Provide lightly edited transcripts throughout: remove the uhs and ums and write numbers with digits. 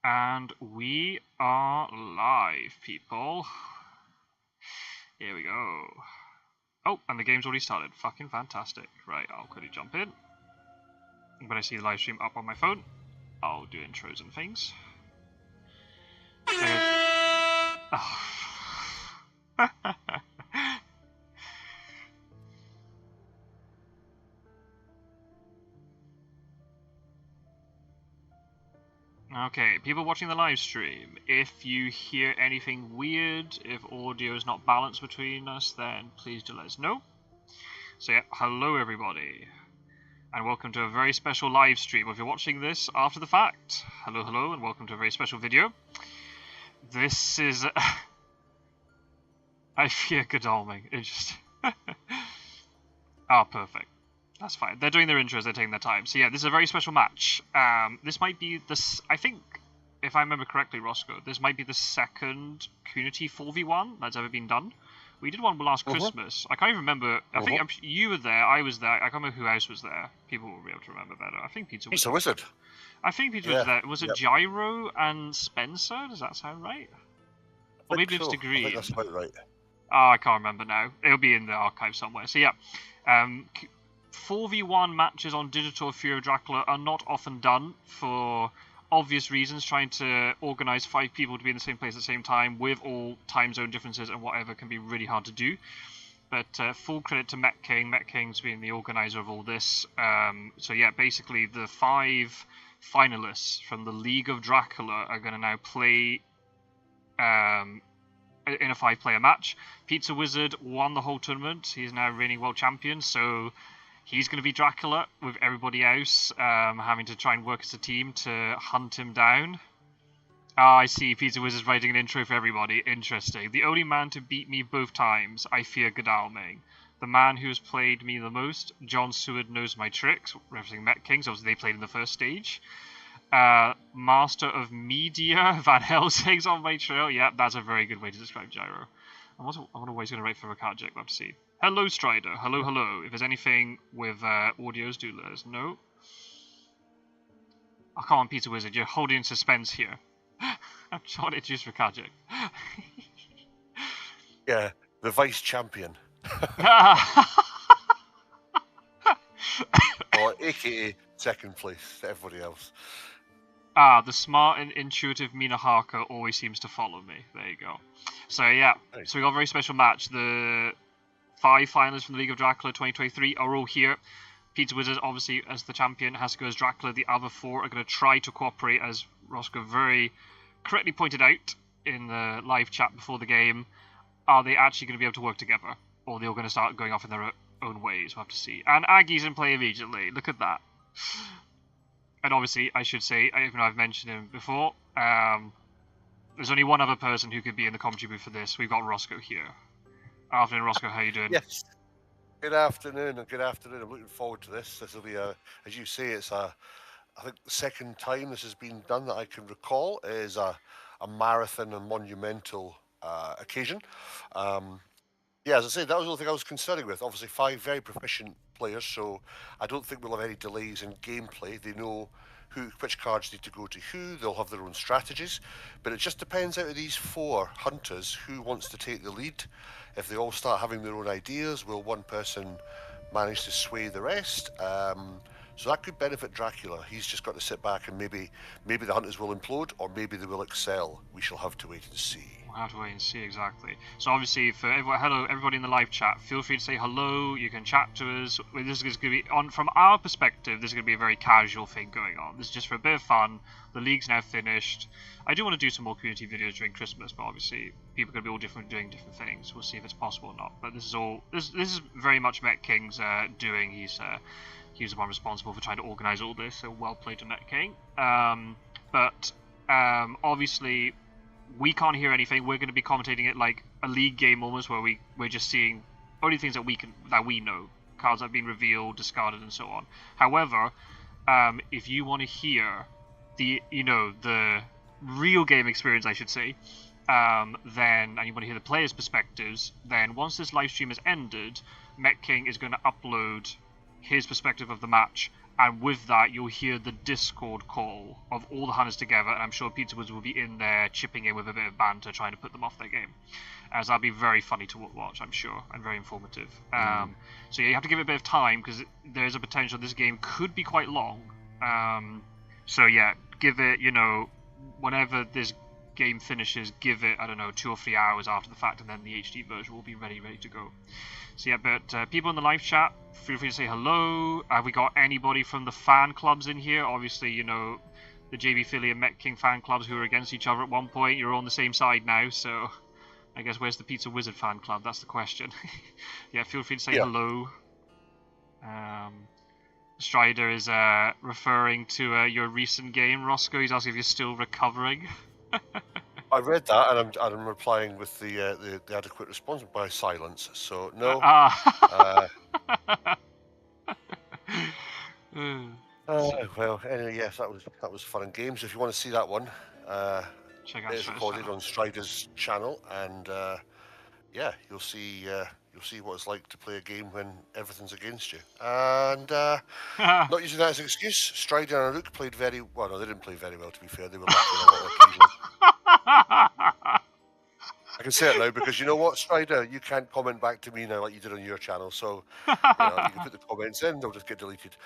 And we are live, people. Here we go. Oh, and the game's already started. Fucking fantastic. Right, I'll quickly jump in. When I see the live stream up on my phone, I'll do intros and things. Oh. Okay, people watching the live stream, if you hear anything weird, if audio is not balanced between us, then please do let us know. So yeah, hello everybody, and welcome to a very special live stream. If you're watching this after the fact, hello, and welcome to a very special video. This is... I fear Godalming. It just... Ah, perfect. That's fine. They're doing their intros, they're taking their time. So yeah, this is a very special match. This might be this. I think, if I remember correctly, Roscoe, this might be the second Community 4v1 that's ever been done. We did one last Christmas. I can't even remember. I think you were there, I was there. I can't remember who else was there. People will be able to remember better. I think Pizzawizard. I think Pizza was there. Was it Gyro and Spencer? Does that sound right? Or maybe it was Degree. I think that's about right. Oh, I can't remember now. It'll be in the archive somewhere. So yeah. 4v1 matches on digital Fury of Dracula are not often done for obvious reasons. Trying to organise 5 people to be in the same place at the same time with all time zone differences and whatever can be really hard to do. But full credit to Mettking. Mettking's been the organiser of all this. So yeah, basically the 5 finalists from the League of Dracula are going to now play in a 5-player match. Pizzawizard won the whole tournament. He's now reigning world champion, so he's going to be Dracula with everybody else having to try and work as a team to hunt him down. Ah, I see. Pizzawizard's writing an intro for everybody. Interesting. The only man to beat me both times, I fear Godalming. The man who has played me the most, John Seward knows my tricks, referencing Mettking, so obviously they played in the first stage. Master of Media, Van Helsing's on my trail. Yeah, that's a very good way to describe Gyro. I wonder what he's going to write for Ricardjic. We'll have to see. Hello, Strider. Hello. If there's anything with audios, do let us know. Oh, come on, Pizzawizard. You're holding in suspense here. I'm trying to introduce Ricardjic. Yeah, the vice champion. Or AKA second place to everybody else. Ah, the smart and intuitive Mina Harker always seems to follow me. There you go. So yeah, Nice. So we got a very special match. The 5 finalists from the League of Dracula 2023 are all here. Pizzawizard, obviously, as the champion, has to go as Dracula. The other 4 are going to try to cooperate, as Roscoe very correctly pointed out in the live chat before the game. Are they actually going to be able to work together? Or are they all going to start going off in their own ways? We'll have to see. And Aggie's in play immediately. Look at that. And obviously, I should say, even though I've mentioned him before, there's only one other person who could be in the commentary booth for this. We've got Roscoe here. Afternoon, Roscoe. How you doing? Yes. Good afternoon. I'm looking forward to this. This will be as you say, it's I think the second time this has been done that I can recall. It is a marathon and monumental occasion. Yeah, as I say, that was the only thing I was concerning with. Obviously, 5 very proficient players, so I don't think we'll have any delays in gameplay. They know which cards need to go to who. They'll have their own strategies, but it just depends out of these 4 hunters who wants to take the lead. If they all start having their own ideas, will one person manage to sway the rest? So that could benefit Dracula. He's just got to sit back and maybe the hunters will implode, or maybe they will excel. We shall have to wait and see. We'll have to wait and see, exactly. So obviously, for everybody in the live chat, feel free to say hello. You can chat to us. This is going to be from our perspective. This is going to be a very casual thing going on. This is just for a bit of fun. The league's now finished. I do want to do some more community videos during Christmas, but obviously people are going to be all doing different things. We'll see if it's possible or not. But this is very much Mettking's doing. He's the one responsible for trying to organise all this. So well played to Mettking. But obviously, we can't hear anything. We're going to be commentating it like a league game almost, where we're just seeing only things that we know, cards that have been revealed, discarded, and so on. However, if you want to hear the real game experience, I should say, and you want to hear the players' perspectives, then once this live stream has ended, Mettking is going to upload his perspective of the match and with that you'll hear the Discord call of all the hunters together, and I'm sure Pizzawizard will be in there chipping in with a bit of banter, trying to put them off their game. As that'll be very funny to watch, I'm sure, and very informative. So yeah, you have to give it a bit of time, because there's a potential this game could be quite long. So yeah, give it, whenever this game finishes, give it, I don't know, 2 or 3 hours after the fact, and then the HD version will be ready to go. So yeah, but people in the live chat, feel free to say hello. Have we got anybody from the fan clubs in here? Obviously, the JB Philly and Mettking fan clubs who were against each other at one point, you're on the same side now, so I guess where's the Pizzawizard fan club? That's the question. Yeah, feel free to say hello. Strider is referring to your recent game, Roscoe. He's asking if you're still recovering. I read that, and I'm replying with the adequate response by silence. So no. Well, anyway, yes, that was fun and games. If you want to see that one, check out it's recorded on Strider's channel, and yeah, you'll see what it's like to play a game when everything's against you. And not using that as an excuse, Strider and Rook played very well. No, they didn't play very well, to be fair. They were lucky on a lot of occasions. I can say it now, because you know what, Strider, you can't comment back to me now like you did on your channel. So you can put the comments in; they'll just get deleted.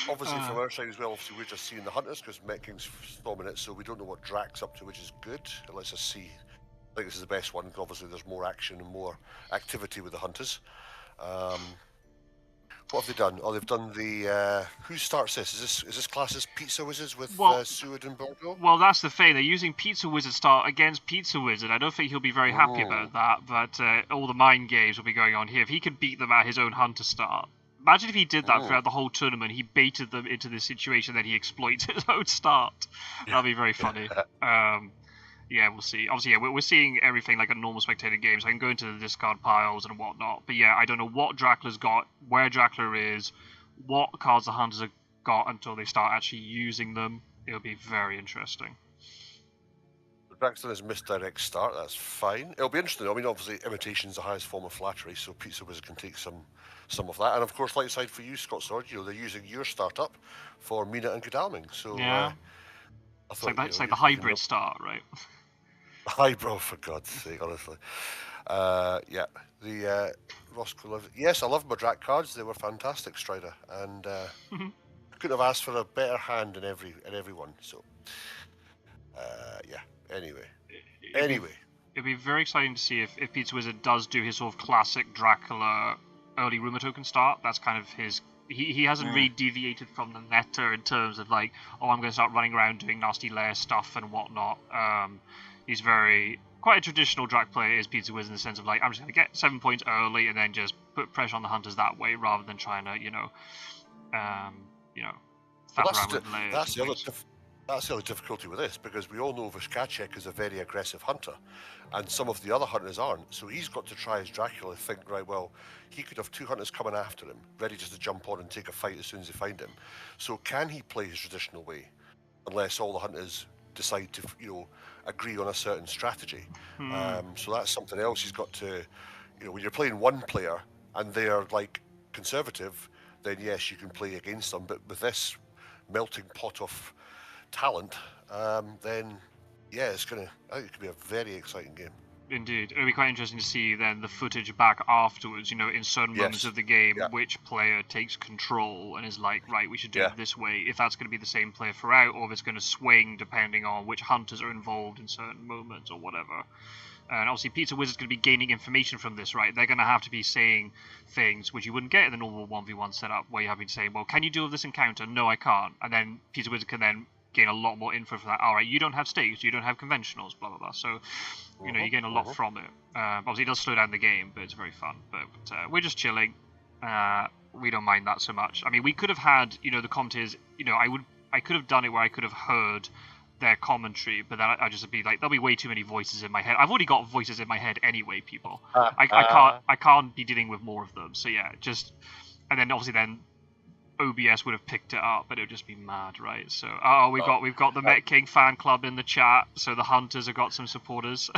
Obviously, from our side as well, obviously we're just seeing the hunters, because Mettking's storming it, so we don't know what Drac's up to, which is good. It lets us see. I think this is the best one, because obviously there's more action and more activity with the hunters. What have they done? Oh, they've done the... who starts this? Is this class as Pizzawizards with Seward and Borgo? Well, that's the thing. They're using Pizzawizard start against Pizzawizard. I don't think he'll be very happy about that, but all the mind games will be going on here. If he can beat them at his own hunter start... Imagine if he did that throughout the whole tournament. He baited them into this situation, then he exploits his own start. That'd be very funny. Yeah, we'll see. Obviously, yeah, we're seeing everything like a normal spectator game, so I can go into the discard piles and whatnot. But yeah, I don't know what Dracula's got, where Dracula is, what cards the hunters have got until they start actually using them. It'll be very interesting. Dracula has misdirect start, that's fine. It'll be interesting. I mean, obviously, imitation's the highest form of flattery, so Pizzawizard can take some of that. And of course, light side for you, Scott Sword, they're using your startup for Mina and Godalming. So yeah, it's like the hybrid start, right? Highbrow, for God's sake, honestly. Yeah, the Roscoe. Yes, I love my Drac cards. They were fantastic, Strider, and I couldn't have asked for a better hand in every one. So, yeah. Anyway, it'd be very exciting to see if Pizzawizard does do his sort of classic Dracula early rumor token start. That's kind of his. He hasn't really deviated from the meta in terms of like, oh, I'm going to start running around doing nasty lair stuff and whatnot. He's quite a traditional Drac player, is Pizzawizard, in the sense of like, I'm just going to get 7 points early and then just put pressure on the hunters that way, rather than trying to, faff around with lairs. That's the other difficulty with this, because we all know Vishkacek is a very aggressive hunter, and some of the other hunters aren't. So he's got to try as Dracula, think, right, well, he could have 2 hunters coming after him, ready just to jump on and take a fight as soon as they find him. So can he play his traditional way, unless all the hunters decide to, agree on a certain strategy? So that's something else he's got to, when you're playing one player and they're like conservative, then yes, you can play against them. But with this melting pot of talent, then yeah, I think it could be a very exciting game. Indeed. It'll be quite interesting to see then the footage back afterwards, in certain moments of the game, which player takes control and is like, right, we should do it this way, if that's going to be the same player throughout, or if it's going to swing depending on which hunters are involved in certain moments or whatever. And obviously Pizzawizard's going to be gaining information from this, right? They're going to have to be saying things which you wouldn't get in the normal 1v1 setup, where you have been saying, well, can you do this encounter? No, I can't. And then Pizzawizard can then gain a lot more info from that. All right, you don't have stakes, you don't have conventionals, blah blah blah. So, you gain a lot from it. Obviously, it does slow down the game, but it's very fun. But we're just chilling. We don't mind that so much. I mean, we could have had, the commentators. I could have done it where I could have heard their commentary, but then I just be like, there'll be way too many voices in my head. I've already got voices in my head anyway, people. I can't be dealing with more of them. So yeah, and then obviously then OBS would have picked it up, but it would just be mad, right? So, we've got the Mettking fan club in the chat, so the hunters have got some supporters.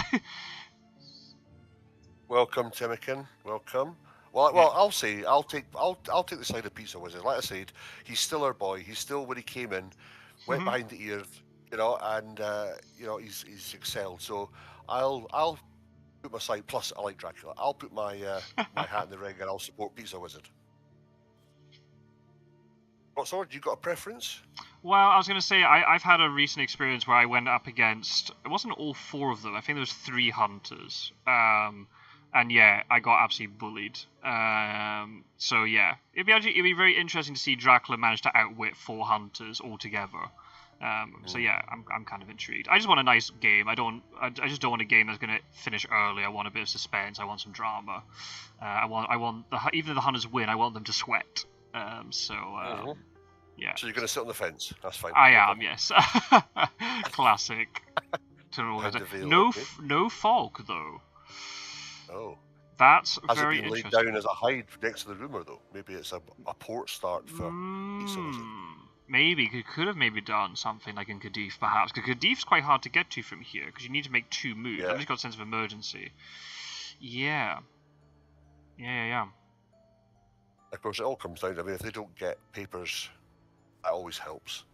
Welcome, Timikin. Welcome. Well, I'll say I'll take the side of Pizzawizard. Like I said, he's still our boy. He's still when he came in, went behind the ears, and he's excelled. So I'll put my side. Plus, I like Dracula. I'll put my my hat in the ring and I'll support Pizzawizard. What sword? You got a preference? Well, I was going to say, I've had a recent experience where I went up against, it wasn't all 4 of them, I think there was 3 hunters, and yeah, I got absolutely bullied, so yeah, it'd be very interesting to see Dracula manage to outwit 4 hunters altogether, so yeah, I'm kind of intrigued. I just want a nice game. I just don't want a game that's going to finish early. I want a bit of suspense. I want some drama. Even if the hunters win, I want them to sweat. Yeah. So you're going to sit on the fence. That's fine. I am, yes. Classic. No fog though. Oh. That's Has very it been laid interesting. down as a hide next to the rumour though? Maybe it's a port start for Pizzawizard. Maybe it could have maybe done something like in Kadif, perhaps. Because Kadif's quite hard to get to from here because you need to make 2 moves. Yeah. I've just got a sense of emergency. Yeah. Of course, it all comes down to, if they don't get papers, that always helps.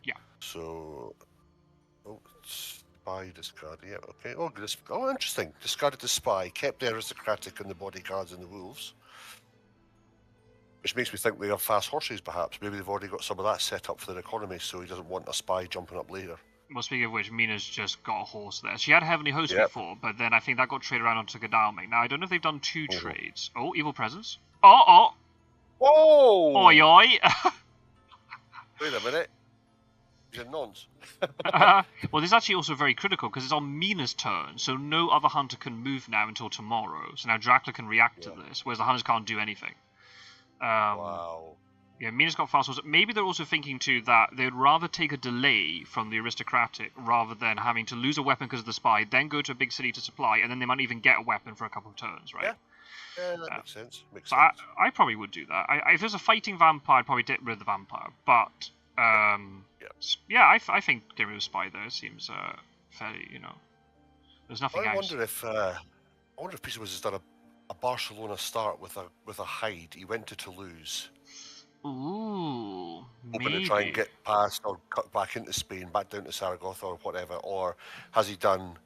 Yeah. So, spy discarded. Yeah, okay. Oh, interesting. Discarded the spy, kept the aristocratic and the bodyguards and the wolves. Which makes me think they have fast horses, perhaps. Maybe they've already got some of that set up for their economy, so he doesn't want a spy jumping up later. Well, speaking of which, Mina's just got a horse there. She had a Heavenly Host before, but then I think that got traded around onto Godalming. Now, I don't know if they've done 2 trades. Oh, Evil Presence. Oh! Whoa! Oi, oi! Wait a minute. He's a nonce. Well, this is actually also very critical, because it's on Mina's turn, so no other hunter can move now until tomorrow. So now Dracula can react to this, whereas the hunters can't do anything. Wow. Yeah, Mina's got fast horses. Maybe they're also thinking too that they'd rather take a delay from the aristocratic rather than having to lose a weapon because of the spy, then go to a big city to supply, and then they might even get a weapon for a couple of turns, right? Yeah, that makes sense. I probably would do that. If there's a fighting vampire, I'd probably get rid of the vampire. But I think getting rid of the spy there seems fairly, there's nothing else. I wonder if Pizzawizard has done a Barcelona start with a hide. He went to Toulouse. Ooh, hoping to try and get past or cut back into Spain, back down to Zaragoza or whatever. Or has he done?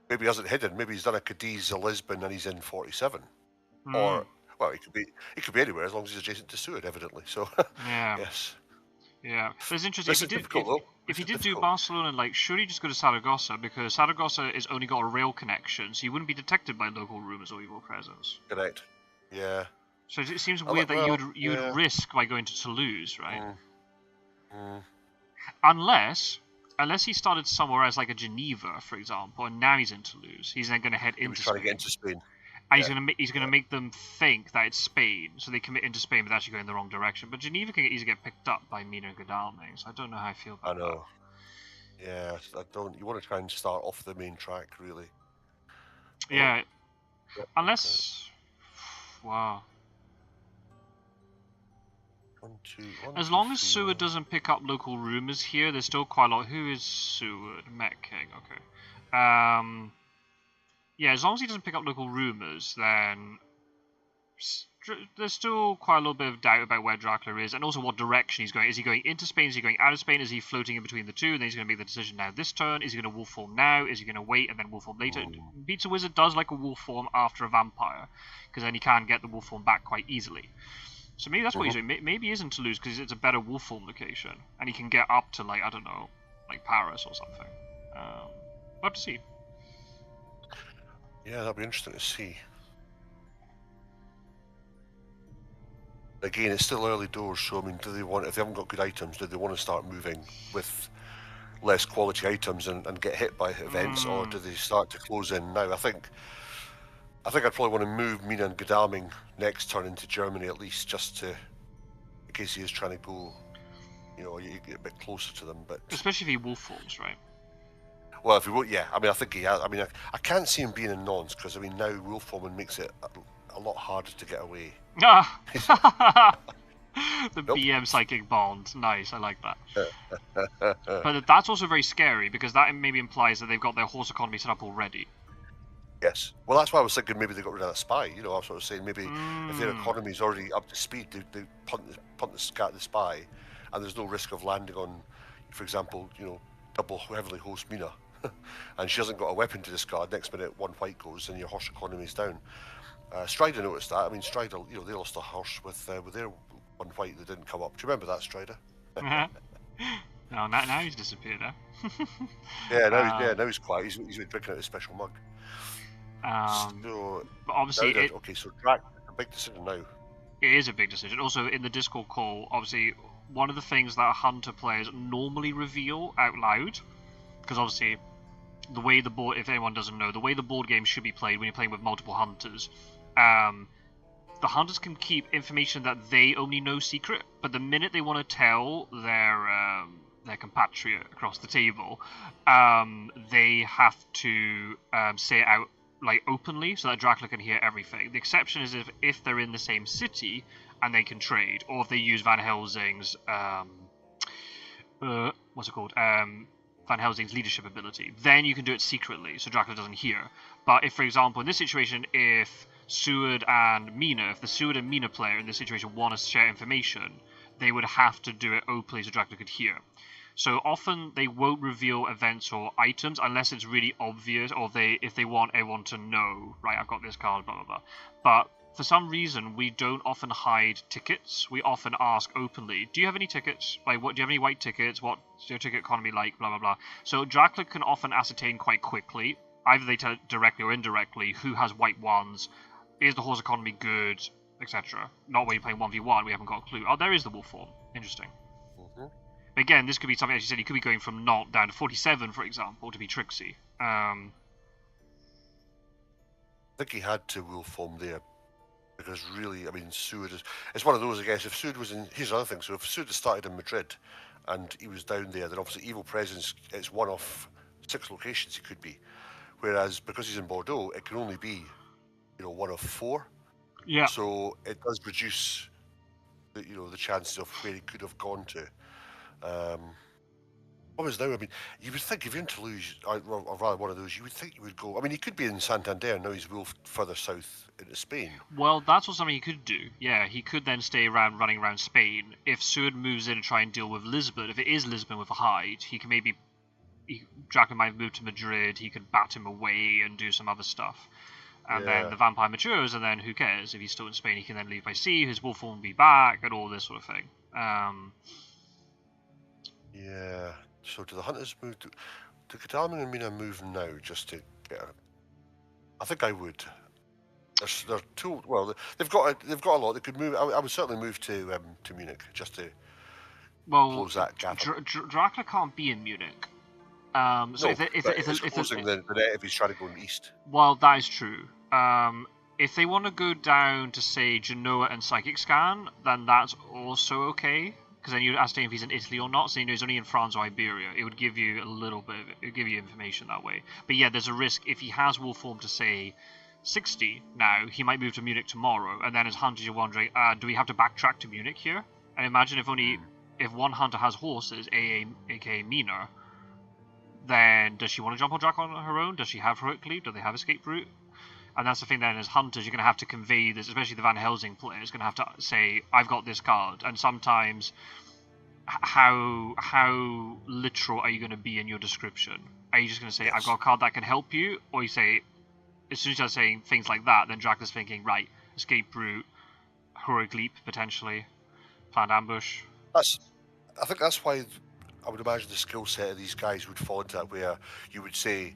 Maybe he hasn't hidden. Maybe he's done a Cadiz, a Lisbon, and he's in 47. Or well, he could be anywhere as long as he's adjacent to Seward, evidently. So yeah, yes, yeah. But it's interesting. If he did do Barcelona, surely just go to Zaragoza, because Zaragoza has only got a rail connection, so you wouldn't be detected by local rumours or evil presence. Correct. Yeah. So it seems weird that you would risk by going to Toulouse, right? Unless he started somewhere else, like a Geneva, for example, and now he's in Toulouse. He's then going to head into Spain. Trying to get into Spain. And he's going to make them think that it's Spain, so they commit into Spain, but actually go in the wrong direction. But Geneva can easily get picked up by Mina and Godalming, so I don't know how I feel about that. I know. Yeah, I don't. You want to try and start off the main track, really. Yeah. Unless, wow. As long as Seward doesn't pick up local rumours here, there's still quite a lot. Who is Seward? Mettking, okay. Yeah, as long as he doesn't pick up local rumours, then there's still quite a little bit of doubt about where Dracula is, and also what direction he's going. Is he going into Spain? Is he going out of Spain? Is he floating in between the two? And then he's going to make the decision now this turn. Is he going to wolf form now? Is he going to wait and then wolf form later? Pizzawizard does like a wolf form after a vampire, because then he can get the wolf form back quite easily. So maybe that's what he's doing. Maybe he isn't Toulouse because it's a better wolf form location, and he can get up to, I don't know, like Paris or something. We'll have to see. Yeah, that'll be interesting to see. Again, it's still early doors, so I mean, do they want? If they haven't got good items, do they want to start moving with less quality items and get hit by events, or do they start to close in now? I think I'd probably want to move Mina and Godalming next turn into Germany at least, just to, in case he is trying to go, you get a bit closer to them. But especially if he wolf forms, right? Well, if he would, yeah. I mean, I think he has. I mean, I can't see him being in nons because now wolf forming makes it a lot harder to get away. The BM psychic bond, nice. I like that. But that's also very scary because that maybe implies that they've got their horse economy set up already. Yes. Well, that's why I was thinking maybe they got rid of that spy. You know, I was sort of saying maybe if their economy is already up to speed, they punt the spy, and there's no risk of landing on, for example, you know, double heavily host Mina, and she hasn't got a weapon to discard. Next minute, one white goes, and your horse economy is down. Strider noticed that. I mean, Strider, you know, they lost a horse with their one white that didn't come up. Do you remember that, Strider? No, now he's disappeared, huh? Now he's quiet. He's been drinking out his special mug. So, but obviously, so Drac, a big decision now. It is a big decision. Also, in the Discord call, obviously, one of the things that Hunter players normally reveal out loud, because obviously, the way the board, if anyone doesn't know, the way the board game should be played when you're playing with multiple Hunters, the Hunters can keep information that they only know secret, but the minute they want to tell their compatriot across the table, they have to say it out like openly so that Dracula can hear everything. The exception is if they're in the same city and they can trade, or if they use Van Helsing's what's it called? Van Helsing's leadership ability. Then you can do it secretly so Dracula doesn't hear. But if, for example, in this situation, if Seward and Mina, if the Seward and Mina player in this situation want to share information, they would have to do it openly so Dracula could hear. So often they won't reveal events or items unless it's really obvious, or if they want everyone to know, right, I've got this card, blah, blah, blah. But for some reason, we don't often hide tickets. We often ask openly, do you have any tickets? Like, do you have any white tickets? What's your ticket economy like? Blah, blah, blah. So Dracula can often ascertain quite quickly, either they tell directly or indirectly, who has white ones, is the horse economy good, etc. Not when you're playing 1v1, we haven't got a clue. Oh, there is the wolf form. Interesting. Mm-hmm. Again, this could be something, as you said, he could be going from 0 down to 47, for example, to be tricksy. I think he had to wolf form there. Because really, I mean, Seward is... It's one of those, I guess, if Seward was in... Here's another thing. So if Seward had started in Madrid and he was down there, then obviously Evil Presence, it's one of 6 locations he could be. Whereas because he's in Bordeaux, it can only be, you know, one of 4. Yeah. So it does reduce, the chances of where he could have gone to. What was now? I mean, you would think if you're in Toulouse, or rather one of those, you would think you would go. I mean, he could be in Santander, now he's wolfed further south into Spain. Well, that's what something he could do. Yeah, he could then stay around running around Spain. If Seward moves in and try and deal with Lisbon, if it is Lisbon with a hide, he can maybe... Dracula might move to Madrid, he could bat him away and do some other stuff. And then the vampire matures, and then who cares? If he's still in Spain, he can then leave by sea, his wolf form will be back, and all this sort of thing. Yeah. So do the Hunters move to... Do Cadalman and Mina move now just to get a... I think I would. They're too... Well, they've got a lot. They could move... I would certainly move to Munich just to close that gap. Dracula can't be in Munich. Closing the net if he's trying to go east. Well, that is true. If they want to go down to, say, Genoa and Psychic Scan, then that's also okay. Because then you'd ascertain if he's in Italy or not, so you know he's only in France or Iberia. It would give you a little bit it would give you information that way. But yeah, there's a risk if he has wolf form to, say, 60 now, he might move to Munich tomorrow, and then as hunters you're wondering, do we have to backtrack to Munich here? And imagine if one hunter has horses, aka Mina, then does she want to jump on Dracula on her own? Does she have heroic leap? Do they have escape route? And that's the thing then, as hunters, you're going to have to convey this, especially the Van Helsing player is going to have to say, I've got this card. And sometimes, how literal are you going to be in your description? Are you just going to say, I've got a card that can help you? Or you say, as soon as you're saying things like that, then Dracula's thinking, right, escape route, heroic leap, potentially, planned ambush. I think that's why I would imagine the skill set of these guys would fall into that, where you would say,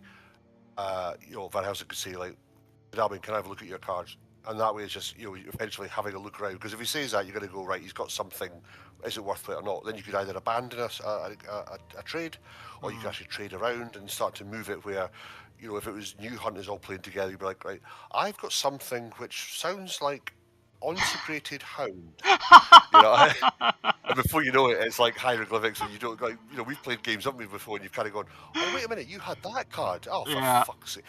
Van Helsing could say, like, Dalvin, can I have a look at your cards? And that way it's just, eventually having a look around. Because if he says that, you're going to go, right, he's got something, is it worth it or not? Then you could either abandon a trade, or you could actually trade around and start to move it where, if it was new hunters all playing together, you'd be like, right, I've got something which sounds like Consecrated Hound. And before you know it, it's like hieroglyphics, and you don't like. We've played games, haven't we, before, and you've kind of gone, "Oh, wait a minute, you had that card? Oh, for fuck's sake!"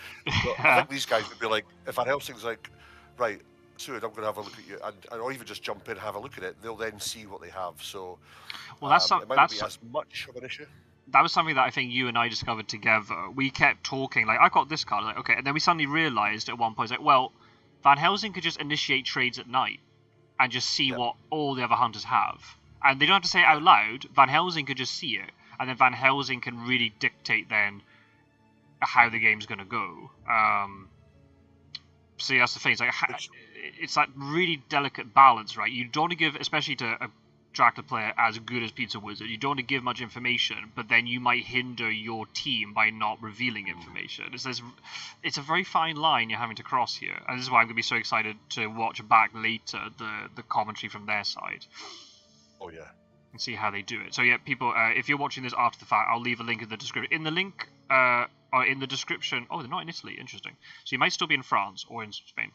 I think these guys would be like, if Van Helsing's like, "Right, Seward, I'm going to have a look at you," or even just jump in and have a look at it, they'll then see what they have. So, well, it might not be as much of an issue. that was something that I think you and I discovered together. We kept talking, like, I got this card, like, okay, and then we suddenly realised at one point, like, well, Van Helsing could just initiate trades at night and just see what all the other hunters have. And they don't have to say it out loud. Van Helsing could just see it, and then Van Helsing can really dictate then how the game's going to go. So yeah, that's the thing. It's that really delicate balance, right? You don't want to give, especially to a Dracula player as good as Pizzawizard, you don't want to give much information, but then you might hinder your team by not revealing information. It's a very fine line you're having to cross here, and this is why I'm going to be so excited to watch back later the commentary from their side. Oh yeah. And see how they do it. So yeah, people, if you're watching this after the fact, I'll leave a link in the description. Or in the description. Oh, they're not in Italy. Interesting. So you might still be in France or in Spain.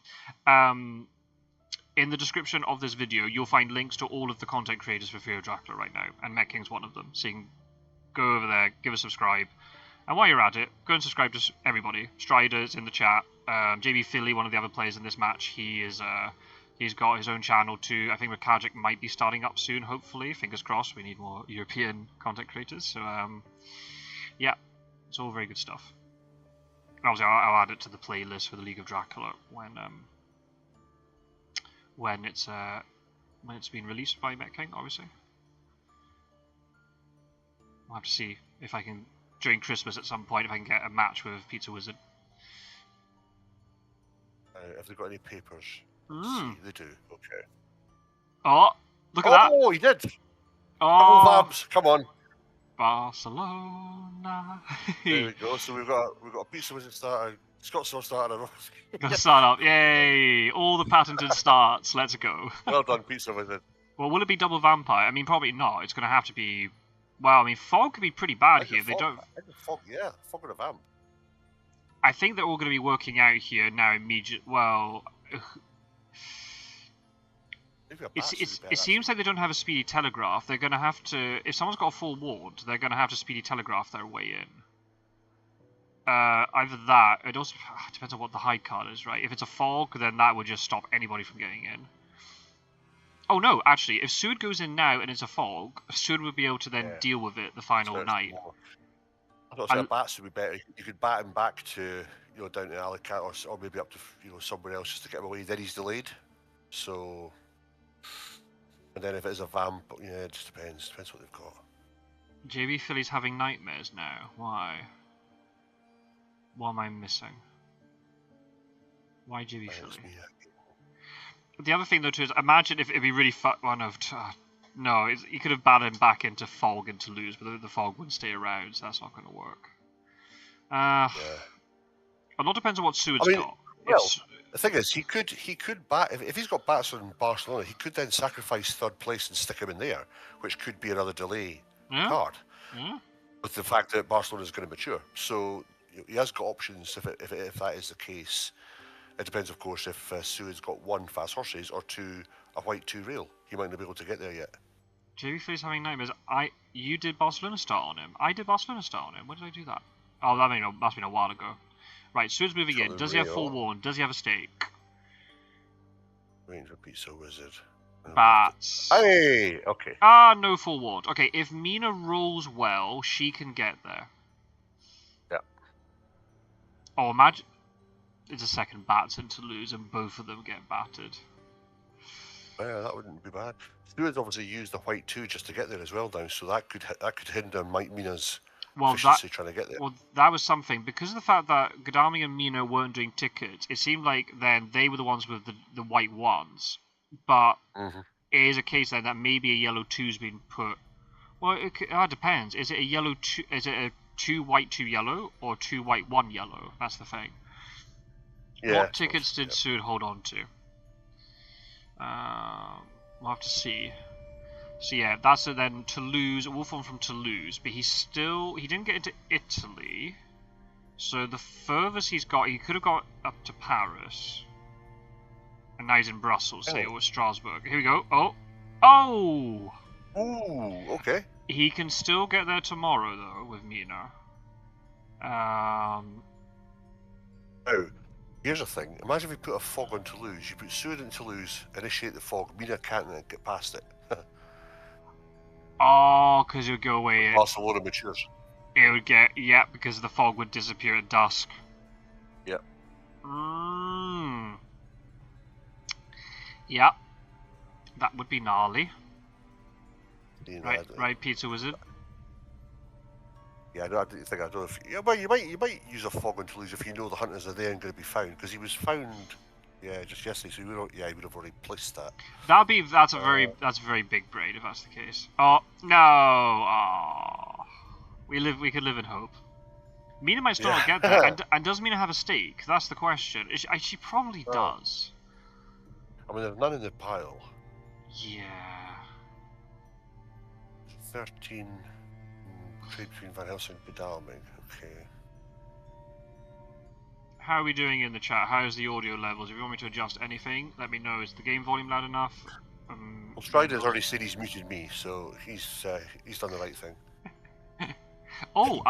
In the description of this video, you'll find links to all of the content creators for Fury of Dracula right now, and Mettking's one of them. So you can go over there, give a subscribe, and while you're at it, go and subscribe to everybody. Strider's in the chat. JB Philly, one of the other players in this match, he's got his own channel too. I think Rakajic might be starting up soon, hopefully. Fingers crossed. We need more European content creators. So yeah, it's all very good stuff. And obviously, I'll add it to the playlist for the League of Dracula when it's been released by Mettking, obviously. We'll have to see if I can, during Christmas at some point, if I can get a match with Pizzawizard. Have they got any papers? Mm. See, they do. Okay. Oh, look at that! Oh, he did. Oh, Double Vabs. Come on. Barcelona. There we go. So we've got a Pizzawizard starter. Scott Saw starter. Got to start up. Yay! All the patented starts. Let's go. Well done, Pizzawizard. Well, will it be double vampire? I mean, probably not. It's going to have to be. Well, I mean, fog could be pretty bad here. They don't. Fog, yeah, fog with a vamp. I think they're all going to be working out here now. Immediate. Well. It seems like they don't have a speedy telegraph. They're going to have to. If someone's got a full ward, they're going to have to speedy telegraph their way in. Either that, it also depends on what the hide card is, right? If it's a fog, then that would just stop anybody from getting in. Oh no, actually, if Seward goes in now and it's a fog, Seward would be able to then deal with it the final night. I thought a bats would be better. You could bat him back to, down to Alicante or maybe up to, somewhere else just to get him away. Then he's delayed. So, and then if it is a vamp, yeah, it just depends. Depends what they've got. JB Philly's having nightmares now. Why? What am I missing? Why JB Philly? The other thing though too is, imagine if it'd be really fun. Well, no, you could have batted him back into fog and to lose, but the fog wouldn't stay around, so that's not going to work. Yeah. A lot depends on what Seward's got. Well, the thing is, he could bat if he's got bats in Barcelona. He could then sacrifice third place and stick him in there, which could be another delay card. Yeah. With the fact that Barcelona is going to mature, so he has got options if that is the case. It depends, of course, if Seward's got 1 fast horses or 2 a white 2 rail. He might not be able to get there yet. JB Philly's having nightmares. You did Barcelona start on him. I did Barcelona start on him. When did I do that? Oh, that must have been a while ago. Right, Seward's moving in. Does he have full warn? Does he have a stake? Waiting for Pizzawizard. Bats. Hey, okay. No full ward. Okay, if Mina rolls well, she can get there. Yeah. Oh, imagine it's a second Batson to lose and both of them get battered. Yeah, that wouldn't be bad. Stewards obviously used the white 2 just to get there as well now, so that could hinder Mike Mina's efficiency trying to get there. Well, that was something. Because of the fact that Gadami and Mina weren't doing tickets, it seemed like then they were the ones with the white 1s. But it is a case then that maybe a yellow 2's been put. Well, it depends. Is it a yellow 2? Is it a 2 white 2 yellow or 2 white 1 yellow? That's the thing. Yeah, what tickets did Seward hold on to? We'll have to see. So yeah, that's it then. Toulouse, Wolfram from Toulouse, but he didn't get into Italy. So the furthest he's got, he could have got up to Paris. And now he's in Brussels, say, or Strasbourg. Here we go. Oh! Ooh, okay. He can still get there tomorrow, though, with Mina. Now, here's the thing. Imagine if you put a fog on Toulouse. You put Seward in Toulouse, initiate the fog. Mina can't get past it. Oh, because he'll go away. Barcelona matures. It would get, yeah, because the fog would disappear at dusk. Yep. Yep. That would be gnarly. You know, Right, Pizzawizard? Yeah, I don't think I don't know if well, you might use a fog on Toulouse if you know the hunters are there and going to be found, because he was found, yeah, just yesterday. So he would have already placed that. That's a very big braid if that's the case. Oh no! Oh, we could live in hope. Mina might still not get there, and does Mina have a stake? That's the question. She probably does. I mean, there's none in the pile. Yeah. 13 trade between Van Helsing and Godalming. Okay. How are we doing in the chat? How's the audio levels? If you want me to adjust anything, let me know. Is the game volume loud enough? Well, Strider's already said he's muted me, so he's done the right thing. Oh,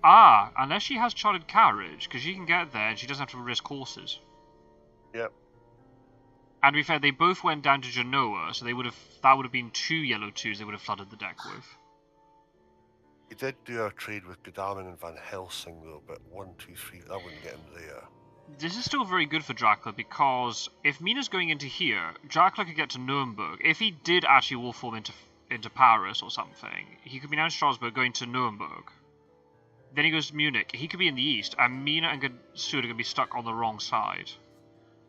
unless she has chartered carriage, because she can get there and she doesn't have to risk horses. Yep. And to be fair, they both went down to Genoa, so that would have been 2 yellow 2s they would have flooded the deck with. He did do a trade with Godalming and Van Helsing though, but 1, 2, 3, that wouldn't get him there. This is still very good for Dracula, because if Mina's going into here, Dracula could get to Nuremberg. If he did actually wolf form into Paris or something, he could be now in Strasbourg going to Nuremberg. Then he goes to Munich. He could be in the east, and Mina and Stuart are going to be stuck on the wrong side.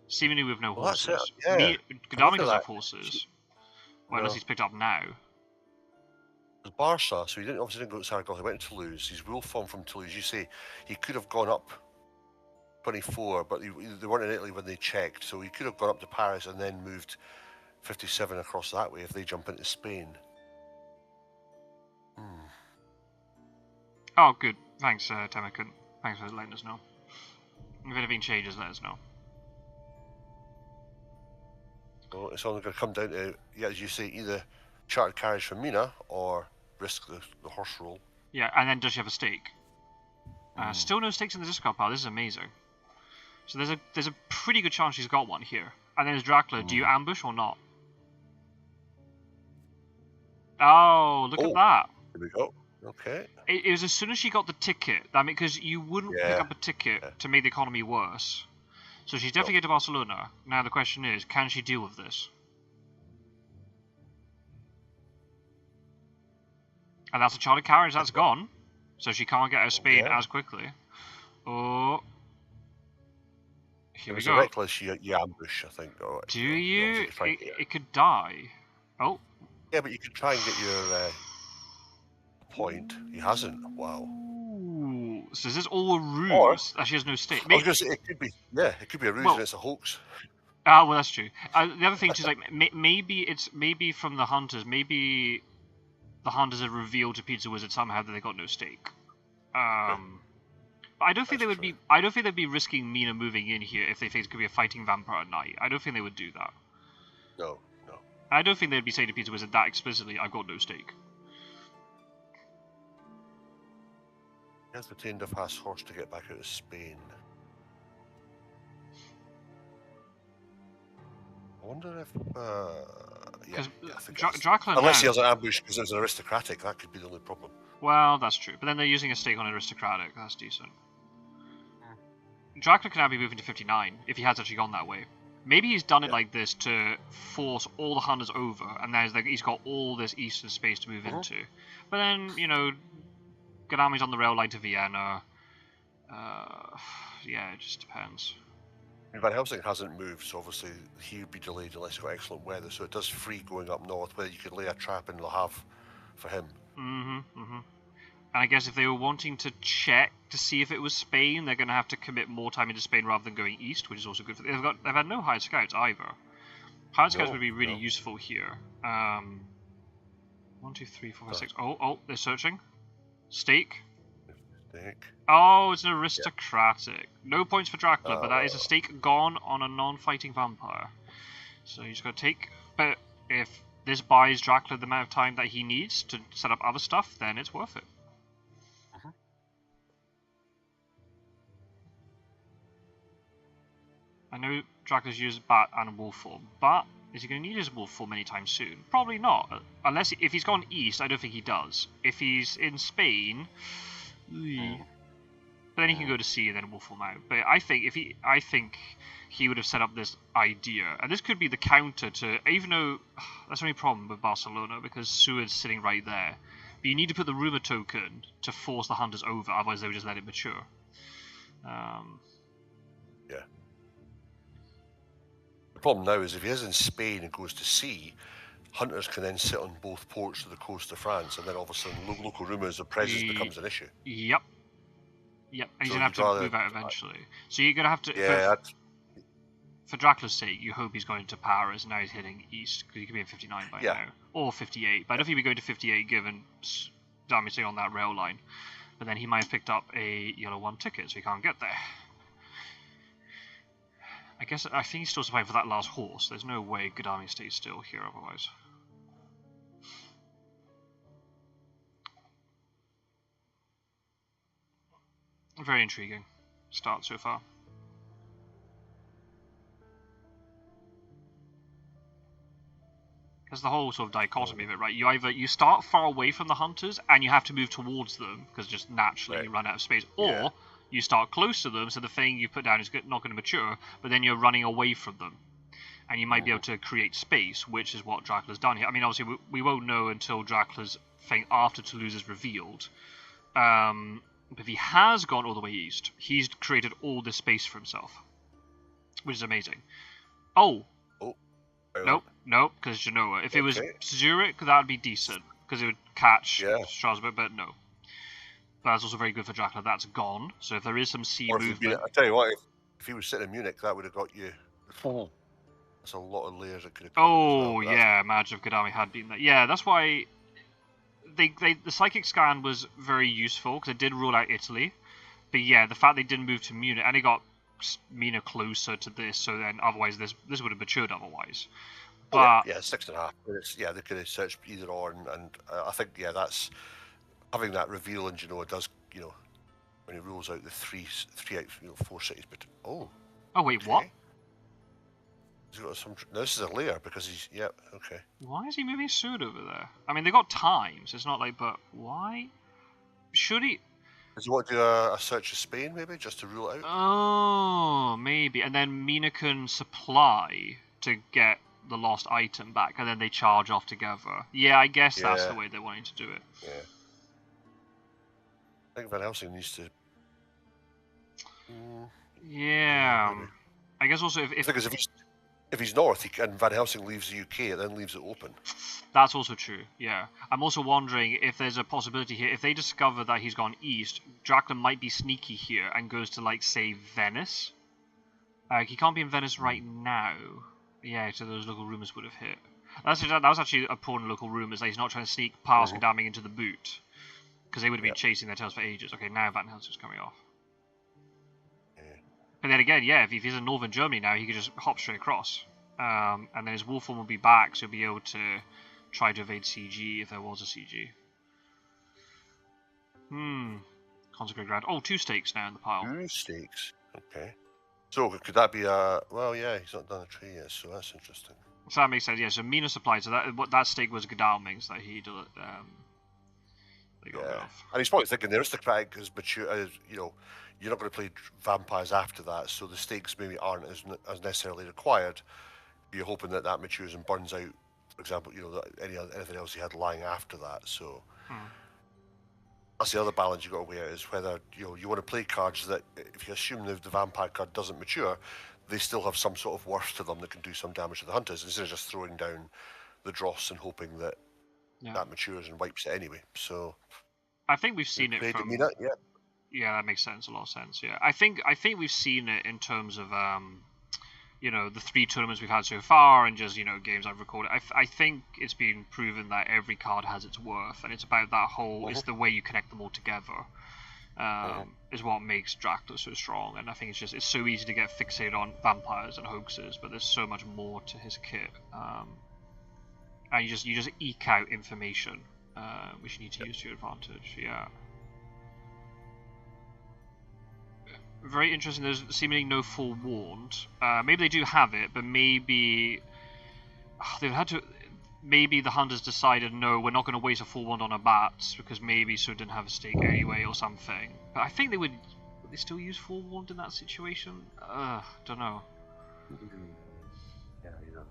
Seemingly with no horses. Yeah. Godalming doesn't have horses. Well, unless he's picked up now. It was Barca, so he obviously didn't go to Saragossa, he went to Toulouse. He's wolf form from Toulouse. You say he could have gone up 24, but they weren't in Italy when they checked, so he could have gone up to Paris and then moved 57 across that way if they jump into Spain. Oh, good. Thanks, Temakun. Thanks for letting us know. If anything changes, let us know. So it's only going to come down to, yeah, as you say, either chartered carriage from Mina or risk the horse roll. Yeah, and then does she have a stake? Still no stakes in the discard pile. This is amazing. So there's a pretty good chance she's got one here. And then there's Dracula. Do you ambush or not? Oh, look at that. Here we go. Okay. It was as soon as she got the ticket. I mean, because you wouldn't pick up a ticket to make the economy worse. So she's definitely going to Barcelona. Now the question is, can she deal with this? And that's a chartered carriage that's gone. So she can't get out of Spain as quickly. Oh. Here we go. Reckless, you ambush, I think. Do you? It could die. Oh. Yeah, but you could try and get your point. He hasn't. Wow. Ooh. So is this all a ruse? She has no stake. I was going to say, it could be. Yeah, it could be a ruse and it's a hoax. Ah, well, that's true. The other thing is, like, maybe from the hunters, maybe the hunters have revealed to Pizzawizard somehow that they got no stake. But I don't think they would be. I don't think they'd be risking Mina moving in here if they think it could be a fighting vampire at night. I don't think they would do that. No. I don't think they'd be saying to Pizzawizard that explicitly. I've got no stake. He has retained a fast horse to get back out of Spain. I wonder if Dracula unless he has an ambush because it's an aristocratic, that could be the only problem. Well, that's true. But then they're using a stake on aristocratic. That's decent. Dracula can now be moving to 59 if he has actually gone that way. Maybe he's done it like this to force all the hunters over, and then he's got all this eastern space to move into. But then, you know, Godalming's on the rail line to Vienna. Yeah, it just depends. Van Helsing hasn't moved, so obviously he would be delayed unless he's got excellent weather. So it does free going up north, where you could lay a trap in Le Havre for him. And I guess if they were wanting to check to see if it was Spain, they're going to have to commit more time into Spain rather than going east, which is also good for them. They've had no hired scouts either. Hired scouts would be really useful here. 1, 2, 3, 4, 5, 6. Oh, they're searching. Stake. Oh, it's an aristocratic. No points for Dracula, but that is a stake gone on a non-fighting vampire. So he's got to take. But if this buys Dracula the amount of time that he needs to set up other stuff, then it's worth it. I know Dracula's used bat and wolf form, but is he going to need his wolf form anytime soon? Probably not. Unless if he's gone east, I don't think he does. If he's in Spain, But then he can go to C and then wolf them out. But I think he would have set up this idea, and this could be the counter to, even though that's the only problem with Barcelona because Seward's sitting right there. But you need to put the rumour token to force the hunters over, otherwise they would just let it mature. Yeah. The problem now is if he is in Spain and goes to C, hunters can then sit on both ports of the coast of France, and then all of a sudden local rumours of presence becomes an issue. Yep. And he's So going to have to move out eventually. So you're going to have to... Yeah, for Dracula's sake, you hope he's going to Paris, and now he's heading east, because he could be in 59 by now. Or 58, but I don't think he'd be going to 58 given damaging on that rail line. But then he might have picked up a yellow 1 ticket, so he can't get there. I think he's still surviving for that last horse. There's no way Godami stays still here otherwise. Very intriguing start so far. There's the whole sort of dichotomy of it, right? You start far away from the hunters and you have to move towards them because just naturally you run out of space, or you start close to them, so the thing you put down is not going to mature, but then you're running away from them, and you might be able to create space, which is what Dracula's done here. I mean, obviously we won't know until Dracula's thing after Toulouse is revealed. But if he has gone all the way east, he's created all this space for himself, which is amazing. Nope, because Genoa. If it was Zurich, that would be decent, because it would catch Strasbourg, but no. But that's also very good for Dracula. That's gone. So if there is some sea movement... I tell you what, if he was sitting in Munich, that would have got you... That's a lot of layers that could have come imagine if Godami had been there. Yeah, that's why... the psychic scan was very useful because it did rule out Italy, but yeah, the fact they didn't move to Munich and it got Mina closer to this, so then otherwise this would have matured otherwise. But 6.5. They could have searched either or, and I think that's having that reveal in Genoa does, when he rules out the three out 4 cities. But wait, what? He's got some. No, this is a layer because he's okay. Why is he moving Sud over there? I mean, they got times. It's not like, but why? Should he? Does he want to do a search of Spain maybe just to rule it out? Oh, maybe, and then Mina can supply to get the lost item back, and then they charge off together. Yeah, I guess that's the way they're wanting to do it. Yeah. I think Van Helsing needs to. I guess also because if he's north, and Van Helsing leaves the UK, it then leaves it open. That's also true, yeah. I'm also wondering if there's a possibility here, if they discover that he's gone east, Dracula might be sneaky here and goes to, like, say, Venice. He can't be in Venice right now. Yeah, so those local rumours would have hit. That was actually important local rumours, that he's not trying to sneak past Godami into the boot. Because they would have been chasing their tails for ages. Okay, now Van Helsing's coming off. But then again, if he's in northern Germany now, he could just hop straight across. And then his wolf form will be back, so he'll be able to try to evade CG if there was a CG. Consecrated ground. 2 stakes now in the pile. 2 stakes. Okay. So could that be a... Well, he's not done a tree yet, so that's interesting. So that makes sense, yeah. So Mina supplied, so that stake was Godalming's that he did. They got rid of. And he's probably thinking the aristocratic is mature, you're not going to play vampires after that, so the stakes maybe aren't as necessarily required. You're hoping that matures and burns out, for example, anything else he had lying after that. So that's the other balance you've got to weigh out, is whether you want to play cards that, if you assume the vampire card doesn't mature, they still have some sort of worth to them that can do some damage to the hunters, instead of just throwing down the dross and hoping that that matures and wipes it anyway. So I think we've seen it from... Yeah, that makes sense. A lot of sense. Yeah, I think we've seen it in terms of the 3 tournaments we've had so far, and just games I've recorded. I think it's been proven that every card has its worth, and it's about that whole. It's the way you connect them all together, is what makes Dracula so strong. And I think it's so easy to get fixated on vampires and hoaxes, but there's so much more to his kit. And you just eke out information, which you need to use to your advantage. Yeah. Very interesting. There's seemingly no forewarned. Maybe they do have it, but maybe they've had to. maybe the hunters decided, no, we're not going to waste a full wand on our bats because maybe Sud didn't have a stake anyway or something. But I think would they still use full wand in that situation? Don't know. Yeah, you don't know.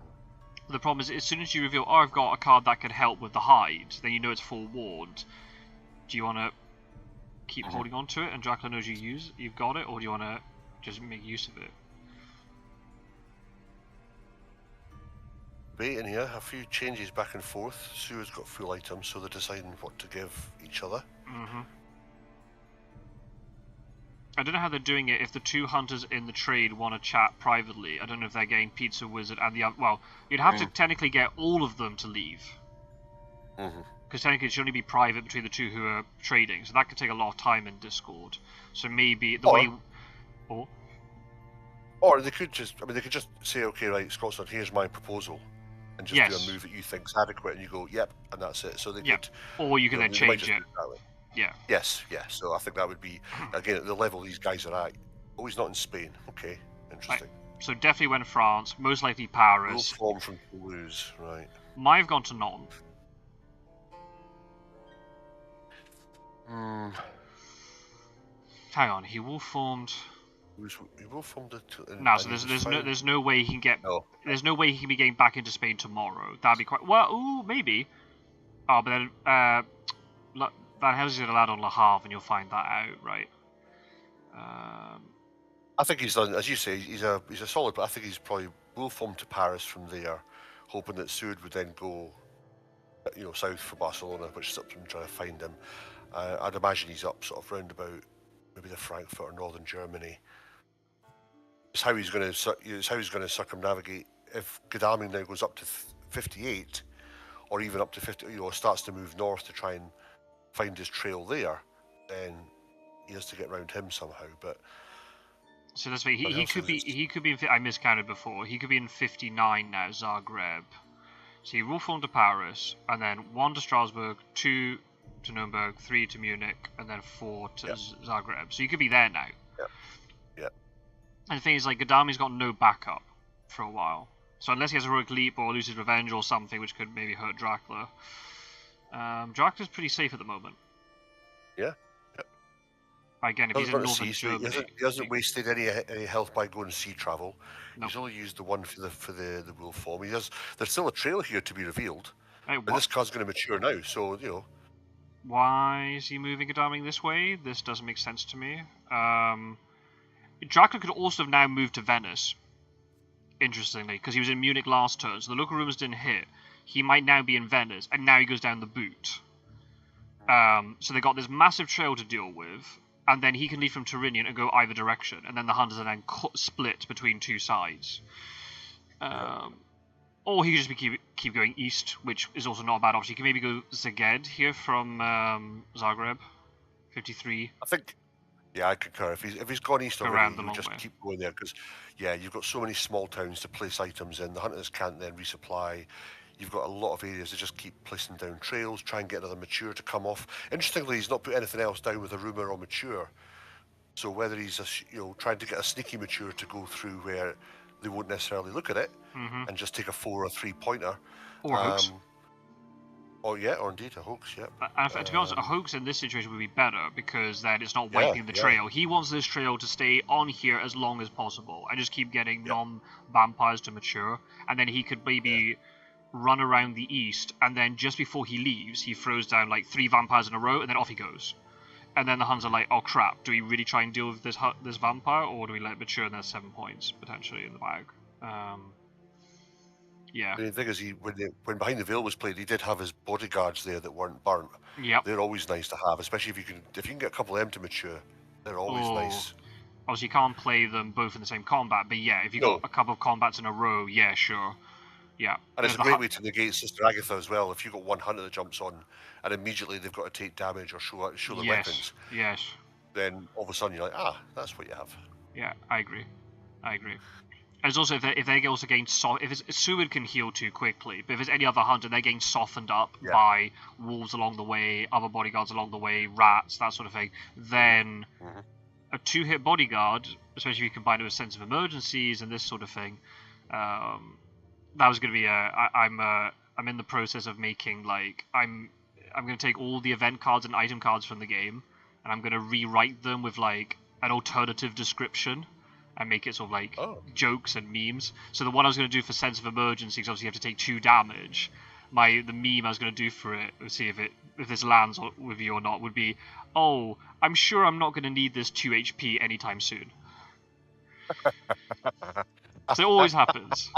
The problem is, as soon as you reveal, oh, I've got a card that could help with the hide, then you know it's full wand. Do you want to keep holding on to it and Dracula knows you've got it, or do you want to just make use of it? Wait in here, a few changes back and forth. Sue's got full items, so they're deciding what to give each other. I don't know how they're doing it if the two hunters in the trade want to chat privately. I don't know if they're getting Pizzawizard and the other. Well, you'd have to technically get all of them to leave. Because technically it should only be private between the two who are trading, so that could take a lot of time in Discord. So maybe the way. Or they could just, they could just say, okay, right, Scotland, here's my proposal, and just do a move that you think's adequate, and you go, yep, and that's it. So they could. Or you can then change it. Yeah. Yes, yeah. So I think that would be, again, at the level these guys are at. Oh, he's not in Spain. Okay, interesting. Right. So definitely went France, most likely Paris. Will form from Toulouse, right. Might have gone to Nantes. Hang on, he will formed. He will form the. No, so there's no way he can get. No. There's no way he can be getting back into Spain tomorrow. That'd be quite. Well, ooh, maybe. Oh, but then Van Helsing's allowed on Le Havre, and you'll find that out, right? I think he's done, as you say, he's a solid, but I think he's probably will form to Paris from there, hoping that Sud would then go, south for Barcelona, which is up to him trying to find him. I'd imagine he's up sort of round about maybe the Frankfurt or northern Germany. It's how he's going to circumnavigate if Godalming now goes up to 58, or even up to 50, starts to move north to try and find his trail there, then he has to get around him somehow. But so that's he could be in, I miscounted before. He could be in 59 now, Zagreb. So he will form to Paris, and then 1 to Strasbourg, 2 to Nuremberg, 3 to Munich, and then 4 to Zagreb. So you could be there now. Yeah. And the thing is, Godalming's got no backup for a while. So unless he has a heroic leap or loses revenge or something, which could maybe hurt Dracula, Dracula's pretty safe at the moment. Yeah. Again, if he's in northern Germany, he hasn't wasted any health by going sea travel. No. He's only used the one for the wolf form. There's still a trail here to be revealed. But this card's going to mature now, so Why is he moving Godalming this way? This doesn't make sense to me. Dracula could also have now moved to Venice. Interestingly, because he was in Munich last turn, so the local rumors didn't hit. He might now be in Venice, and now he goes down the boot. So they got this massive trail to deal with, and then he can leave from Tyrrhenian and go either direction, and then the hunters are then split between two sides. Or he could just keep going east, which is also not a bad option. He can maybe go Szeged here from Zagreb, 53. I think, I concur. If he's gone east already, he would just keep going there, because you've got so many small towns to place items in. The hunters can't then resupply. You've got a lot of areas to just keep placing down trails, try and get another mature to come off. Interestingly, he's not put anything else down with a rumour or mature. So whether he's trying to get a sneaky mature to go through where they won't necessarily look at it and just take a 4 or 3 pointer. Or hoax. Or indeed a hoax, yeah. And to be honest, a hoax in this situation would be better, because then it's not wiping the trail. He wants this trail to stay on here as long as possible and just keep getting non-vampires to mature. And then he could maybe run around the east, and then just before he leaves, he throws down 3 vampires in a row, and then off he goes. And then the Huns are like, oh crap, do we really try and deal with this vampire, or do we let it mature and there's 7 points potentially in the bag? The thing is, when Behind the Veil was played, he did have his bodyguards there that weren't burnt. Yep. They're always nice to have, especially if you can get a couple of them to mature. They're always nice. Obviously, you can't play them both in the same combat, but if you got a couple of combats in a row, sure. Yeah. And it's a great way to negate Sister Agatha as well. If you've got one hunter that jumps on and immediately they've got to take damage or show their weapons, then all of a sudden you're like, that's what you have. Yeah, I agree. And it's also if they also gain if Seward can heal too quickly, but if it's any other hunter, they're getting softened up by wolves along the way, other bodyguards along the way, rats, that sort of thing, then a 2-hit bodyguard, especially if you combine it with sense of emergencies and this sort of thing, that was going to be I'm I'm in the process of making like I'm going to take all the event cards and item cards from the game, and I'm going to rewrite them with like an alternative description and make it sort of like jokes and memes. So the one I was going to do for Sense of Emergency, because obviously you have to take 2 damage. The meme I was going to do for it, let's see if this lands with you or not, would be, oh, I'm sure I'm not going to need this 2 HP anytime soon. So it always happens.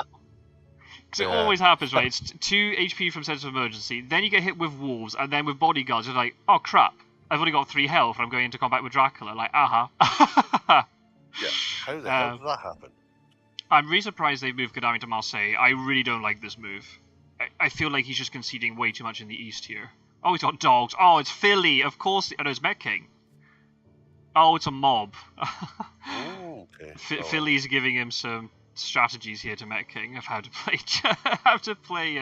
Because it always happens, right? It's 2 HP from Sense of Emergency, then you get hit with wolves, and then with bodyguards, you're like, oh crap, I've only got 3 health, and I'm going into combat with Dracula. Like, Yeah, how the hell did that happen? I'm really surprised they moved Gadami to Marseille. I really don't like this move. I feel like he's just conceding way too much in the east here. Oh, he's got dogs. Oh, it's Philly. Of course. Oh, no, it's Mettking. Oh, it's a mob. Oh, okay. Philly's giving him some strategies here to Mettking of how to play.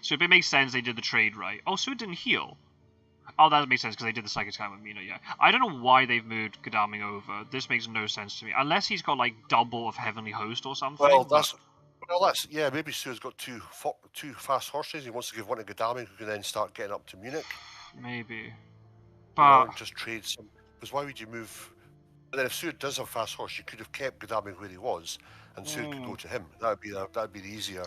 So it makes sense they did the trade right. Oh, so it didn't heal. Oh, that makes sense because they did the Psychic Sky with Mina, yeah. I don't know why they've moved Gadami over. This makes no sense to me. Unless he's got, like, double of Heavenly Host or something. Yeah, maybe Sue's got two fast horses. He wants to give one to Gadami, who can then start getting up to Munich. Maybe. But... just trade some... Because why would you move... And then if Sue does have a fast horse, you could have kept Gadami where he was, and Sue could go to him. That'd be the easier...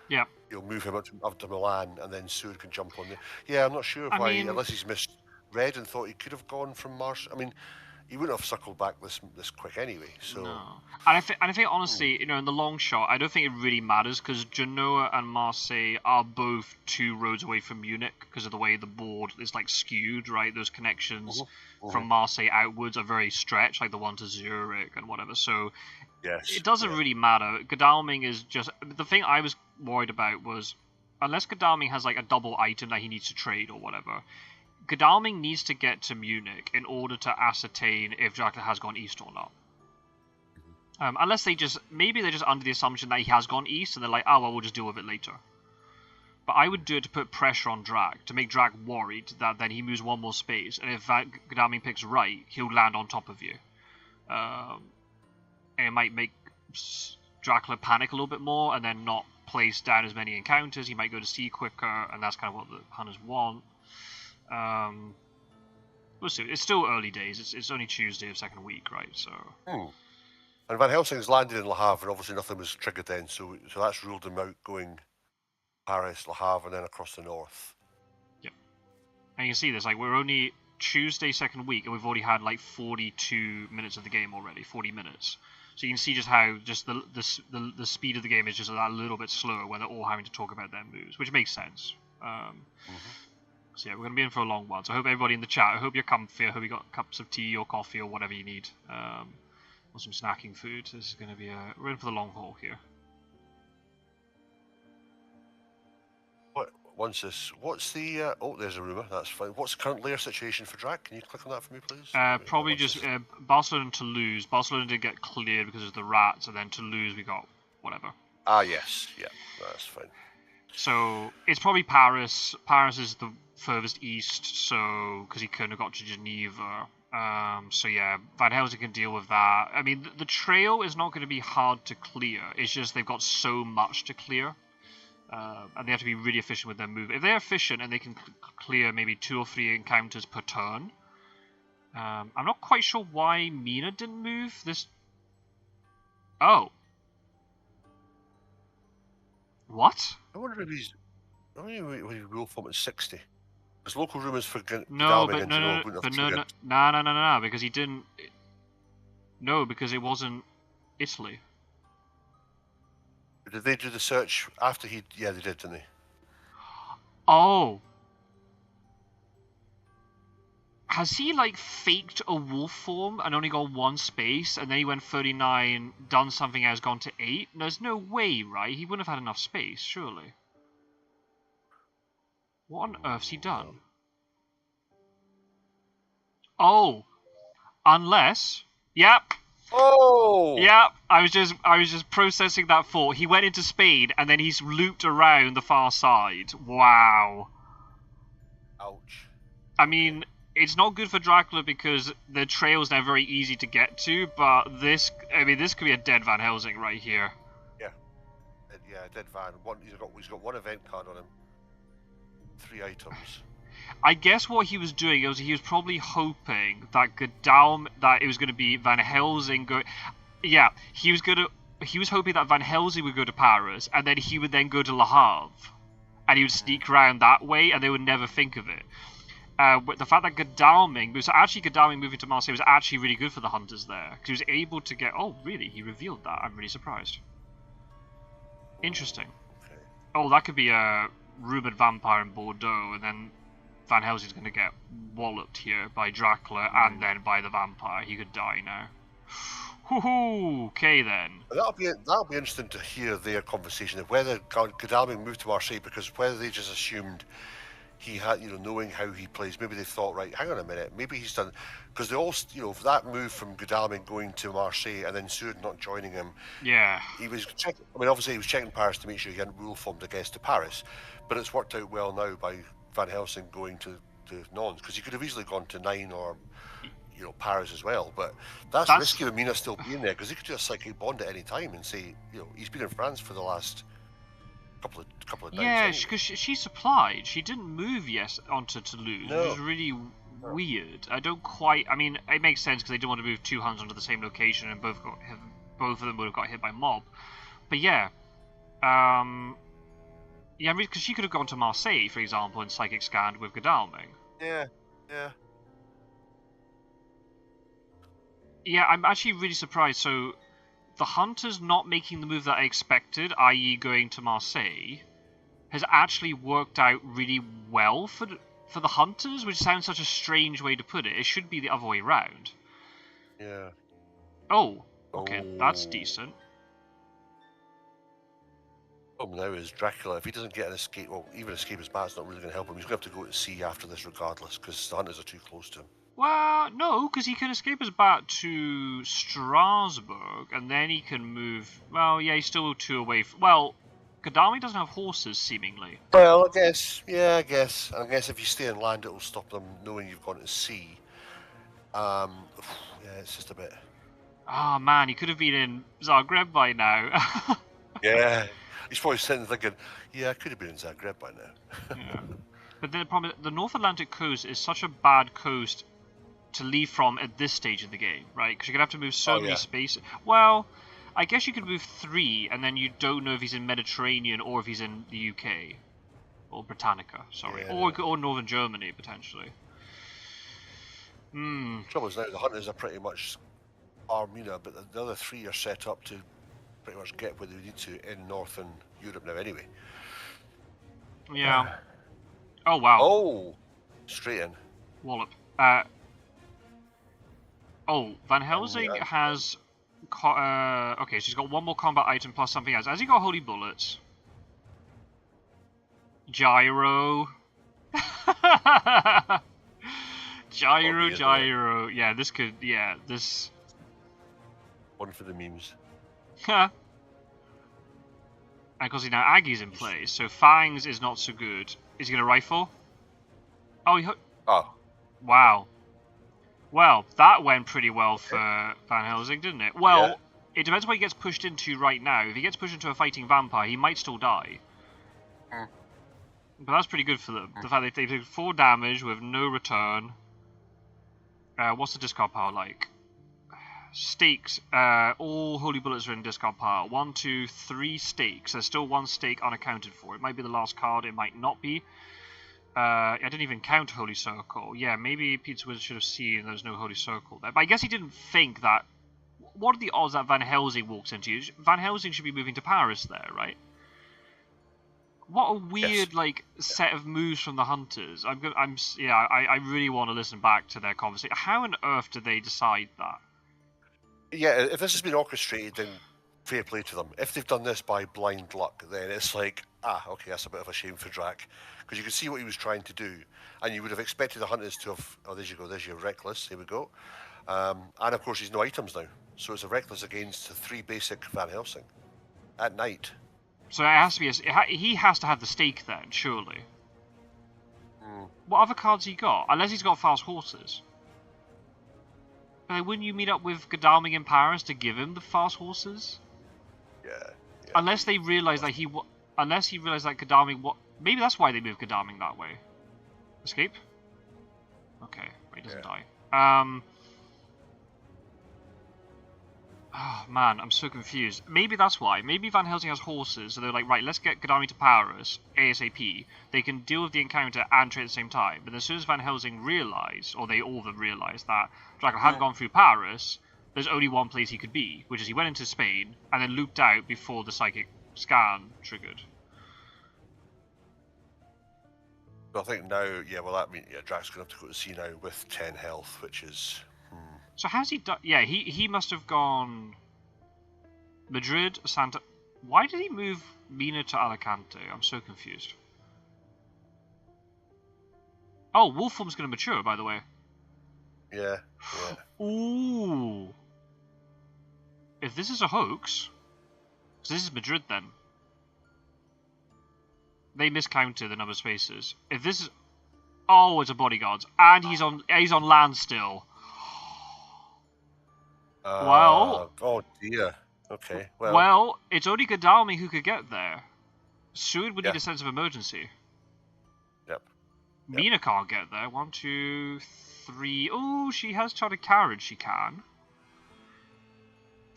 Yeah. You'll move him up to Milan, and then Seward can jump on there. Yeah, I'm not sure why, unless he's misread and thought he could have gone from Mars. I mean, he wouldn't have circled back this quick anyway. So. No. And I think honestly, in the long shot, I don't think it really matters because Genoa and Marseille are both 2 roads away from Munich because of the way the board is like skewed, right? Those connections from Marseille outwards are very stretched, like the one to Zurich and whatever. So. Yes, it doesn't really matter. Godalming is just... The thing I was worried about was, unless Godalming has like a double item that he needs to trade or whatever, Godalming needs to get to Munich in order to ascertain if Dracula has gone east or not. Unless maybe they're just under the assumption that he has gone east and they're like, oh, well, we'll just deal with it later. But I would do it to put pressure on Drac, to make Drac worried that then he moves 1 more space, and if Godalming picks right, he'll land on top of you. And it might make Dracula panic a little bit more and then not place down as many encounters. He might go to sea quicker, and that's kind of what the hunters want. We'll see. It's still early days. It's only Tuesday of 2nd week, right? So. And Van Helsing's landed in Le Havre, and obviously nothing was triggered then, so that's ruled him out going Paris, Le Havre, and then across the north. Yep. And you can see this, like, we're only Tuesday 2nd week, and we've already had like 42 minutes of the game already, 40 minutes. So you can see just how the speed of the game is just a little bit slower when they're all having to talk about their moves, which makes sense. So yeah, we're going to be in for a long one. So I hope everybody in the chat, I hope you're comfy, I hope you got cups of tea or coffee or whatever you need, or some snacking food. This is going to be we're in for the long haul here. What's the... oh, there's a rumour, that's fine. What's the current layer situation for Drac? Can you click on that for me, please? Probably just Barcelona and Toulouse. Barcelona did get cleared because of the rats, and then Toulouse we got whatever. Ah, yes. Yeah, that's fine. So, it's probably Paris. Paris is the furthest east, so... Because he couldn't have got to Geneva. So yeah, Van Helsing can deal with that. I mean, the trail is not going to be hard to clear. It's just they've got so much to clear. And they have to be really efficient with their move. If they're efficient and they can clear maybe 2 or 3 encounters per turn, I'm not quite sure why Mina didn't move this. Oh, what? I wonder if he's. I mean, we rule form at 60. There's local rumours for no, but no, because he didn't. No, because it wasn't Italy. Did they do the search after he... Yeah, they did, didn't they? Oh. Has he, like, faked a wolf form and only got 1 space, and then he went 39, done something else, gone to 8? There's no way, right? He wouldn't have had enough space, surely. What on earth's he done? Oh. Unless... Yep. Oh! Yeah, I was just processing that thought. He went into Spain and then he's looped around the far side. Wow. Ouch. I mean, it's not good for Dracula because the trail's now very easy to get to, but this could be a dead Van Helsing right here. Yeah. Yeah, dead Van. He's got 1 event card on him. 3 items. I guess what he was doing was he was probably hoping that that it was going to be Van Helsing go. Yeah, he was hoping that Van Helsing would go to Paris, and then he would then go to Le Havre, and he would sneak around that way, and they would never think of it. But the fact that Godalming moving to Marseille was actually really good for the hunters there, because he was able to get. Oh, really? He revealed that. I'm really surprised. Interesting. Okay. Oh, that could be a rumored vampire in Bordeaux, and then Van Helsing's going to get walloped here by Dracula and then by the vampire. He could die now. Woohoo! Okay then. That'll be interesting to hear their conversation of whether Godalming moved to Marseille because whether they just assumed he had, knowing how he plays, maybe they thought, right, hang on a minute, maybe he's done, because they all, that move from Godalming going to Marseille and then Sud not joining him. Yeah. He was checking. I mean, obviously he was checking Paris to make sure he hadn't rule formed against to Paris, but it's worked out well now by Van Helsing going to Nantes, because he could have easily gone to 9 or Paris as well, but that's risky with Mina still being there, because he could do a psychic bond at any time and say, he's been in France for the last couple of times. Yeah, because she supplied. She didn't move onto Toulouse. No. It was really weird. I don't quite. I mean, it makes sense because they didn't want to move 2 hunters onto the same location, and both of them would have got hit by mob. But yeah, because she could have gone to Marseille, for example, and psychic scanned with Godalming. Yeah. Yeah, I'm actually really surprised. So, the hunters not making the move that I expected, i.e. going to Marseille, has actually worked out really well for the hunters, which sounds such a strange way to put it. It should be the other way round. Yeah. Oh, okay, that's decent. Problem now is Dracula, if he doesn't get an escape, well, even escape his bat's not really going to help him. He's going to have to go to sea after this regardless, because the hunters are too close to him. Well, no, because he can escape his bat to Strasbourg, and then he can move. Well, yeah, he's still 2 away. Well, Godalming doesn't have horses, seemingly. Well, I guess if you stay on land, it'll stop them knowing you've gone to sea. Yeah, it's just a bit. Ah, man, he could have been in Zagreb by now. Yeah, he's probably sitting thinking, yeah, I could have been in Zagreb by now. Yeah. But the problem is, the North Atlantic coast is such a bad coast to leave from at this stage of the game, right? Because you're going to have to move so many spaces. Well, I guess you could move 3, and then you don't know if he's in Mediterranean or if he's in the UK. Or Britannica, sorry. Yeah. Or Northern Germany, potentially. Trouble is now, the hunters are pretty much armed, but the other 3 are set up to pretty much get where they need to in Northern Europe now anyway. Yeah. Oh, wow. Oh! Straight in. Wallop. Van Helsing has... okay, so he's got 1 more combat item plus something else. Has he got holy bullets? Gyro. Gyro. Yeah, this could... Yeah, this... One for the memes. And of course, now Aggie's in place, so Fangs is not so good. Is he going to rifle? Oh, wow. Well, that went pretty well for Van Helsing, didn't it? Well, It depends what he gets pushed into right now. If he gets pushed into a fighting vampire, he might still die. But that's pretty good for them. The fact that they did 4 damage with no return. What's the discard power like? Stakes. All holy bullets are in discard pile. 1, 2, 3 stakes. There's still 1 stake unaccounted for. It might be the last card. It might not be. I didn't even count Holy Circle. Yeah, maybe Pizzawizard should have seen there's no Holy Circle there. But I guess he didn't think that... What are the odds that Van Helsing walks into? Van Helsing should be moving to Paris there, right? What a weird set of moves from the hunters. I really want to listen back to their conversation. How on earth did they decide that? Yeah, if this has been orchestrated, then fair play to them. If they've done this by blind luck, then it's like, okay, that's a bit of a shame for Drac. Because you can see what he was trying to do. And you would have expected the hunters to have, there you go, there's your Reckless, here we go. And of course, he's no items now. So it's a Reckless against 3 basic Van Helsing. At night. So it has to be, he has to have the stake then, surely. What other cards he got? Unless he's got fast horses. Wouldn't you meet up with Godalming in Paris to give him the fast horses? Yeah. Unless they realise that unless he realised that Godalming Maybe that's why they moved Godalming that way. Escape? Okay, he doesn't die. Oh man, I'm so confused. Maybe that's why. Maybe Van Helsing has horses, so they're like, right, let's get Godalming to Paris ASAP. They can deal with the encounter and trade at the same time. But as soon as Van Helsing realised, or they all of them realised that Dracula hadn't gone through Paris, there's only one place he could be, which is he went into Spain and then looped out before the psychic scan triggered. I think now, yeah, well that means Drax going to have to go to sea now with 10 health, which is. So how's he done? Yeah, he must have gone Madrid, Santa. Why did he move Mina to Alicante? I'm so confused. Oh, Wolfform's going to mature, by the way. Yeah. Ooh. If this is a hoax, so this is Madrid then. They miscounted the number of spaces. If this is, oh, it's a bodyguard, and he's on land still. Well. Oh dear. Okay. Well, it's only Godalming who could get there. Seward would need a sense of emergency. Yep. Mina can't get there. 1, 2, 3. Oh, she has charted carriage. She can.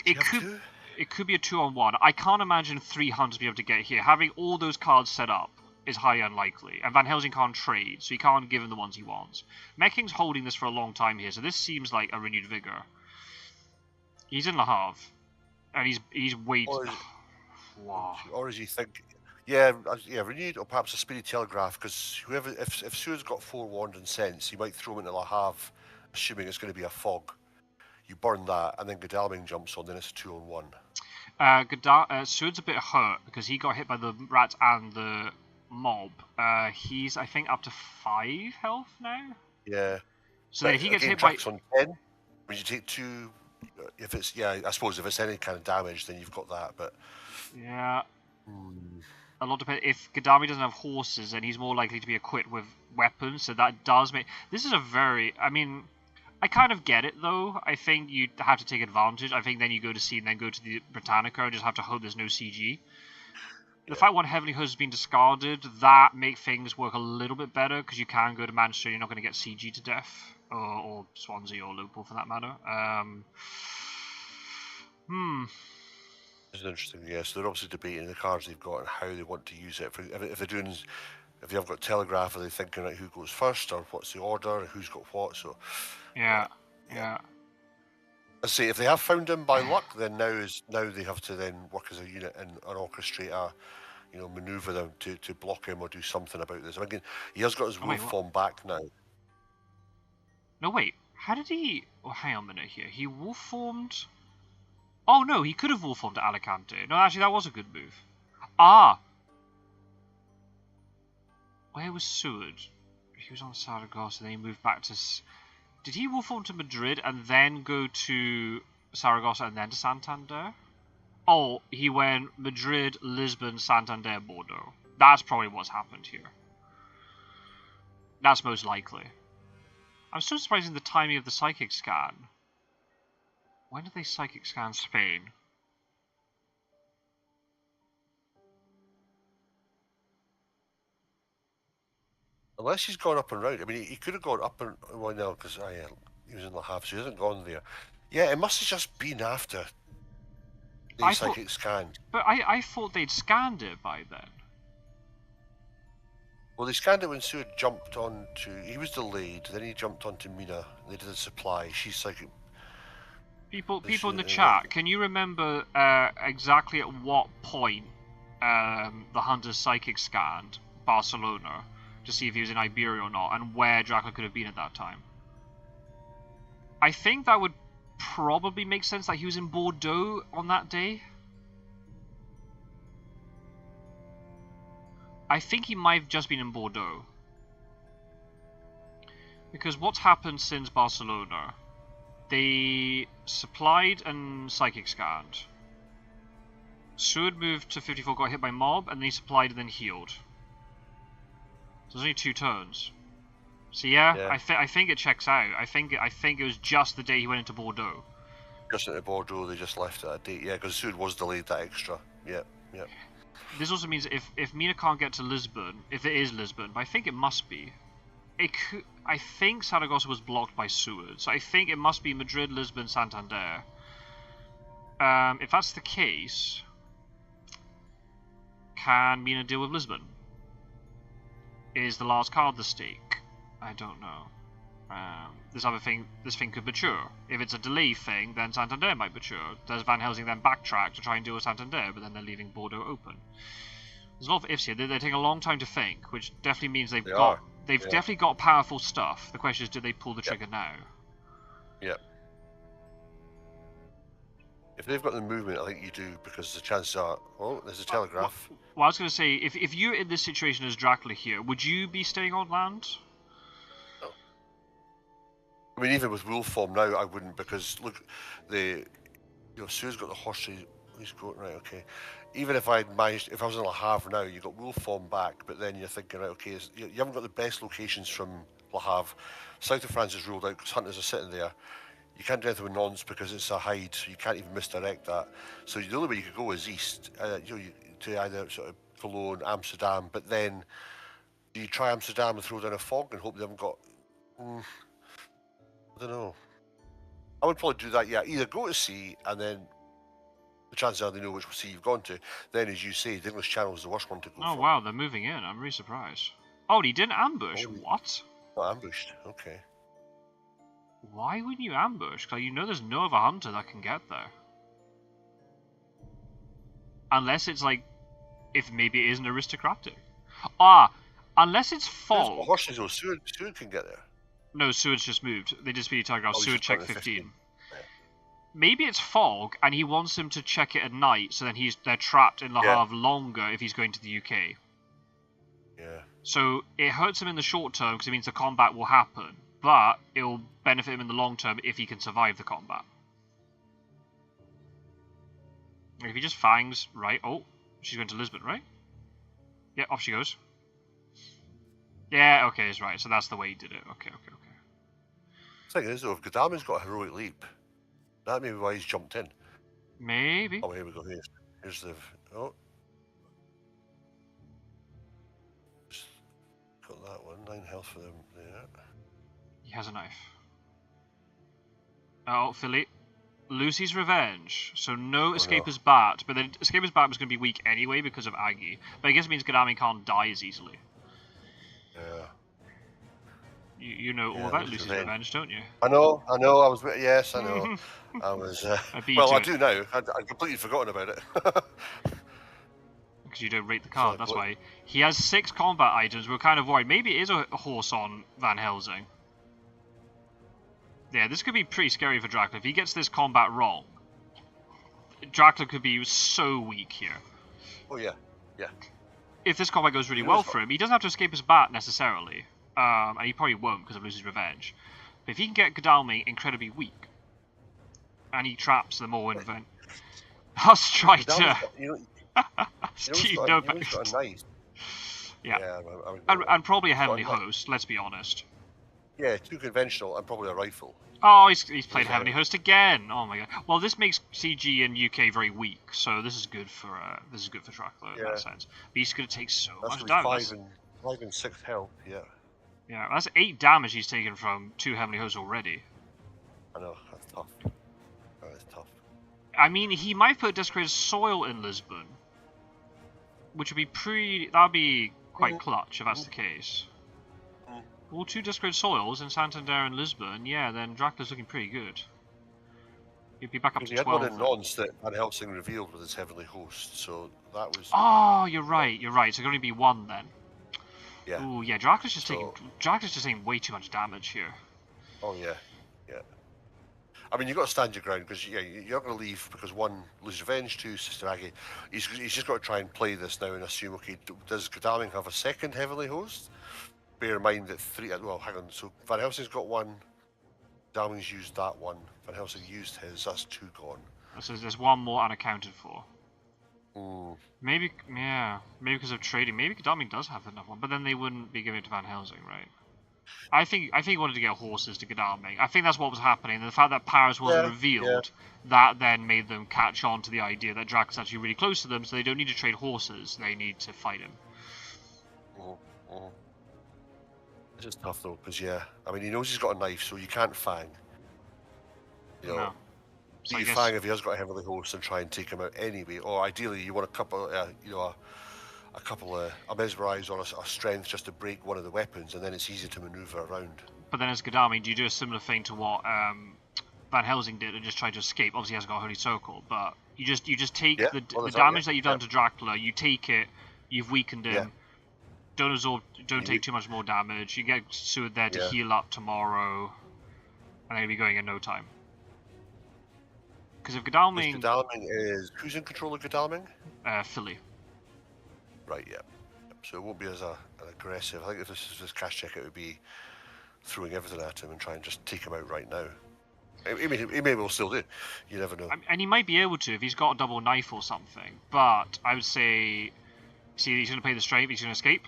It could be a 2-on-1. I can't imagine 3 hunters be able to get here. Having all those cards set up is highly unlikely. And Van Helsing can't trade, so he can't give him the ones he wants. Mecking's holding this for a long time here, so this seems like a renewed vigor. He's in Le Havre, and he's waiting. Wow. Or is he think? Yeah, renewed, or perhaps a speedy telegraph, because whoever, if Seward's got 4 wand and sense, he might throw him into Le Havre, assuming it's going to be a fog. You burn that, and then Godalming jumps on, then it's a 2-on-1. Seward's a bit hurt because he got hit by the rats and the mob. He's, I think, up to 5 health now. Yeah. So if he gets hit by on 10, when you take 2, if it's I suppose if it's any kind of damage, then you've got that. But yeah, a lot depends. If Godalming doesn't have horses, then he's more likely to be equipped with weapons. So that does make this is a very. I mean, I kind of get it though. I think you have to take advantage. I think then you go to sea and then go to the Britannica and just have to hope there's no CG. The fact one Heavenly Host has been discarded, that makes things work a little bit better because you can go to Manchester, you're not going to get CG to death, or Swansea or Liverpool for that matter. It's interesting, yes. So they're obviously debating the cards they've got and how they want to use it. If they have got Telegraph, are they thinking like who goes first or what's the order, and who's got what? So yeah. I say if they have found him by luck, then now they have to then work as a unit and orchestrate maneuver them to block him or do something about this. I mean, he has got his wolf form back now. No, wait. How did he? Oh, hang on a minute here. He wolf formed. Oh no, he could have wolf formed to Alicante. No, actually, that was a good move. Where was Seward? He was on Saragossa, then he moved back to. Did he wolf form to Madrid and then go to Saragossa and then to Santander? Oh, he went Madrid, Lisbon, Santander, Bordeaux. That's probably what's happened here. That's most likely. I'm still surprised in the timing of the psychic scan. When did they psychic scan Spain? Unless he's gone up and round. I mean, he could have gone up and no, because he was in Le Havre, so he hasn't gone there. Yeah, it must have just been after the psychic scan. But I thought they'd scanned it by then. Well, they scanned it when Seward jumped on to. He was delayed. Then he jumped onto Mina. They did a supply. She's psychic. People in the chat, can you remember exactly at what point the Hunter's psychic scanned Barcelona to see if he was in Iberia or not, and where Dracula could have been at that time? I think that would probably make sense that he was in Bordeaux on that day. I think he might have just been in Bordeaux. Because what's happened since Barcelona? They supplied and psychic scanned. Seward moved to 54, got hit by mob, and then he supplied and then healed. So there's only 2 turns. So yeah. I think it checks out. I think it was just the day he went into Bordeaux. Just into Bordeaux, they just left it a date. Yeah, because Seward was delayed that extra. Yeah. This also means if Mina can't get to Lisbon, if it is Lisbon, but I think it must be. I think Saragossa was blocked by sewers, so I think it must be Madrid, Lisbon, Santander. If that's the case, can Mina deal with Lisbon? Is the last card the stake? I don't know. This thing could mature. If it's a delay thing, then Santander might mature. Does Van Helsing then backtrack to try and deal with Santander, but then they're leaving Bordeaux open? There's a lot of ifs here. They're taking a long time to think, which definitely means they've definitely got powerful stuff. The question is, do they pull the trigger now? Yeah. If they've got the movement, I think you do, because the chances are... Oh, there's a telegraph. Well, I was going to say, if you're in this situation as Dracula here, would you be staying on land? No. I mean, even with wolf form now, I wouldn't, because look, Sue's got the horse. He's going right. Okay. Even if I'd managed, if I was in Le Havre now, you got wolf form back, but then you're thinking, right, okay, you haven't got the best locations from Le Havre. South of France is ruled out because hunters are sitting there. You can't do anything with nons because it's a hide, so you can't even misdirect that. So the only way you could go is east, to either sort of Cologne, Amsterdam, but then do you try Amsterdam and throw down a fog and hope they haven't got... I don't know. I would probably do that, yeah. Either go to sea and then the chances are they know which sea you've gone to. Then, as you say, the English Channel is the worst one to go for. Oh, wow, they're moving in. I'm really surprised. Oh, he didn't ambush? What? Not ambushed, okay. Why wouldn't you ambush? Because you know there's no other hunter that can get there. Unless it's like, if maybe it isn't aristocratic. Unless it's fog. Horses or Seward can get there. No, Seward's just moved. They just beat telegraph. Seward check 15. Yeah. Maybe it's fog, and he wants them to check it at night, so then they're trapped in Le Havre longer if he's going to the UK. Yeah. So it hurts him in the short term because it means the combat will happen, but it will benefit him in the long term if he can survive the combat. If he just fangs, right? Oh, she's going to Lisbon, right? Yeah, off she goes. Yeah, okay, it's right. So that's the way he did it. Okay. The thing is, though, if Godalming's got a heroic leap, that may be why he's jumped in. Maybe. Oh, here we go. Here's the... Oh. Just got that one. 9 health for them there. He has a knife. Oh, Philly. Lucy's Revenge. So no Escaper's Bat, but then Escaper's Bat was going to be weak anyway because of Aggie. But I guess it means Godalming can't die as easily. Yeah. You know all about Lucy's Revenge, don't you? I know. Yes, I know. I was. I do now. I'd completely forgotten about it. Because you don't rate the card. That's why he has 6 combat items. We're kind of worried. Maybe it is a horse on Van Helsing. Yeah, this could be pretty scary for Dracula. If he gets this combat wrong, Dracula could be so weak here. Oh yeah. If this combat goes really well for him, he doesn't have to escape his bat necessarily. And he probably won't because of Lucy's Revenge. But if he can get Godalming incredibly weak, and he traps them all in event. I'll strike to... He's got a knife. Yeah. And probably a Heavenly Host, let's be honest. Yeah, too conventional and probably a rifle. Oh, he's played Heavenly Host again. Oh my god. Well, this makes CG and UK very weak, so this is good for Dracula in that sense. But he's going to take so much damage. 5 and 6 health. Yeah. Yeah, that's 8 damage he's taken from 2 Heavenly Hosts already. I know, that's tough. That is tough. I mean, he might put Desecrated Soil in Lisbon, which would be that'd be quite clutch if that's the case. All 2 Desecrated Soils in Santander and Lisbon, yeah, then Dracula's looking pretty good. He'd be back up to 12. He had one in nonce that Van Helsing revealed with his Heavenly Host, so that was... Oh, you're right. So it can only be 1 then. Yeah. Ooh, yeah, Dracula's just taking way too much damage here. Oh, yeah. I mean, you've got to stand your ground, because you're not going to leave because 1, Lucy's Revenge, 2, Sister Aggie. He's just got to try and play this now and assume, okay, does Godalming have a second Heavenly Host? Bear in mind that 3... Well, hang on. So Van Helsing's got 1. Godalming's used that 1. Van Helsing used his. That's 2 gone. So there's 1 more unaccounted for. Maybe because of trading. Maybe Godalming does have enough one, but then they wouldn't be giving it to Van Helsing, right? I think he wanted to get horses to Godalming. I think that's what was happening. The fact that Paris wasn't revealed, that then made them catch on to the idea that Dracula's actually really close to them, so they don't need to trade horses. They need to fight him. It's just tough though, because I mean, he knows he's got a knife, so you can't fang. You know, No. So you fang if he has got a heavily horse and try and take him out anyway. Or ideally, you want a couple, a mesmerize or a strength just to break one of the weapons, and then it's easy to maneuver around. But then as Godalming, do you do a similar thing to what Van Helsing did and just try to escape? Obviously, he hasn't got a holy circle, but you just take the damage that you've done to Dracula. You take it. You've weakened him. Don't absorb. Don't take too much more damage. You get Seward there to heal up tomorrow, and they'll be going in no time. Because if Godalming... Godalming is... Who's in control of Godalming? Philly. Right, yeah. So it won't be as aggressive. I think if this is his cash check, it would be throwing everything at him and trying to just take him out right now. He may well still do. You never know. And he might be able to if he's got a double knife or something. But I would say... See, he's going to play the straight, he's going to escape.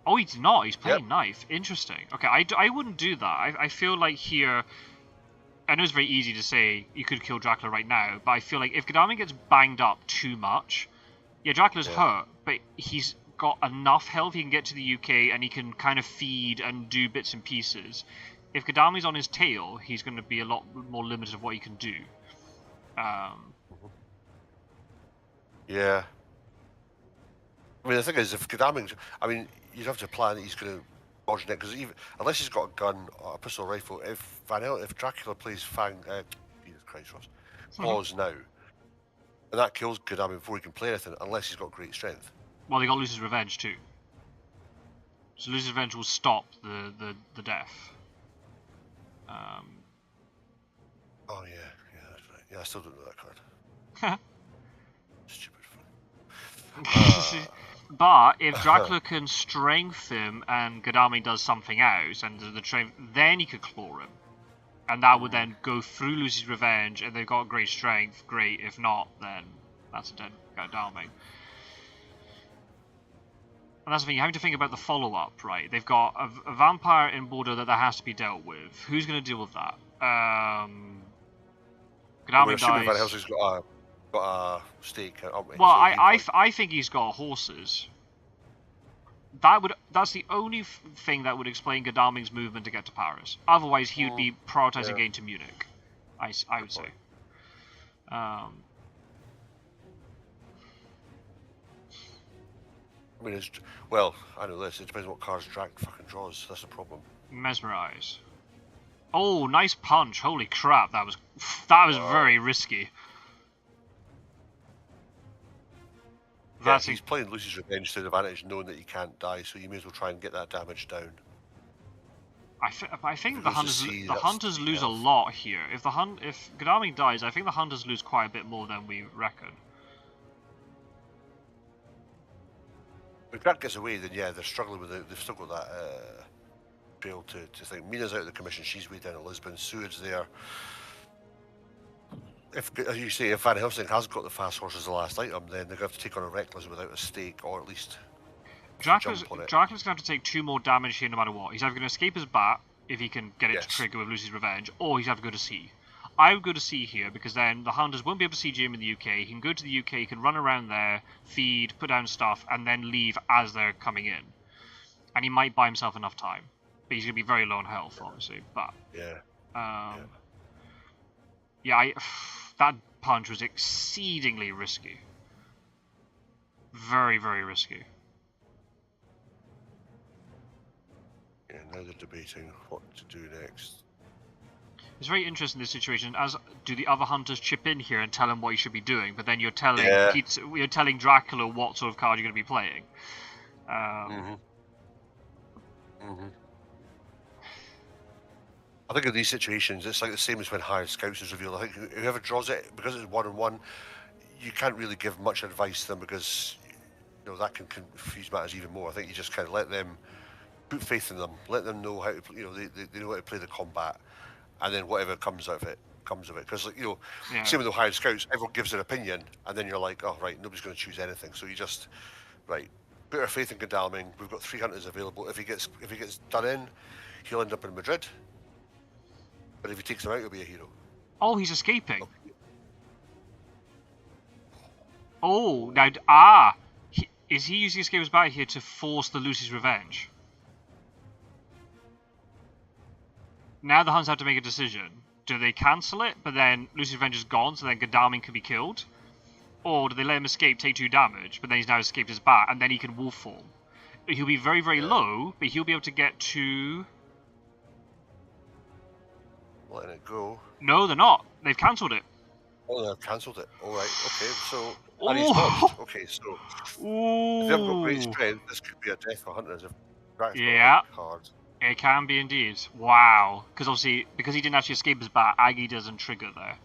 Oh, he's not. He's playing knife. Interesting. Okay, I wouldn't do that. I feel like here... I know it's very easy to say you could kill Dracula right now, but I feel like if Godalming gets banged up too much, Dracula's hurt, but he's got enough health he can get to the UK and he can kind of feed and do bits and pieces. If Godalming's on his tail, he's going to be a lot more limited of what he can do. Yeah. I mean, the thing is, if Godalming's... I mean, you'd have to plan that he's going to dodge it, because unless he's got a gun or a pistol or rifle, if Dracula plays Jesus Christ, Ross, pause now, and that kills Godalming before he can play anything, unless he's got great strength. Well, they got Lucy's Revenge too. So Lucy's Revenge will stop the death. Oh yeah, that's right. Yeah, I still don't know that card. Stupid fun. But if Dracula can strength him and Godalming does something else, and then he could claw him. And that would then go through Lucy's Revenge, and they've got great strength, great. If not, then that's a dead Godalming. And that's the thing, you have to think about the follow-up, right? They've got a vampire in Bordeaux that has to be dealt with. Who's going to deal with that? Godalming dies. Van Helsing's got a stake, aren't we? Well, so I think he's got horses. That's the only thing that would explain Godalming's movement to get to Paris. Otherwise, he would be prioritizing getting to Munich. I would say. I mean, I know this. It depends what cards Drac fucking draws. That's the problem. Mesmerize. Oh, nice punch! Holy crap, that was very risky. He's playing Lucy's Revenge to the advantage, knowing that he can't die, so you may as well try and get that damage down. I think the hunters lose a lot here. If Godalming dies, I think the hunters lose quite a bit more than we reckon. If Drac gets away, then they're struggling with it. They've still got that trail to think. Mina's out of the commission. She's way down in Lisbon. Seward's there. As you say, if Van Helsing has got the fast horse as the last item, then they're going to have to take on a Reckless without a stake, or at least Dracula's going to have to take 2 more damage here no matter what. He's either going to escape his bat, if he can get it to trigger with Lucy's Revenge, or he's going to have to go to sea. I would go to sea here, because then the hunters won't be able to siege him in the UK. He can go to the UK, he can run around there, feed, put down stuff, and then leave as they're coming in. And he might buy himself enough time. But he's going to be very low on health, obviously. But that punch was exceedingly risky. Very, very risky. Yeah, now they're debating what to do next. It's very interesting, this situation, as do the other hunters chip in here and tell him what he should be doing, but then you're telling you're telling Dracula what sort of card you're going to be playing. I think in these situations, it's like the same as when Hired Scouts is revealed. I think whoever draws it, because it's 1-on-1, you can't really give much advice to them, because that can confuse matters even more. I think you just kind of let them put faith in them, let them know how to, they know how to play the combat, and then whatever comes out of it comes of it. Because same with the Hired Scouts, everyone gives their opinion, and then you're like, oh right, nobody's going to choose anything. So you just put our faith in Godalming. We've got 3 hunters available. If he gets done in, he'll end up in Madrid. But if he takes him out, he'll be a hero. Oh, he's escaping. Okay. Oh, now, is he using Escape's Bat here to force the Lucy's revenge? Now the Huns have to make a decision. Do they cancel it, but then Lucy's revenge is gone, so then Godalming can be killed? Or do they let him escape, take 2 damage, but then he's now escaped his bat, and then he can wolf form? He'll be very, very low, but he'll be able to get to... Letting it go. No, they're not. They've cancelled it. Oh, they've cancelled it. All right. Okay. So. Oh. And he's dodged. Okay. So. Ooh. If they haven't got great strength, this could be a death for hunters if Drax Yeah. cards. It can be indeed. Wow. Because obviously, because he didn't actually escape his bat, Aggie doesn't trigger there.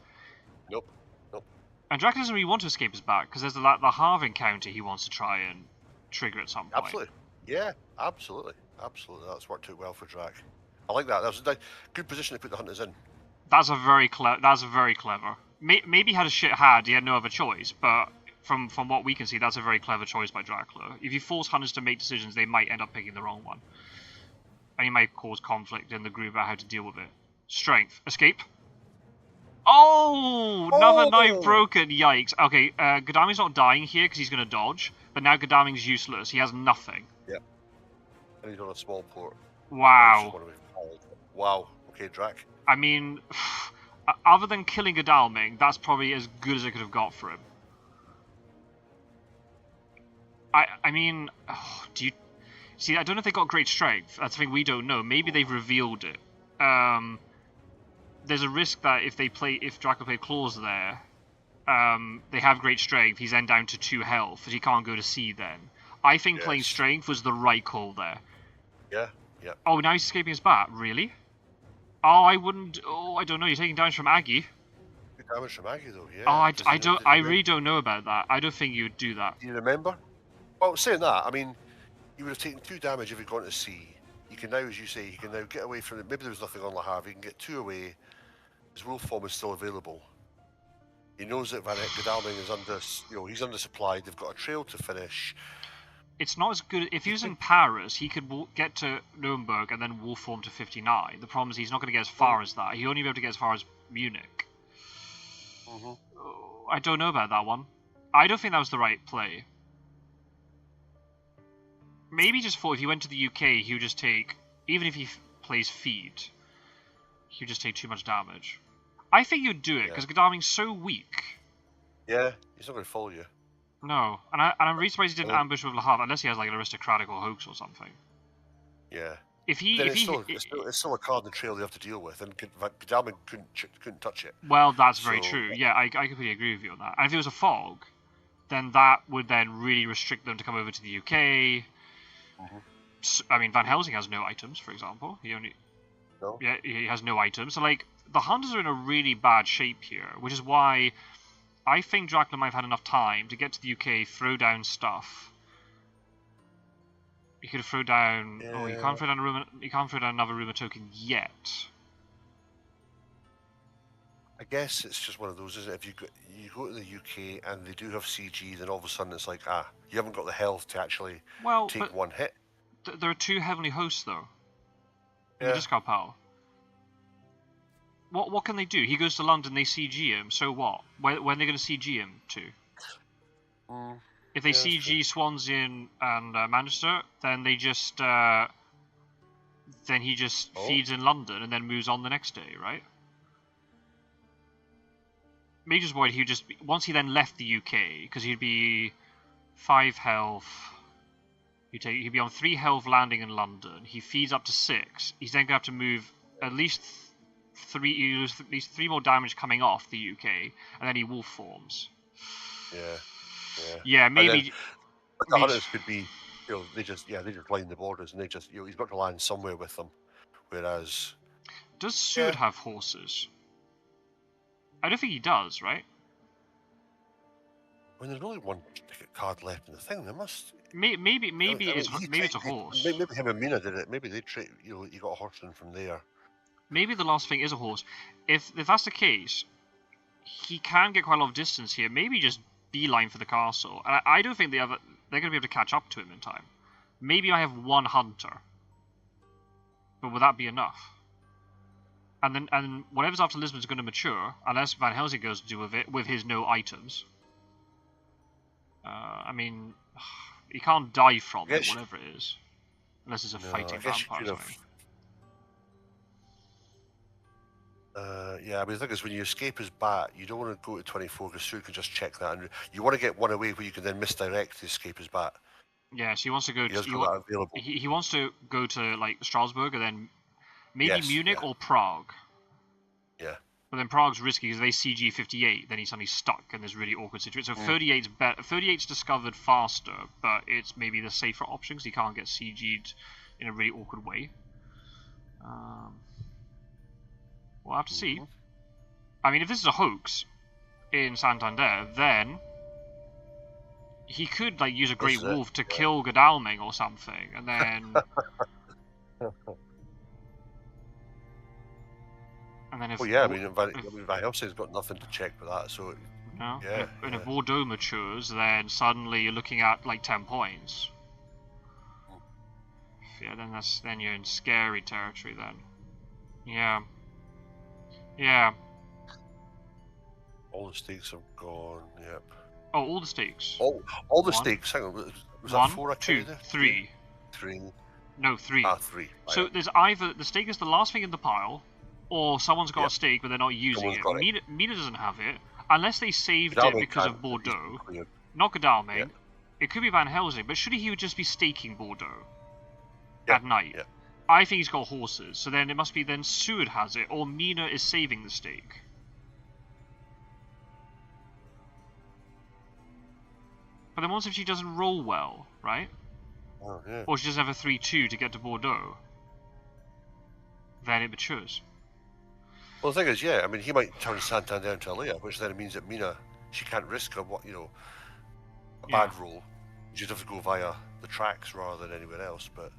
Nope. Nope. And Drax doesn't really want to escape his bat, because there's the halving counter he wants to try and trigger at some point. Absolutely. Yeah. Absolutely. Absolutely. That's worked out well for Drax. I like that. That was a good position to put the hunters in. That's a very clever. Maybe he had a shit hand. He had no other choice, but from what we can see, that's a very clever choice by Dracula. If you force hunters to make decisions, they might end up picking the wrong one, and he might cause conflict in the group about how to deal with it. Strength, escape. Oh, another knife broken. Yikes. Okay, Godalming's not dying here because he's going to dodge, but now Godalming's useless. He has nothing. Yeah. And he's on a small port. Wow. Wow. Okay, Drac. I mean, other than killing Godalming, that's probably as good as I could have got for him. I mean, do you see? I don't know if they got great strength. That's the thing we don't know. Maybe they've revealed it. There's a risk that if Dracula played claws there, they have great strength. He's then down to 2 health, but he can't go to C then. I think playing strength was the right call there. Yeah. Yeah. Oh, now he's escaping his bat. Really? Oh, I wouldn't. Oh, I don't know. You're taking damage from Aggie. Good damage from Aggie, though. Yeah. Oh, I don't. I really don't know about that. I don't think you'd do that. Do you remember? Well, saying that, I mean, you would have taken 2 damage if you'd gone to C. You can now, as you say, you can now get away from it. Maybe there was nothing on Le Havre. You can get 2 away. His wolf form is still available. He knows that Godalming is he's undersupplied. They've got a trail to finish. It's not as good. If he was in Paris, he could get to Nuremberg and then wolf form to 59. The problem is he's not going to get as far as that. He'll only be able to get as far as Munich. Oh, I don't know about that one. I don't think that was the right play. Maybe just thought if he went to the UK, he would just take, even if he plays feed, he would just take too much damage. I think you'd do it, because Godalming's so weak. Yeah, he's not going to follow you. No, and I'm really surprised he didn't ambush with Le Havre, unless he has like an aristocratic or hoax or something. Yeah. It's still a card in the trail they have to deal with, and Godalming couldn't touch it. Well, that's very true. Yeah, I completely agree with you on that. And if it was a fog, then that would then really restrict them to come over to the UK. I mean, Van Helsing has no items, for example. He has no items. So, like, the Hunters are in a really bad shape here, which is why I think Dracula might have had enough time to get to the UK, throw down stuff. He could have thrown down. Yeah. Oh, he can't throw down he can't throw down another rumor token yet. I guess it's just one of those, isn't it? If you go to the UK and they do have CG, then all of a sudden it's like, you haven't got the health to actually take one hit. There are 2 heavenly hosts though. In Yeah. the discard pile. What can they do? He goes to London, they CG him. So what? When are they going to CG him to? If they CG Swansea and Manchester, then they just he just feeds in London and then moves on the next day, right? Major's worried he'd just once he then left the UK, because he'd be 5 health. He'd be on 3 health landing in London. He feeds up to 6. He's then gonna have to move at least 3. He loses at least 3 more damage coming off the UK, and then he wolf forms. Yeah, maybe. The Hunters could be, they just line the borders, and they just, he's got to land somewhere with them. Whereas, does Sud have horses? I don't think he does, right? When there's only 1 ticket card left in the thing, there must. Maybe it's a horse. Maybe him and Mina did it. Maybe they you got a horse in from there. Maybe the last thing is a horse. If that's the case, he can get quite a lot of distance here. Maybe just beeline for the castle. I don't think they're going to be able to catch up to him in time. Maybe I have 1 hunter. But would that be enough? And whatever's after Lisbon's going to mature, unless Van Helsing goes to do with it with his no items. I mean, he can't die from it, whatever it is, unless it's a fighting vampire or something. Yeah, I mean, the thing is, when you escape his bat, you don't want to go to 24 because Sue can just check that, and you want to get one away where you can then misdirect to escape his bat. Yeah, so he wants to go. He wants to go to like Strasbourg and then maybe Munich or Prague. Yeah. But then Prague's risky because they CG 58, then he's suddenly stuck in this really awkward situation. So 38's better. 38's discovered faster, but it's maybe the safer option because he can't get CG'd in a really awkward way. We'll have to see. I mean, if this is a hoax in Santander, then he could like use a Great Wolf to kill Godalming or something, and then if I mean, Van Helsing's got nothing to check with that, so if Bordeaux matures, then suddenly you're looking at like 10 points. Yeah, then you're in scary territory then. Yeah. All the stakes have gone. Yep. Oh, all the stakes. All the stakes. Hang on. Was that 4? 2, 3. 3. No, 3. 3. So there's either the stake is the last thing in the pile, or someone's got a stake but they're not using it. Mina doesn't have it unless they saved it because of Bordeaux. Not Godalming. Yeah. It could be Van Helsing, but surely he would just be staking Bordeaux at night. Yeah. I think he's got horses, so then it must be then Seward has it, or Mina is saving the stake. But then what if she doesn't roll well, right? Oh, yeah. Or she doesn't have a 3-2 to get to Bordeaux? Then it matures. Well, the thing is, I mean, he might turn Santander into a layer, which then means that Mina, she can't risk a bad roll. She'd have to go via the tracks rather than anywhere else, but...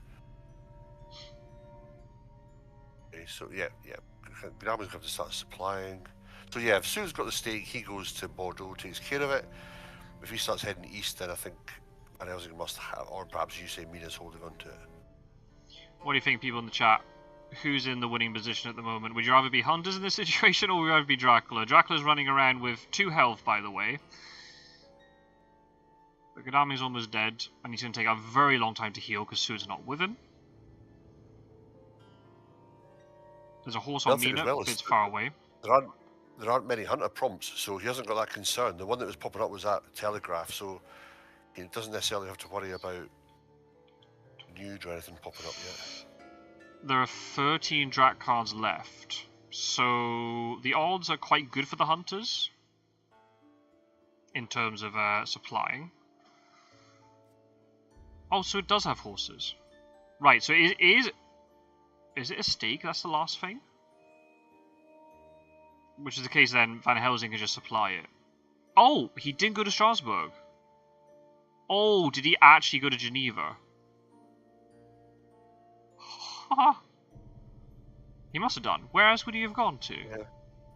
Okay, so, Godalming's going to have to start supplying. So, if Sue's got the stake, he goes to Bordeaux, takes care of it. If he starts heading east, then I think Van Helsing must have, or perhaps you say Mina's holding on to it. What do you think, people in the chat? Who's in the winning position at the moment? Would you rather be Hunters in this situation, or would you rather be Dracula? Dracula's running around with 2 health, by the way. But Godalming's almost dead, and he's going to take a very long time to heal because Sue's not with him. There's a horse on Mina, but it's far away. There aren't many Hunter prompts, so he hasn't got that concern. The one that was popping up was that Telegraph, so he doesn't necessarily have to worry about nude or anything popping up yet. There are 13 Drac cards left, so the odds are quite good for the Hunters in terms of supplying. Oh, so it does have horses. Right, so is it a stake? That's the last thing? Which is the case then, Van Helsing can just supply it. Oh, he didn't go to Strasbourg. Oh, did he actually go to Geneva? He must have done. Where else would he have gone to? Yeah.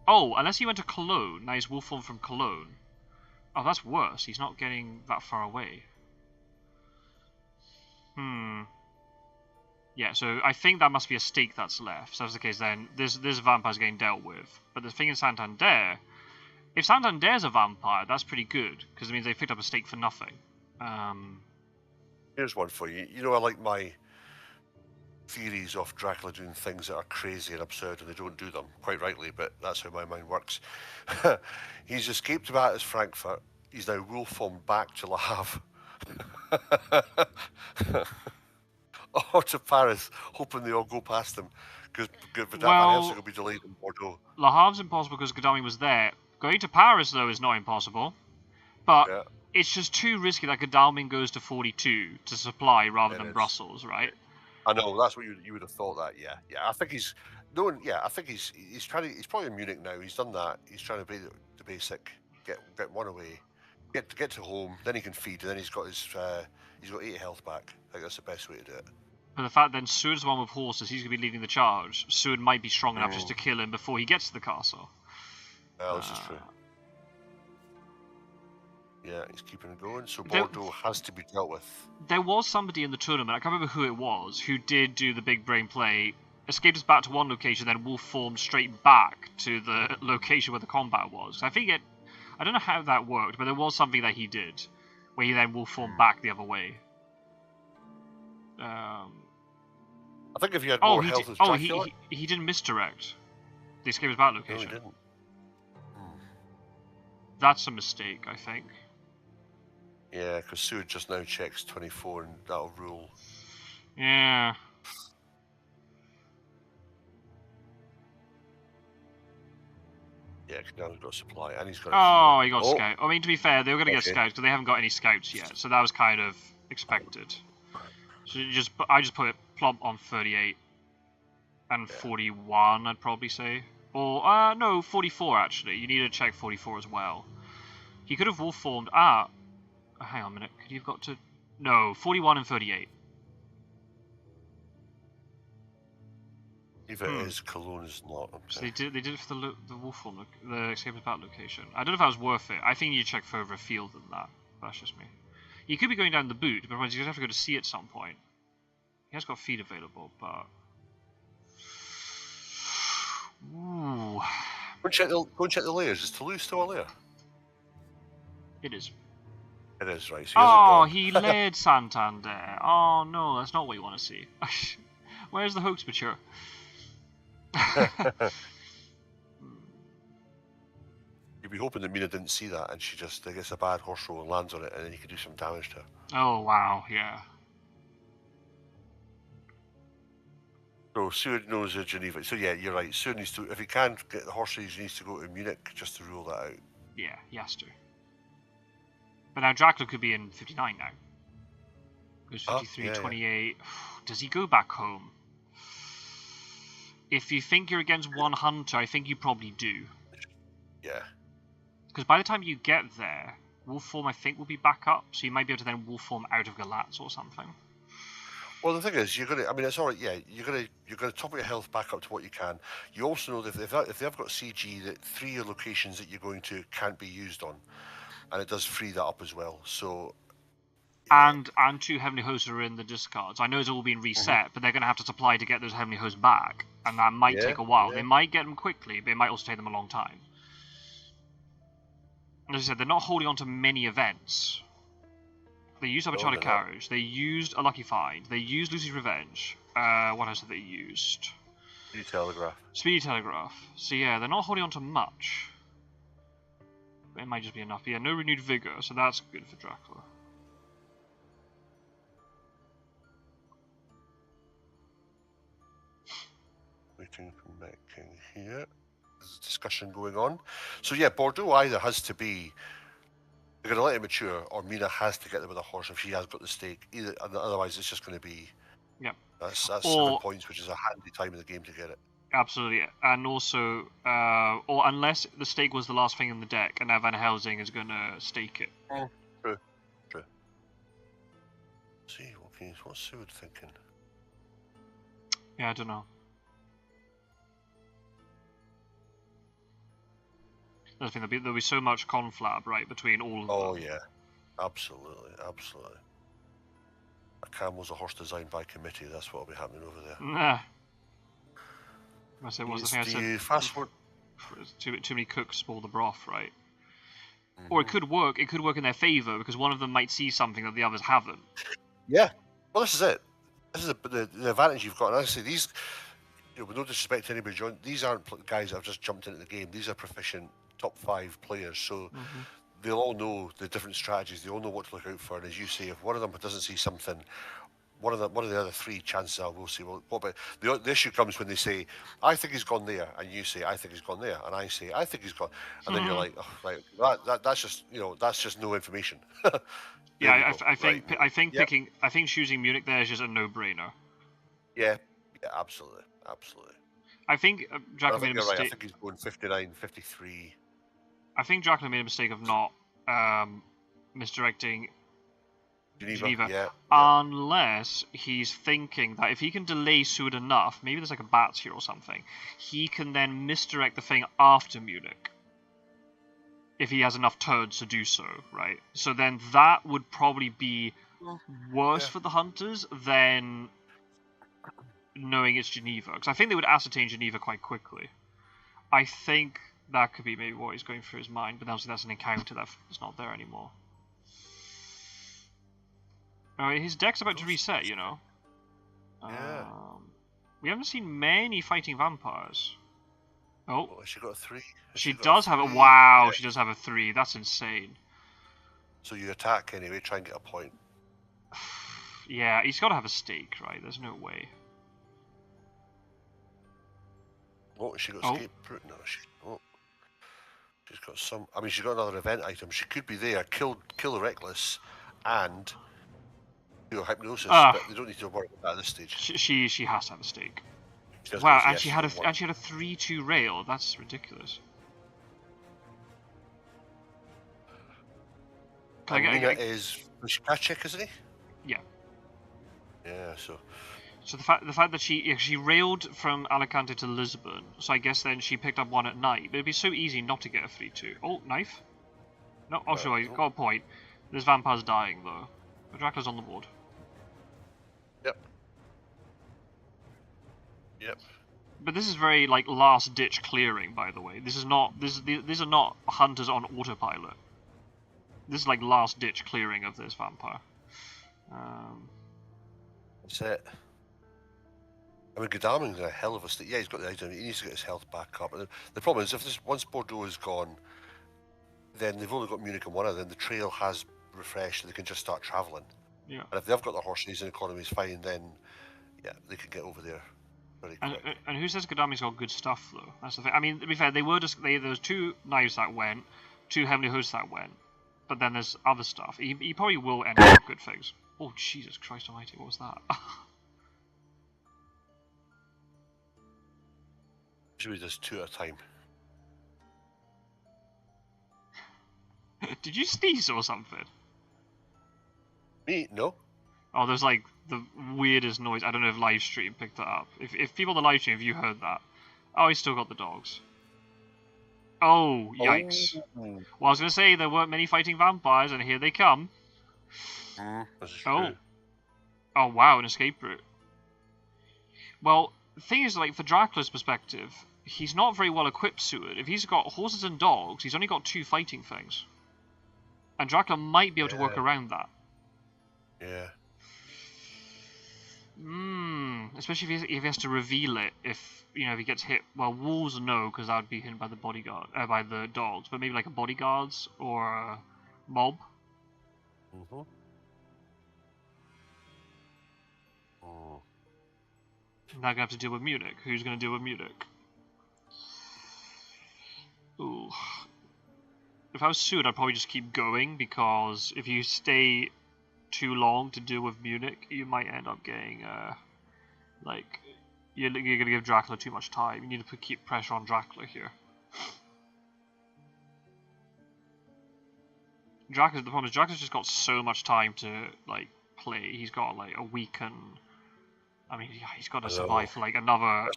Oh, unless he went to Cologne. Now he's wolf form from Cologne. Oh, that's worse. He's not getting that far away. Yeah, so I think that must be a stake that's left. So if that's the case, then this vampire's getting dealt with. But the thing in Santander, if Santander's a vampire, that's pretty good, because it means they picked up a stake for nothing. Here's one for you. You know, I like my theories of Dracula doing things that are crazy and absurd, and they don't do them, quite rightly, but that's how my mind works. He's escaped about as Frankfurt. He's now wolf formed back to Le Havre. Or to Paris, hoping they all go past him, because Van Helsing will be delayed in Bordeaux. Le Havre's impossible because Godalming was there. Going to Paris, though, is not impossible. But it's just too risky that Godalming goes to 42 to supply rather than Brussels, right? I know, that's what you would have thought that, yeah. I think he's probably in Munich now. He's done that. He's trying to be the basic, get one away, get to home, then he can feed, and then he's got his 8 health back. I think that's the best way to do it. But the fact then Seward's the one with horses, he's going to be leading the charge. Seward might be strong enough just to kill him before he gets to the castle. This is true. Yeah, he's keeping it going, so Bordeaux has to be dealt with. There was somebody in the tournament, I can't remember who it was, who did do the big brain play escaped us back to one location, then wolf formed straight back to the location where the combat was. I think I don't know how that worked, but there was something that he did, where he then wolf formed back the other way. I think if you had more health as Dracula... he didn't misdirect the escape us back location. No, he didn't. That's a mistake, I think. Yeah, because Sue just now checks 24 and that'll rule. Yeah. Yeah, now he's got supply, and he's got. Oh, he got scout. I mean, to be fair, they were going to get scouts because they haven't got any scouts yet, so that was kind of expected. So I just put it plump on 38 and 41, I'd probably say, or no, 44 actually. You need to check 44 as well. He could have wolf formed. Hang on a minute. Could you have got to? No, 41 and 38. If it is, Cologne is not. Okay. So they did it for the wolf form, the escape us back location. I don't know if that was worth it. I think you check further afield than that. That's just me. He could be going down the boot, but he's gonna have to go to C at some point. He has got feed available, but ooh. Go and check the layers. Is Toulouse still a layer? It is. It is, right. So oh, he led Santander. Oh no, that's not what you want to see. Where's the hoax mature? You'd be hoping that Mina didn't see that and she just gets a bad horse roll and lands on it, and then you can do some damage to her. Oh wow, yeah. So Sue knows Geneva. So yeah, you're right. Sue needs to, if he can't get the horses, he needs to go to Munich just to rule that out. Yeah, he has to. But now Dracula could be in 59 now. Goes 53, 28. Yeah. Does he go back home? If you think you're against one hunter, I think you probably do. Yeah. Because by the time you get there, wolf form I think will be back up, so you might be able to then wolf form out of Galatz or something. Well, the thing is, you're gonna. I mean, it's all right. Yeah, you're gonna top your health back up to what you can. You also know that if they've got CG, that 3 of your locations that you're going to can't be used on, and it does free that up as well. So. Yeah. And 2 Heavenly Hosts are in the discards. I know it's all been reset, but they're going to have to supply to get those Heavenly Hosts back, and that might take a while. They might get them quickly, but it might also take them a long time. As I said, they're not holding on to many events. They used up a Charlotte Carriage. They used a Lucky Find. They used Lucy's Revenge. What else have they used? Speedy Telegraph. Speedy Telegraph. So yeah, they're not holding on to much. But it might just be enough. But yeah, no renewed vigor, so that's good for Dracula. Waiting for Mettking here. There's a discussion going on. So yeah, Bordeaux either has to be, they're going to let it mature, or Mina has to get there with a horse if she has got the stake. Otherwise, it's just going to be. Yeah. That's 7 points, which is a handy time in the game to get it. Absolutely, and also, or unless the stake was the last thing in the deck, and now Van Helsing is going to stake it. True. See, what's Seward thinking? Yeah, I don't know. I think there'll be so much conflab, right, between all of them. Oh, yeah. Absolutely. A camel's a horse designed by committee. That's what'll be happening over there. Nah. I said, what's the thing I said? Fast forward. Too many cooks spoil the broth, right? Mm-hmm. Or it could work. It could work in their favour, because one of them might see something that the others haven't. Yeah. Well, this is it. This is the advantage you've got. And I say these, with no disrespect to anybody, John, these aren't guys that have just jumped into the game. These are proficient top 5 players, so they'll all know the different strategies. They all know what to look out for. And as you say, if one of them doesn't see something, one of the other 3 chances are will see. Well, what? But the issue comes when they say, "I think he's gone there," and you say, "I think he's gone there," and I say, "I think he's gone," and then you're like, "Oh, right, that's just that's just no information." Yeah, I think choosing Munich there is just a no-brainer. Yeah, absolutely. I think Dracula made a mistake. Right. I think he's going 59, 53. I think Dracula made a mistake of not misdirecting Geneva. Yeah. Unless he's thinking that if he can delay Seward enough, maybe there's like a bats here or something, he can then misdirect the thing after Munich. If he has enough turns to do so, right? So then that would probably be worse for the hunters than knowing it's Geneva, because I think they would ascertain Geneva quite quickly. I think that could be maybe what he's going through his mind, but obviously that's an encounter that's not there anymore. His deck's about to reset, you know. Yeah. We haven't seen many fighting vampires. Oh, she got a 3. she does have a wow. Yeah. She does have a 3. That's insane. So you attack anyway, try and get a point. Yeah, he's got to have a stake, right? There's no way. Oh, she got escape route. No, she's got some. I mean, she's got another event item. She could be there. Kill the reckless, and do a hypnosis. But they don't need to worry about that at this stage. She has to have a stake. Wow, and she had a 3/2 rail. That's ridiculous. Is Pachik, isn't he? Yeah. Yeah. So the fact that she railed from Alicante to Lisbon, so I guess then she picked up one at night. But it'd be so easy not to get a 3/2. Oh, knife. No, sure, you got a point. This vampire's dying though. But Dracula's on the board. Yep. But this is very like last ditch clearing, by the way. These are not hunters on autopilot. This is like last ditch clearing of this vampire. That's it. I mean, Godalming's in a hell of a state. Yeah, he's got the item. He needs to get his health back up. And the problem is, once Bordeaux is gone, then they've only got Munich and one other. Then the trail has refreshed, and they can just start travelling. Yeah. And if they've got their horses and economy's fine, then yeah, they can get over there. And who says Godalming's got good stuff though? That's the thing. I mean, to be fair, there was 2 knives that went, 2 heavenly hosts that went, but then there's other stuff. He probably will end up with good things. Oh Jesus Christ Almighty! What was that? Usually does 2 at a time. Did you sneeze or something? Me? No. Oh, there's like the weirdest noise. I don't know if livestream picked that up. If people on the livestream, if you heard that. Oh, he's still got the dogs. Oh, yikes. Oh. Well, I was going to say there weren't many fighting vampires, and here they come. This is true. Oh, wow, an escape route. Well, the thing is, like, for Dracula's perspective, he's not very well equipped suited. If he's got horses and dogs, he's only got 2 fighting things. And Dracula might be able to work around that. Yeah. Especially if he has to reveal it. If he gets hit. Well, wolves no, because that would be hit by the bodyguard, by the dogs. But maybe like a bodyguards or a mob. Mm-hmm. Oh. Now gonna have to deal with Munich. Who's gonna deal with Munich? Ooh. If I was Sued, I'd probably just keep going, because if you stay too long to deal with Munich, you might end up getting you're going to give Dracula too much time. You need to keep pressure on Dracula here. The problem is Dracula's just got so much time to play. He's got a week, and I mean he's got to survive for another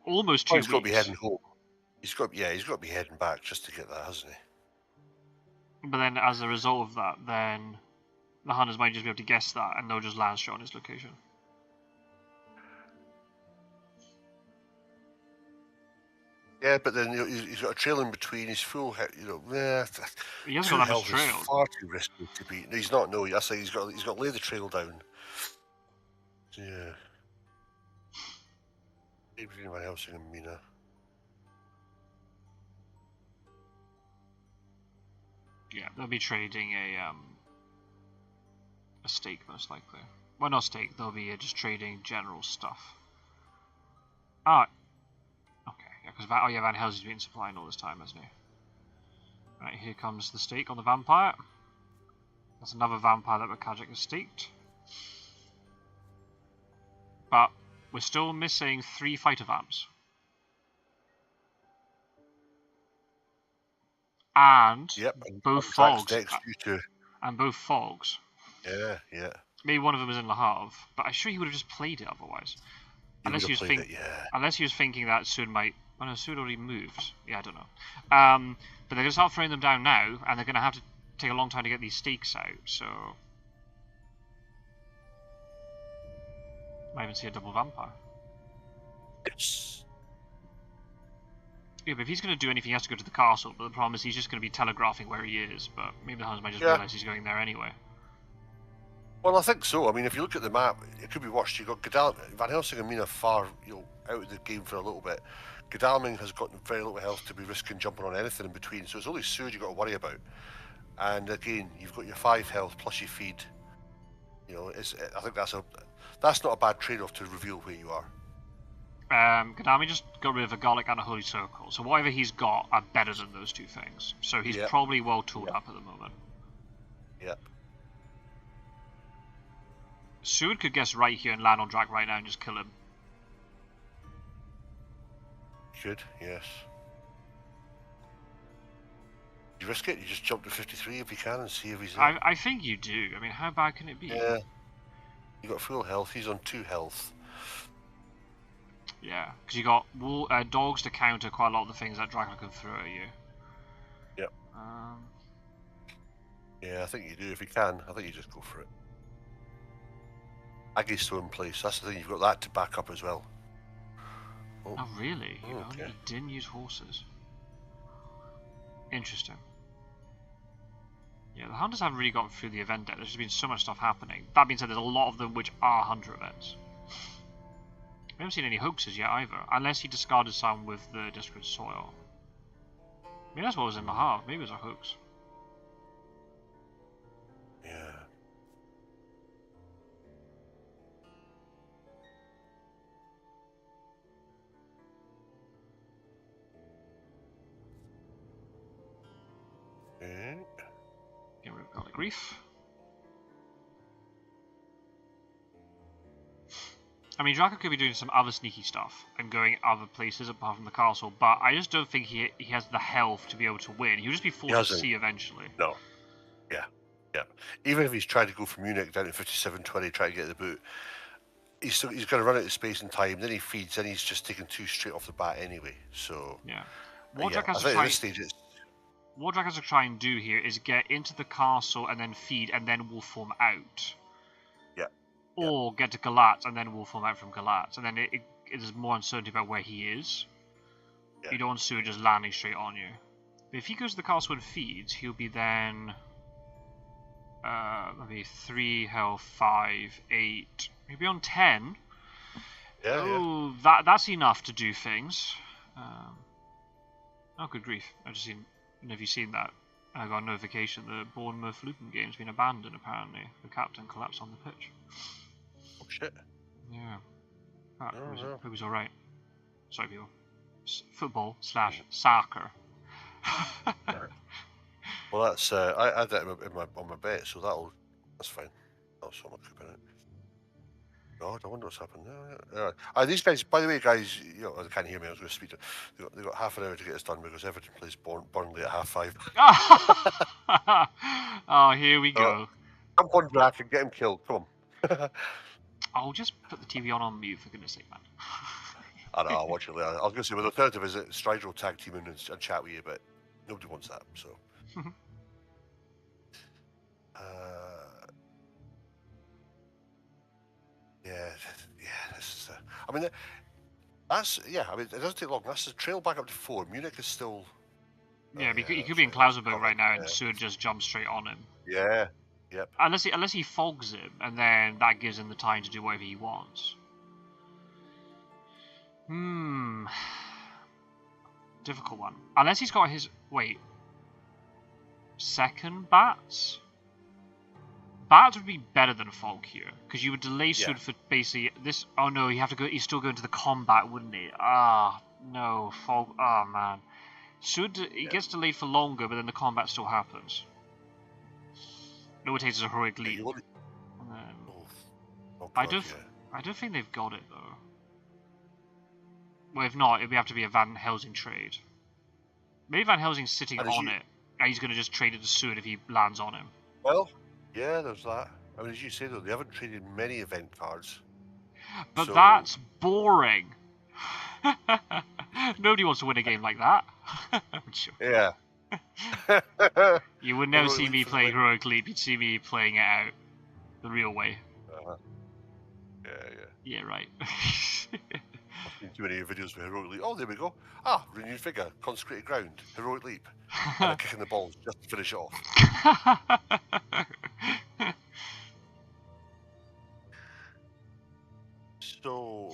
almost 2 weeks. He's got to be heading home. He's got to be heading back just to get that, hasn't he? But then as a result of that, then the hunters might just be able to guess that, and they'll just land shot on his location. Yeah, but then he's got a trail in between. He's full. He hasn't got that much trail. Is far too risky to be. He's not. No, I say he's got to lay the trail down. Yeah. Maybe Van Helsing and Mina. Yeah, they'll be trading a stake most likely. Well, not stake. They'll be just trading general stuff. Okay. Yeah, because Van Helsing's been supplying all this time, hasn't he? Right, here comes the stake on the vampire. That's another vampire that Makajik has staked. But we're still missing 3 fighter vamps. And both fogs. And both fogs. Yeah. Maybe one of them is in Le Havre, but I'm sure he would have just played it otherwise. Unless he was thinking that Soon might. Oh no, Soon already moved. Yeah, I don't know. But they're going to start throwing them down now, and they're going to have to take a long time to get these stakes out. So might even see a double vampire. Yes. Yeah, but if he's going to do anything, he has to go to the castle. But the problem is he's just going to be telegraphing where he is. But maybe the Huns might just realise he's going there anyway. Well, I think so. I mean, if you look at the map, it could be worse. You've got Van Helsing and Mina far, out of the game for a little bit. Godalming has got very little health to be risking jumping on anything in between. So it's only Seward you've got to worry about. And again, you've got your 5 health plus your feed. I think that's not a bad trade-off to reveal where you are. Gadami just got rid of a garlic and a holy circle, so whatever he's got are better than those 2 things. So he's probably well tooled up at the moment. Yep. Seward could guess right here and land on Drac right now and just kill him. Could, yes. You risk it, you just jump to 53 if you can and see if he's in. I think you do. I mean, how bad can it be? Yeah. You got full health, he's on 2 health. Yeah, because you got dogs to counter quite a lot of the things that Dracula can throw at you. Yep. Yeah, I think you do. If you can, I think you just go for it. Aggie's still in place. That's the thing, you've got that to back up as well. Oh, really? Okay. You didn't use horses. Interesting. Yeah, the hunters haven't really gotten through the event yet. There's just been so much stuff happening. That being said, there's a lot of them which are hunter events. We haven't seen any hoaxes yet either, unless he discarded some with the Discred Soil. Maybe that's what was in the half. Maybe it was a hoax. Yeah. Get rid of Garlic Reef. I mean, Draco could be doing some other sneaky stuff and going other places apart from the castle, but I just don't think he has the health to be able to win. He'll just be forced to sea eventually. No. Yeah. Yeah. Even if he's trying to go from Munich down to 57-20, trying to get the boot, he's going to run out of space and time. Then he feeds, then he's just taking 2 straight off the bat anyway. So yeah. What Drac has to try and do here is get into the castle and then feed and then wolf form out. Or get to Galatz and then wolf form out from Galatz, and then there's more uncertainty about where he is. Yeah. You don't want Seward just landing straight on you. But if he goes to the castle and feeds, he'll be then maybe 3 health, 5, 8. He'll be on 10. Yeah. That's enough to do things. Oh, good grief! I don't know if you've seen that. I got a notification the Bournemouth Luton game's been abandoned. Apparently, the captain collapsed on the pitch. Oh shit! Yeah, hope he's all right. Sorry, people. Football/soccer. Well, that's I had that on my bet, so that's fine. I'll sum up in it. God, I wonder what's happened now. These guys, by the way, guys, they can't hear me. I was going to speak to. They got half an hour to get this done because Everton plays Burnley at 5:30. Oh, here we go. Jump on Drac and get him killed. Come on. I'll just put the TV on mute, for goodness sake, man. I know, I'll watch it later. I was going to say, well, the alternative is that Strider will tag team in and chat with you, but nobody wants that, so. This is. I mean, it doesn't take long. That's the trail back up to 4. Munich is still. Yeah, he could be in Klausenberg right now, and Seward just jumps straight on him. Yeah. Yep. Unless he fogs him, and then that gives him the time to do whatever he wants. Difficult one. Unless he's got his second bats. Bats would be better than Fog here, because you would delay Seward for basically this. Oh no, you have to go. He's still going to the combat, wouldn't he? Ah, no, Fog. Ah, man. Seward gets delayed for longer, but then the combat still happens. No, it takes a heroic leap. I don't think they've got it though. Well, if not, it would have to be a Van Helsing trade. Maybe Van Helsing's sitting on it, and he's going to just trade it to Seward if he lands on him. Well. Yeah, there's that. I mean, as you say, though, they haven't traded many event cards. But that's boring. Nobody wants to win a game like that. Sure. Yeah. You would never see me playing Heroic Leap. You'd see me playing it out the real way. Yeah. Yeah, right. I've seen too many videos with heroic leap. Oh, there we go. Ah, renewed figure, consecrated ground, heroic leap, and a kick in the balls just to finish it off. So,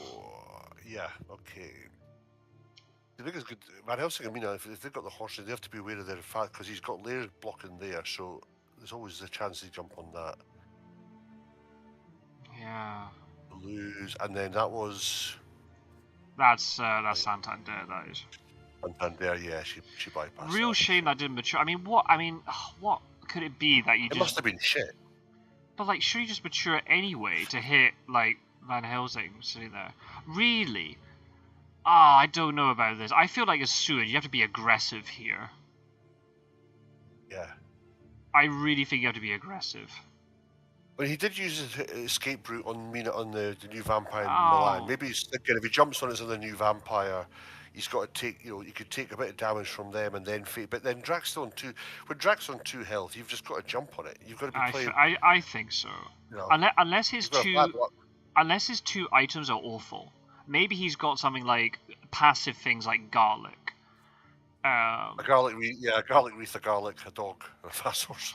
yeah, okay. The thing is good. Van Helsing and Mina, if they've got the horses, they have to be aware of their fat because he's got layers blocking there, so there's always the chance they jump on that. Yeah. Lose, and then that was. That's Santander, that is. Santander, yeah, she bypassed. Real that. shame that didn't mature. I mean, what could it be that you It just? must have been shit. But like, should you just mature it anyway to hit like Van Helsing sitting there? Really? Ah, I don't know about this. I feel like as Seward, you have to be aggressive here. Yeah. I really think you have to be aggressive. But he did use his escape route on Mina on the new vampire in Milan. Maybe he's thinking if he jumps on his other new vampire, he's got to take, he could take a bit of damage from them and then fade. But then Drax's on 2, when Drax's on 2 health, you've just got to jump on it. You've got to be playing. I think so. You know, unless his two items are awful. Maybe he's got something like passive things like garlic. A garlic wreath, a garlic, a dog, and a fast horse.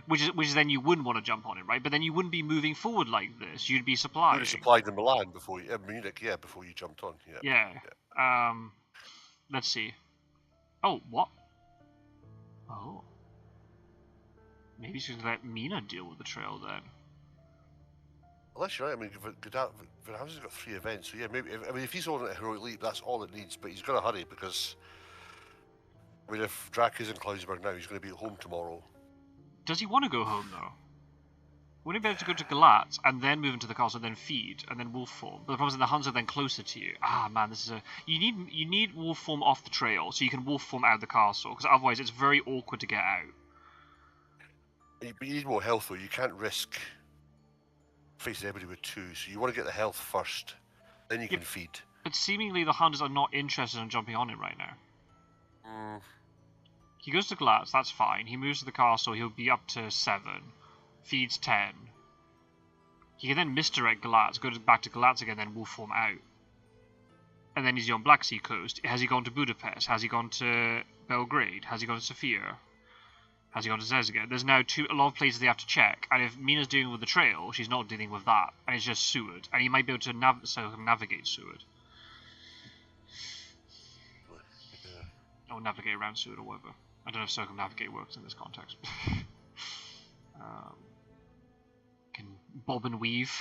Which is then you wouldn't want to jump on it, right? But then you wouldn't be moving forward like this. You'd be supplying. You would have supplied in Milan before Munich, before you jumped on. Yeah. Let's see. Oh, what? Oh. Maybe he's going to let Mina deal with the trail then. Unless you're right, I mean, Van Helsing's got 3 events, so yeah, maybe. If he's on a heroic leap, that's all it needs. But he's got to hurry because, I mean, if Drac is in Klausberg now, he's going to be at home tomorrow. Does he want to go home though? Wouldn't it be better to go to Galat and then move into the castle, then feed, and then wolf form? But the problem is that the Huns are then closer to you. Ah man, this is you need wolf form off the trail so you can wolf form out of the castle, because otherwise it's very awkward to get out. But you need more health though. You can't risk facing everybody with 2, so you want to get the health first, then you can feed. But seemingly the Hunters are not interested in jumping on it right now. He goes to Glatz, that's fine. He moves to the castle, he'll be up to 7. Feeds 10. He can then misdirect Glatz, go back to Glatz again, then wolf form out. And then he's on Black Sea coast. Has he gone to Budapest? Has he gone to Belgrade? Has he gone to Sofia? Has he gone to Zezga? There's now a lot of places they have to check, and if Mina's dealing with the trail, she's not dealing with that, and it's just Seward, and he might be able to navigate Seward. Or navigate around Seward or whatever. I don't know if circumnavigate works in this context. Can bob and weave.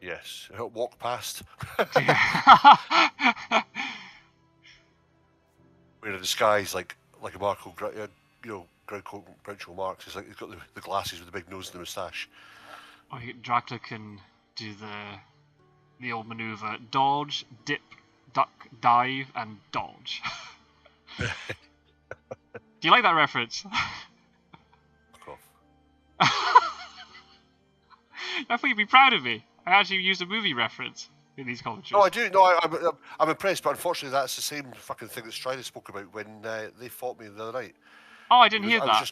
Yes, walk past. Wearing a disguise like a Marco, Groucho Marx. He's got the glasses with the big nose and the moustache. Oh, Dracula can do the old maneuver: dodge, dip, duck, dive, and dodge. Do you like that reference? Fuck off. I thought you'd be proud of me. I actually used a movie reference in these commentaries. No, I do. No, I'm impressed, but unfortunately, that's the same fucking thing that Strider spoke about when they fought me the other night. Oh, I didn't hear that.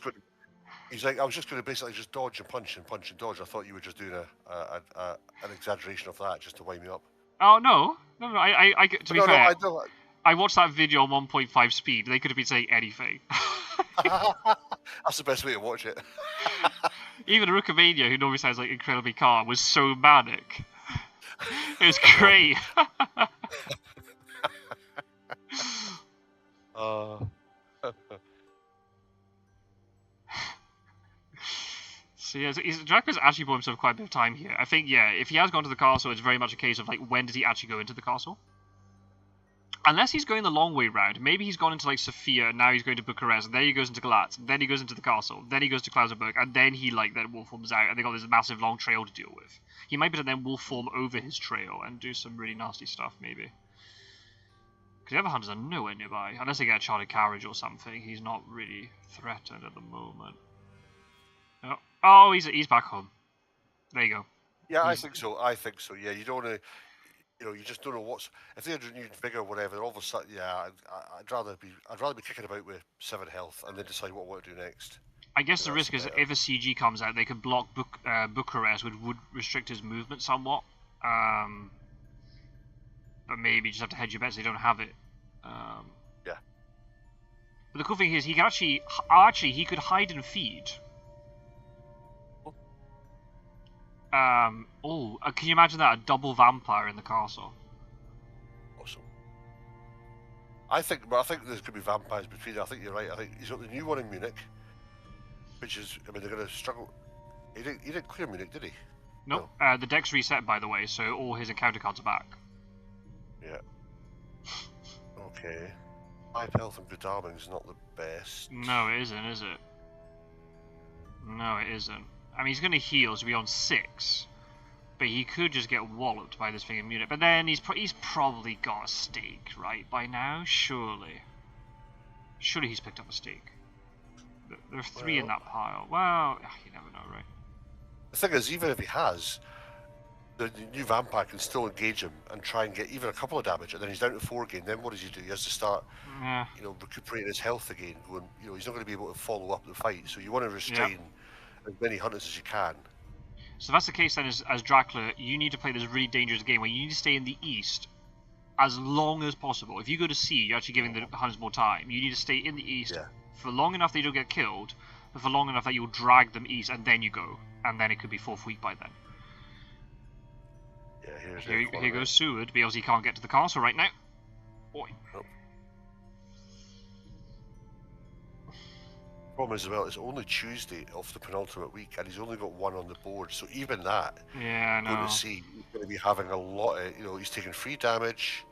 He's like, I was just going to basically just dodge and punch and punch and dodge. I thought you were just doing an exaggeration of that just to wind me up. Oh no. To be fair, no, I watched that video on 1.5 speed. They could have been saying anything. That's the best way to watch it. Even Rookamania, who normally sounds like incredibly calm, was so manic. It was great. So yeah, Dracula's actually bought himself quite a bit of time here. I think, yeah, if he has gone to the castle, it's very much a case of, like, when does he actually go into the castle? Unless he's going the long way round. Maybe he's gone into, like, Sofia, and now he's going to Bucharest, and then he goes into Galatz, and then he goes into the castle, then he goes to Klausenberg, and then he, like, then wolf forms out, and they got this massive long trail to deal with. He might be able to then wolf form over his trail and do some really nasty stuff, maybe. Because the other hunters are nowhere nearby. Unless they get a chartered carriage or something, he's not really threatened at the moment. Oh, he's back home. There you go. Yeah, I think so. Yeah, you don't want to, you just don't know what's if they're renewed bigger or whatever. All of a sudden, yeah, I'd rather be kicking about with 7 health and then decide what I want to do next. I guess the risk is if a CG comes out, they could block Bucharest, which would restrict his movement somewhat. but maybe you just have to hedge your bets so you don't have it. Yeah. But the cool thing is he can actually he could hide and feed. Can you imagine that? A double vampire in the castle. Awesome. I think there's could be vampires between. I think you're right. I think he's got the new one in Munich, which is, I mean, they're going to struggle. He didn't clear Munich, did he? Nope. No. The deck's reset, by the way, so all his encounter cards are back. Yeah. Okay. 5 health and good arming is not the best. No, it isn't, is it? No, it isn't. I mean, he's going to heal, so he'll be on 6. But he could just get walloped by this thing in Munich. But then he's probably got a stake, right, by now? Surely. Surely he's picked up a stake. There are 3 in that pile. Well, you never know, right? The thing is, even if he has, the new vampire can still engage him and try and get even a couple of damage, and then he's down to 4 again. Then what does he do? He has to start, recuperating his health again. Going, he's not going to be able to follow up the fight. So you want to restrain as many hunters as you can. So if that's the case, then as Dracula, you need to play this really dangerous game where you need to stay in the east as long as possible. If you go to sea, you're actually giving the hunters more time. You need to stay in the east for long enough that you don't get killed, but for long enough that you'll drag them east, and then you go. And then it could be 4th week by then. Yeah, here goes Seward, because he can't get to the castle right now. Boy. Nope. Problem is, as well, it's only Tuesday of the penultimate week, and he's only got 1 on the board. So even that, going to see, he's going to be having a lot of, he's taking free damage.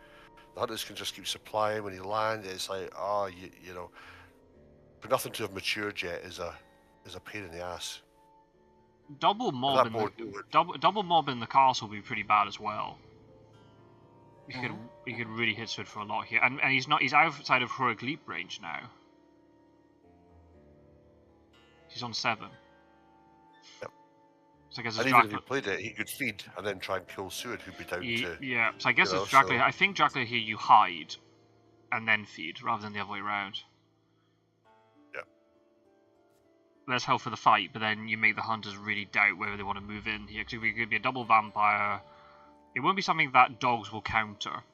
The hunters can just keep supplying when he lands. It's like, for nothing to have matured yet is a pain in the ass. Double mob in the castle would be pretty bad as well. He could really hit Seward for a lot here, and he's outside of heroic leap range now. He's on 7. Yep. So I guess and even if he played it, he could feed and then try and kill Seward, who'd be down to. Yeah. So I guess it's Dracula. So... I think Dracula here you hide, and then feed rather than the other way around. There's hell for the fight, but then you make the hunters really doubt whether they want to move in here. Because it could be a double vampire. It won't be something that dogs will counter.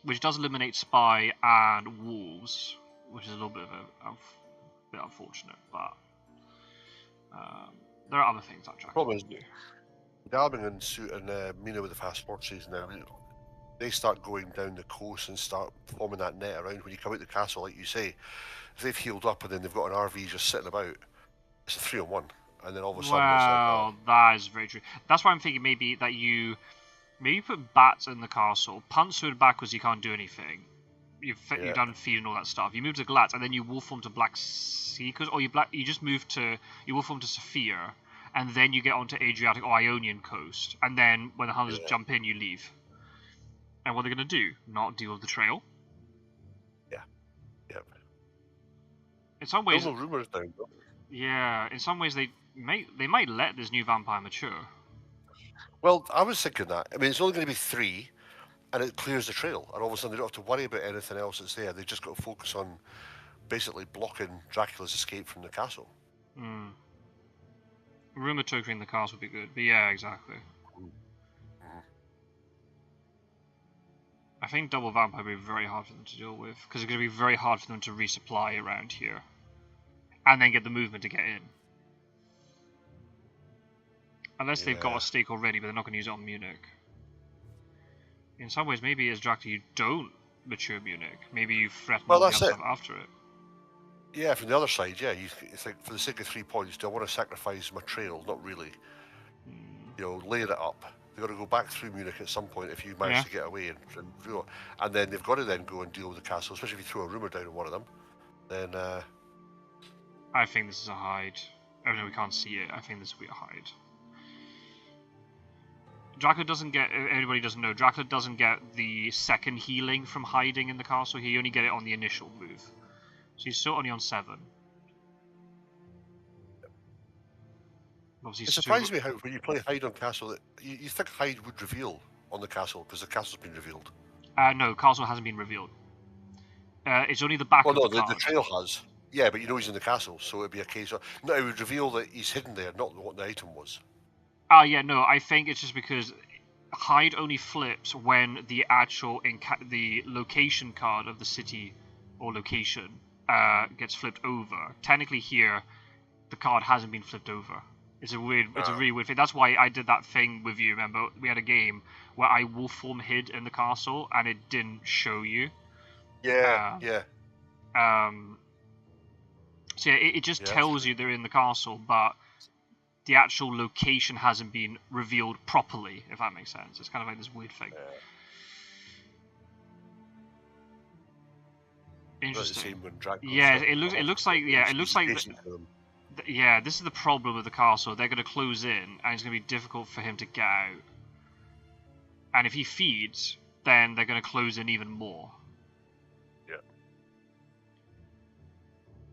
Which does eliminate spy and wolves, which is a little bit of bit unfortunate, but there are other things that Jack problem is do. Darming and Mina with the fast forces now, they start going down the coast and start forming that net around. When you come out the castle, like you say, if they've healed up and then they've got an RV just sitting about, it's a 3-on-1, and then all of a sudden it's like, that is very true. That's why I'm thinking maybe that you put bats in the castle, punt Seward backwards, you can't do anything. You've done feed and all that stuff. You move to Glatz, and then you wolf form to Black Seekers, or you just move to wolf form to Sophia, and then you get onto Adriatic or Ionian coast, and then when the hunters jump in, you leave. And what they're going to do? Not deal with the trail. Yeah. Yep. In some ways, those are rumors down. Yeah. In some ways, they might let this new vampire mature. Well, I was thinking that. I mean, it's only going to be 3, and it clears the trail, and all of a sudden they don't have to worry about anything else that's there. They just got to focus on basically blocking Dracula's escape from the castle. Rumor tokering the castle would be good, but yeah, exactly. I think double vampire would be very hard for them to deal with, because it's going to be very hard for them to resupply around here, and then get the movement to get in. Unless they've got a stake already, but they're not going to use it on Munich. In some ways, maybe as Dracula, you don't mature Munich. Maybe you threaten all the other stuff after it. Yeah, from the other side, it's like, for the sake of 3 points, do I want to sacrifice my trail? Not really. Layer it up. They've got to go back through Munich at some point if you manage to get away, and then they've got to then go and deal with the castle, especially if you throw a rumour down on one of them. Then I think this is a hide. Even though we can't see it, I think this will be a hide. Dracula doesn't get, if anybody doesn't know, Dracula doesn't get the second healing from hiding in the castle. He only get it on the initial move. So he's still only on 7. It surprised me how when you play hide on castle, that you think hide would reveal on the castle because the castle's been revealed. No, castle hasn't been revealed. It's only the back of the card. The trail has. Yeah, but you know he's in the castle, so it'd be a case of... No, it would reveal that he's hidden there, not what the item was. Yeah, no, I think it's just because hide only flips when the actual the location card of the city or location gets flipped over. Technically here, the card hasn't been flipped over. It's a really weird thing. That's why I did that thing with you. Remember, we had a game where I wolf form hid in the castle and it didn't show you. Yeah, So yeah, it just tells you they're in the castle, but the actual location hasn't been revealed properly, if that makes sense. It's kind of like this weird thing. Interesting. Yeah, it looks like yeah, this is the problem with the castle. They're going to close in, and it's going to be difficult for him to get out. And if he feeds, then they're going to close in even more. Yeah.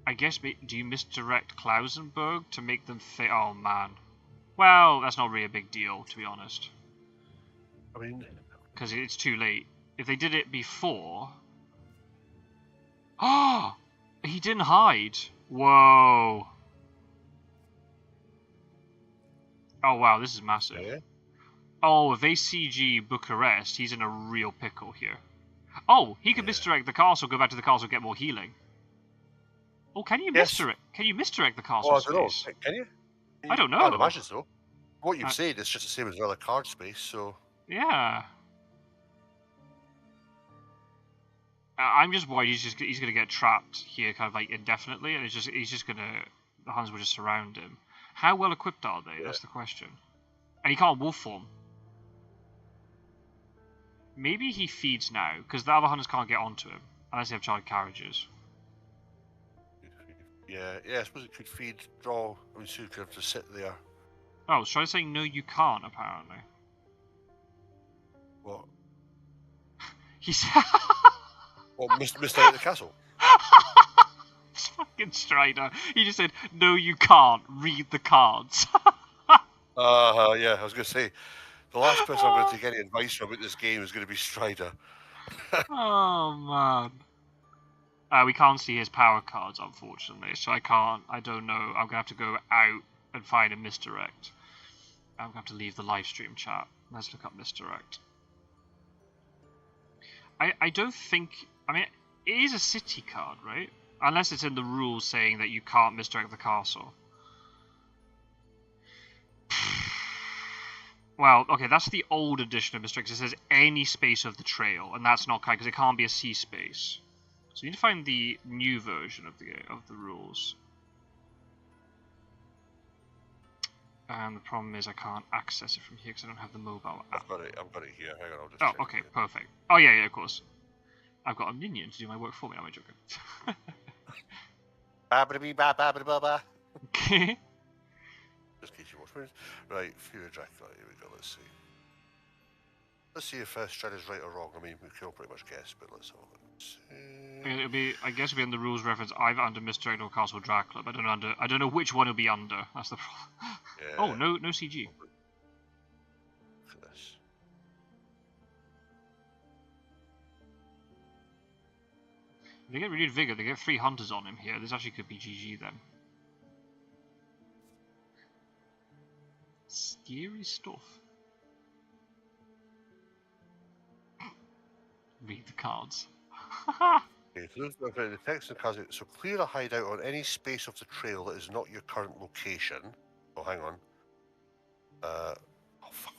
I guess, do you misdirect Klausenberg to make them think? Oh, man. Well, that's not really a big deal, to be honest. I mean... Because it's too late. If they did it before... Oh! He didn't hide. Whoa. Oh, wow, this is massive. Yeah. Oh, if they CG Bucharest, he's in a real pickle here. Oh, he could misdirect the castle, go back to the castle, get more healing. Oh, can you misdirect? Can you misdirect the castle space? Know. Can you? I don't know. I'd imagine so. What you've said is just the same as another card space, so... Yeah. I'm just worried he's going to get trapped here kind of like indefinitely, and he's just going to... The Huns will just surround him. How well equipped are they? Yeah. That's the question. And he can't wolf form. Maybe he feeds now, because the other Hunters can't get onto him, unless they have charged carriages. Yeah, I suppose it could feed, draw, I mean, so you could have to sit there. Oh, so I was saying no you can't, apparently. What? He said... What, missed out the castle? This fucking Strider. He just said, no you can't, read the cards. Yeah, I was going to say, the last person I'm going to take any advice from about this game is going to be Strider. Oh, man. We can't see his power cards, unfortunately, so I don't know. I'm going to have to go out and find a misdirect. I'm going to have to leave the live stream chat. Let's look up misdirect. I don't think... I mean, it is a city card, right? Unless it's in the rules saying that you can't misdirect the castle. Well, okay, that's the old edition of misdirect. It says any space of the trail, and that's not kind because it can't be a C space. So you need to find the new version of the rules. And the problem is I can't access it from here because I don't have the mobile app. I've got it here. Hang on, I'll just check okay, perfect. Oh yeah, of course. I've got a minion to do my work for me. Am I joking? Okay. Just in case you watch. Right, Fury of Dracula. Here we go. Let's see. Let's see if Strider's right or wrong. I mean, we can all pretty much guess, but let's have a look. It'll be, I guess, it'll be in the rules reference either under Misdirect or Castle Dracula, but I don't know which one it'll be under. That's the problem. Yeah. Oh, no CG. Look at this. If they get renewed vigor, they get 3 hunters on him here. This actually could be GG then. Scary stuff. Read the cards. Okay, so the text in the cards. So clear a hideout on any space of the trail that is not your current location. Oh, hang on. Oh, fuck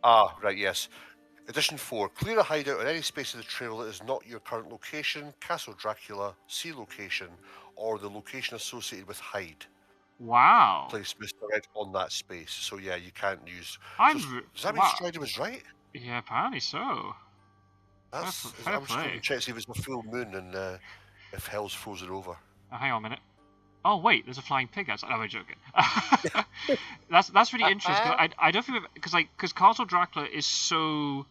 off. Right, yes. Edition 4. Clear a hideout on any space of the trail that is not your current location, Castle Dracula, C location, or the location associated with hide. Wow. Place misdirect on that space. So yeah, you can't use... does that mean Strider was right? Yeah, apparently so. I'm just going to check to see if it's a full moon and if hell's frozen over. Hang on a minute. Oh wait, there's a flying pig outside. No, I'm joking. That's really interesting. I don't think because Castle Dracula is so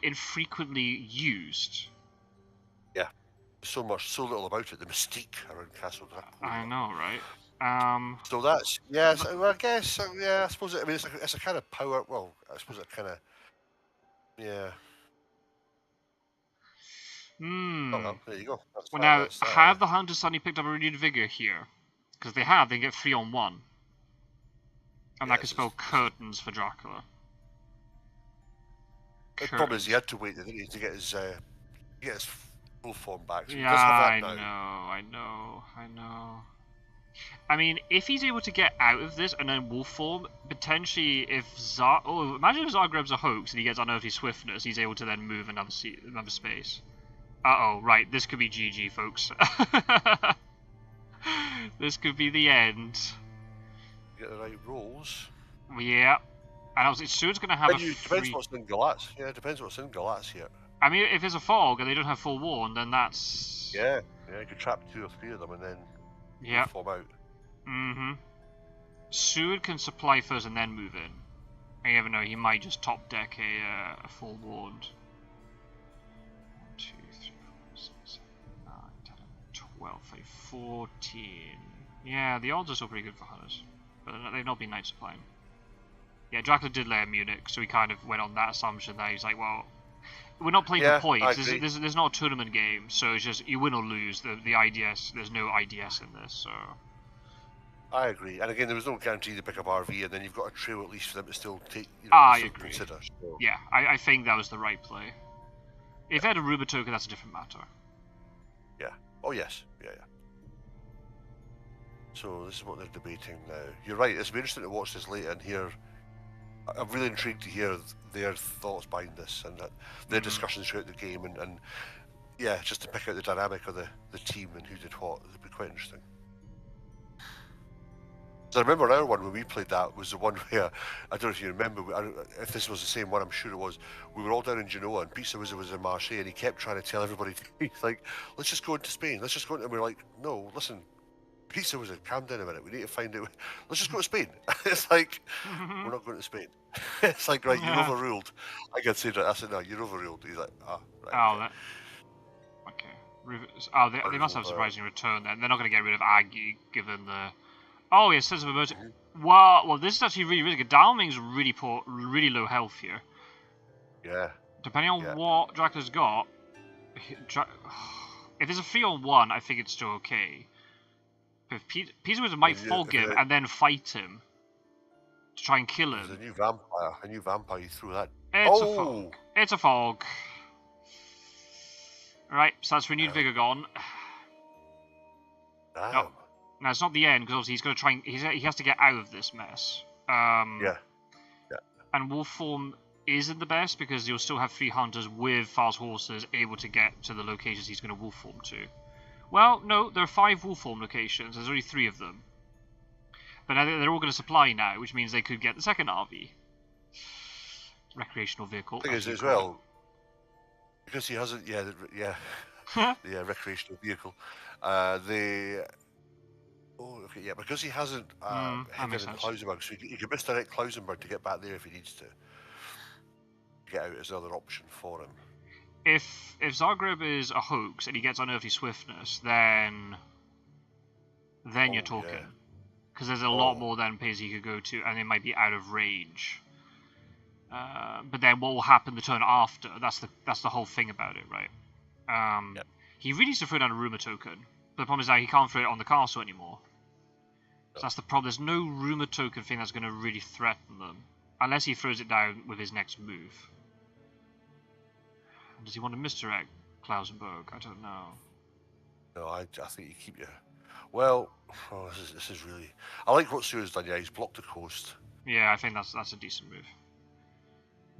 infrequently used. Yeah, so little about it. The mystique around Castle Dracula. I know, right? So that's well, I guess I suppose it's a kind of power. Well, I suppose it kind of Oh, well, there you go. Have the Hunters suddenly picked up a renewed vigor here? Because they can get 3 on 1. And that could spell curtains for Dracula. The problem is he had to wait, didn't he, to get his full form back. So he does have that now. I know. I mean, if he's able to get out of this and then wolf form, potentially if imagine if Zagreb's a hoax and he gets unearthly swiftness, he's able to then move another space. Uh-oh, right, this could be GG, folks. This could be the end. Get the right rolls. Yeah. And I was Stuart's going to have depends what's in Galatz. Yeah, it depends what's in Galatz here. I mean, if there's a fog and they don't have full warn, then that's... Yeah, you could trap 2 or 3 of them and then form out. Mm-hmm. Seward can supply first and then move in. You never know, he might just top deck a full warned. 1, 2, 3, 4, 6, 7, 9, 10, 12, 13, 14. Yeah, the odds are still pretty good for hunters. But they've not been night supplying. Yeah, Dracula did lay a Munich, so he kind of went on that assumption that he's like, well, we're not playing for points. There's not a tournament game, so it's just you win or lose. The IDS, there's no IDS in this, so. I agree, and again, there was no guarantee to pick up RV, and then you've got a trail at least for them to still take. I agree. Consider. So. Yeah, I think that was the right play. If they had a Ruber token, that's a different matter. Yeah. Oh yes. Yeah. So this is what they're debating now. You're right. It's be interesting to watch this later and hear. I'm really intrigued to hear their thoughts behind this and their discussions throughout the game, and yeah, just to pick out the dynamic of the team and who did what. It'd be quite interesting. So I remember our one when we played that was the one where, I don't know if you remember, if this was the same one, I'm sure it was. We were all down in Genoa and Pizzawizard was in Marseille, and he kept trying to tell everybody, he's like, let's just go into Spain, let's just go into, and we're like, no, listen, Pizzawizard, calm down a minute, we need to find out, let's just go to Spain. It's like, we're not going to Spain. It's like, right, you're overruled. I can say that. I said, no, you're overruled. He's like, right. Okay. They must have a surprising return then. They're not going to get rid of Aggie, given the... Oh, yeah, sense of emergency. Well, this is actually really, really good. Dalming's really poor, really low health here. Yeah. Depending on what Dracula's got, if there's a 3-on-1, I think it's still okay. If Pizzawizard might fog him and then fight him to try and kill him. There's a new vampire. You threw that. It's a fog. It's a fog. Right, so that's renewed vigor gone. Damn. No. Now it's not the end because obviously he's going to try and he has to get out of this mess. Yeah. And wolf form isn't the best because you'll still have 3 hunters with fast horses able to get to the locations he's going to wolf form to. Well, no, there are 5 wolf form locations. There's only 3 of them. But now they're all going to supply now, which means they could get the second RV. Recreational vehicle. The thing is as well, because he hasn't, recreational vehicle. Because he hasn't headed in Klausenberg, so he can misdirect Klausenberg to get back there if he needs to. Get out is another option for him. If Zagreb is a hoax and he gets unearthly swiftness, then you're talking. Because there's a lot more than places he could go to, and it might be out of range. But then what will happen the turn after? That's the whole thing about it, right? He really needs to throw down a rumour token. But the problem is that he can't throw it on the castle anymore. So that's the problem. There's no rumour token thing that's going to really threaten them. Unless he throws it down with his next move. Does he want to misdirect Klausenberg? I don't know. No, I think you keep your... Well, this is really... I like what Stuart's done, he's blocked the coast. Yeah, I think that's a decent move.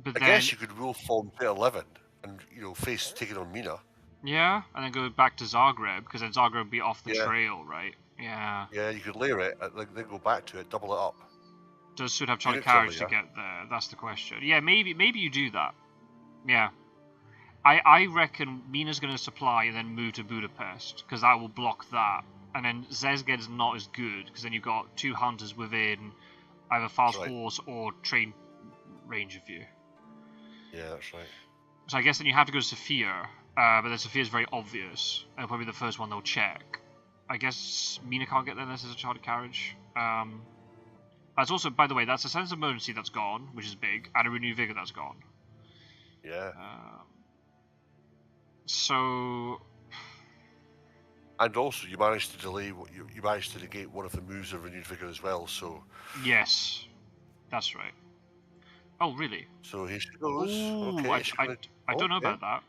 But I guess you could rule form to 11 and, face taking on Mina. Yeah, and then go back to Zagreb, because then Zagreb would be off the trail, right? Yeah. Yeah, you could layer it, then go back to it, double it up. Does Sud have Charlie Carriage to get there? That's the question. Yeah, maybe you do that. Yeah. I reckon Mina's going to supply and then move to Budapest, because that will block that. And then Zezged's not as good, because then you've got 2 hunters within either fast horse or train range of you. Yeah, that's right. So I guess then you have to go to Sophia, but then Sophia's very obvious, and probably the first one they'll check. I guess Mina can't get there unless there's a chartered carriage. That's also, by the way, that's a sense of emergency that's gone, which is big, and a renewed vigor that's gone. Yeah. So... And also, you managed to delay. You managed to negate one of the moves of renewed vigor as well. So. Yes. That's right. Oh, really? So here she goes. Ooh, Okay. I don't know about that.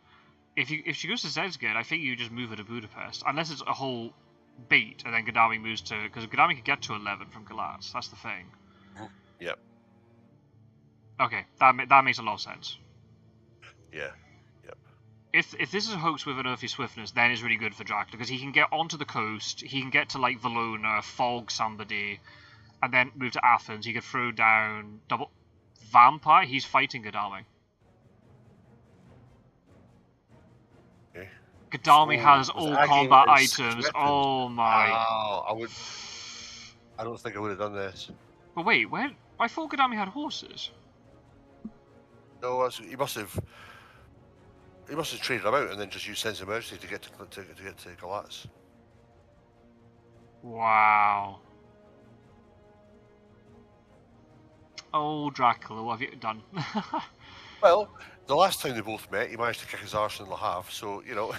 If she goes to Zedzgate, I think you just move her to Budapest, unless it's a whole bait, and then Gadami moves to, because Gadami can get to 11 from Galatz. That's the thing. Yep. Okay, that makes a lot of sense. Yeah. Yep. If this is a hoax with an earthy swiftness, then it's really good for Dracula, because he can get onto the coast, he can get to like Valona, fog somebody, and then move to Athens. He could throw down double vampire. He's fighting Gadami. Okay. Gadami has all combat items. Weapons. Oh my! Oh, I don't think I would have done this. But wait, when? I thought Gadami had horses. No, he must have traded them out and then just used sense of emergency to get to Galatz. Wow. Oh, Dracula, what have you done? Well, the last time they both met, he managed to kick his arse in Le Havre, so, you know,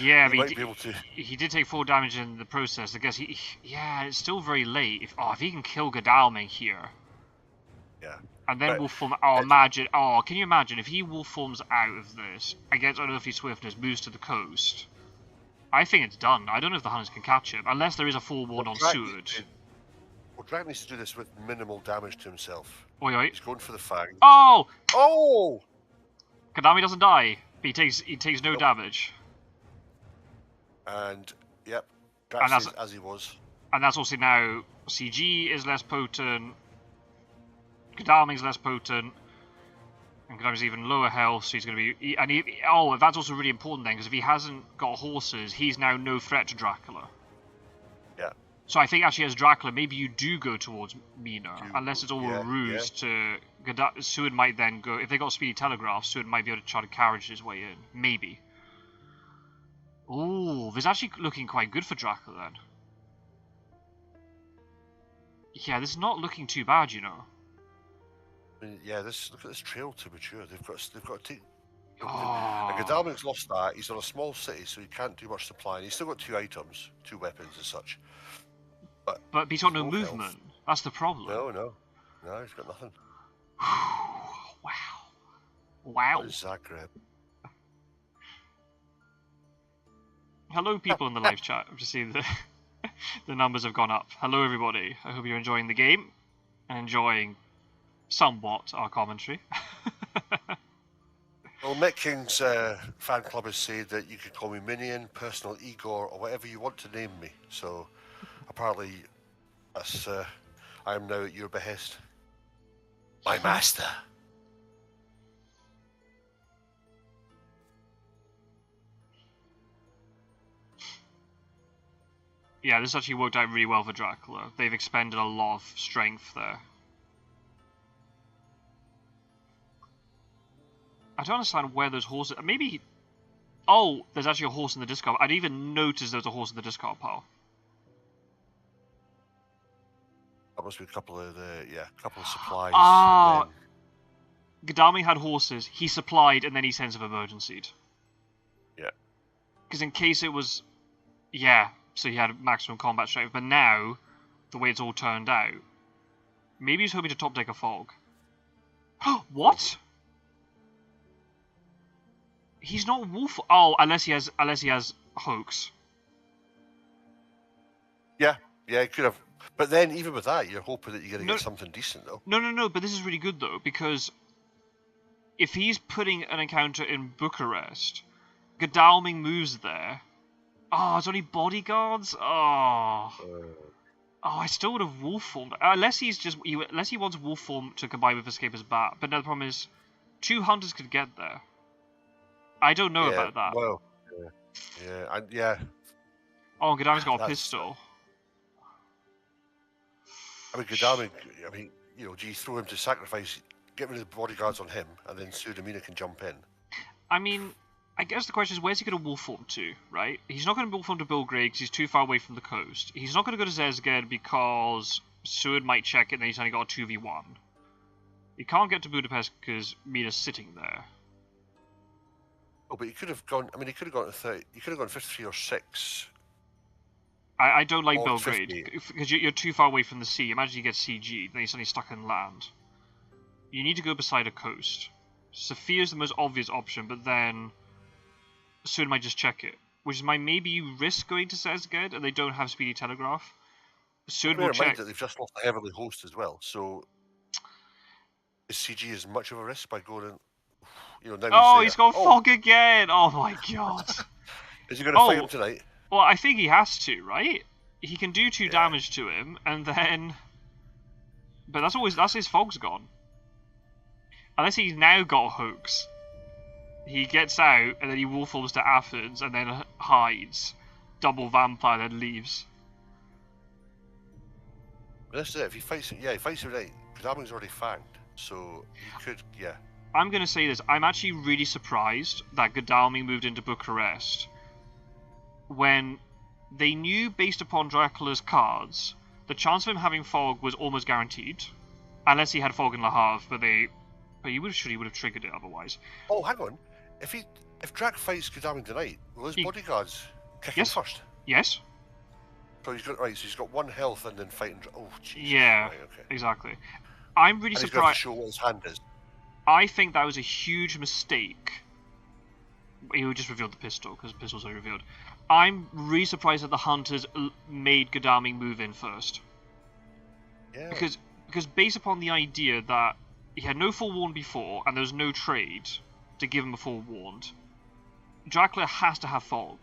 yeah, he might be able to... He did take 4 damage in the process. I guess yeah, it's still very late. If he can kill Gadalming here. Yeah. And then wolf form... can you imagine if he wolf forms out of this, against Unearthly Swiftness, moves to the coast? I think it's done. I don't know if the Hunters can catch him, unless there is a forewarn on Seward. Well, Drac needs to do this with minimal damage to himself. Oi. He's going for the fang. Oh! Oh! Gadami doesn't die, but he takes no damage. And, yep, Drac stays as he was. And that's also now, CG is less potent, Gadalming's less potent, and Gadami's even lower health, so he's going to be... that's also really important then, because if he hasn't got horses, he's now no threat to Dracula. Yeah. So I think actually as Dracula, maybe you do go towards Mina, unless it's all a ruse to... Seward might then go... If they got Speedy Telegraph, Seward might be able to try to carriage his way in. Maybe. Ooh, this is actually looking quite good for Dracula then. Yeah, this is not looking too bad, you know. I mean, yeah, look at this trail to mature. They've got to take... And Gadalming's lost that. He's on a small city, so he can't do much supplying. He's still got 2 items, 2 weapons and such. But he's got no movement. Health. That's the problem. No, he's got nothing. Wow. Zagreb. Hello, people in the live chat. I've just seen the numbers have gone up. Hello, everybody. I hope you're enjoying the game and enjoying somewhat our commentary. Well, Mettking's fan club has said that you could call me Minion, Personal Igor, or whatever you want to name me. So apparently, that's I am now at your behest. My master. Yeah, this actually worked out really well for Dracula. They've expended a lot of strength there. I don't understand where those horses... Maybe... Oh, there's actually a horse in the discard. I didn't even notice there was a horse in the discard pile. That must be a couple of supplies. Ah, Gadami had horses. He supplied, and then he sends of emergency. Yeah. Because in case it was... Yeah, so he had maximum combat strength. But now, the way it's all turned out, maybe he's hoping to top deck a fog. What? He's not wolf. Oh, unless he has hoax. Yeah, he could have. But then, even with that, you're hoping that you're going to get something decent, though. No. But this is really good though, because if he's putting an encounter in Bucharest, Gadalming moves there. Oh, it's only bodyguards. Oh, I still would have wolf formed. Unless he wants wolf form to combine with escape as bat. But no, the problem is, 2 hunters could get there. I don't know about that. Well, yeah. Oh, Gadami's got a pistol. I mean, Gadami, do you throw him to sacrifice, get rid of the bodyguards on him, and then Sudamina can jump in? I mean, I guess the question is, where's he going to wolf form to, right? He's not going to wolf form to Belgrade because he's too far away from the coast. He's not going to go to Zezged because Seward might check it and then he's only got a 2v1. He can't get to Budapest because Mina's sitting there. Oh, but he could have gone. I mean, he could have gone to 30. You could have gone 53 or 6. I don't like Belgrade because you're too far away from the sea. Imagine you get CG, then you're suddenly stuck in land. you need to go beside a coast. Sophia's the most obvious option, but then Suid might just check it, which is my maybe risk going to Sesged, and they don't have speedy telegraph. Suid will check. That they've just lost a heavily host as well, so is CG as much of a risk by going in? Now he's got fog again! Oh my god! Is he going to fight him tonight? Well, I think he has to, right? He can do 2 damage to him, and then... But that's his fog's gone. Unless he's now got hoax. He gets out, and then he wolf forms to Athens, and then hides. Double vampire, then leaves. This is it. If he fights him, he fights him tonight. Godalming's already fanged, so he could, I'm going to say this. I'm actually really surprised that Godalming moved into Bucharest when they knew, based upon Dracula's cards, the chance of him having fog was almost guaranteed, unless he had fog in Le Havre, but he would have triggered it otherwise. Oh, hang on. If Drac fights Godalming tonight, will his bodyguards kick him first? Yes. So he's got 1 health and then fighting. Oh, jeez. Yeah. Right, okay. Exactly. I'm really surprised. He's going to show what his hand is. I think that was a huge mistake. He just revealed the pistol, because the pistol's already revealed. I'm really surprised that the hunters made Godalming move in first. Yeah. Because based upon the idea that he had no forewarned before, and there was no trade to give him a forewarned, Dracula has to have fog.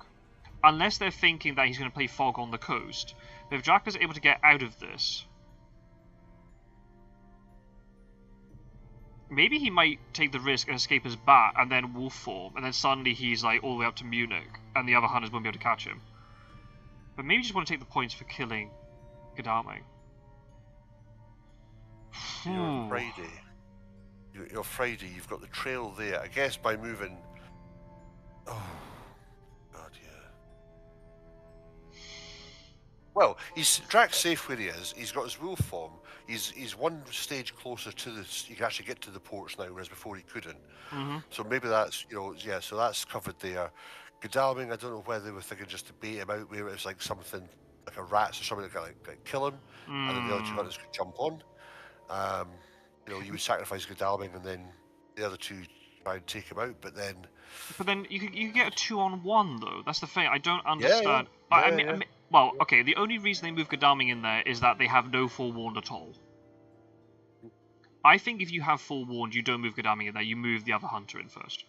Unless they're thinking that he's going to play fog on the coast. But if Dracula's able to get out of this, maybe he might take the risk and escape his bat and then wolf form, and then suddenly he's like all the way up to Munich, and the other hunters won't be able to catch him. But maybe you just want to take the points for killing Godalming. You're Friday. You're Friday. You've got the trail there. I guess by moving. Oh God, yeah. Well, Drac's safe where he is. He's got his wolf form. He's 1 stage closer to this. You can actually get to the ports now, whereas before he couldn't. Mm-hmm. So maybe that's so that's covered there. Godalming, I don't know whether they were thinking just to bait him out, where it was like something like a rats or something that could like kill him, and then the other 2 hunters could jump on. You would sacrifice Godalming, and then the other 2 try and take him out. But then you could get a 2-on-1 though. That's the thing. I don't understand. Yeah. I mean, well, okay. The only reason they move Godalming in there is that they have no forewarned at all. I think if you have forewarned, you don't move Godalming in there. You move the other hunter in first.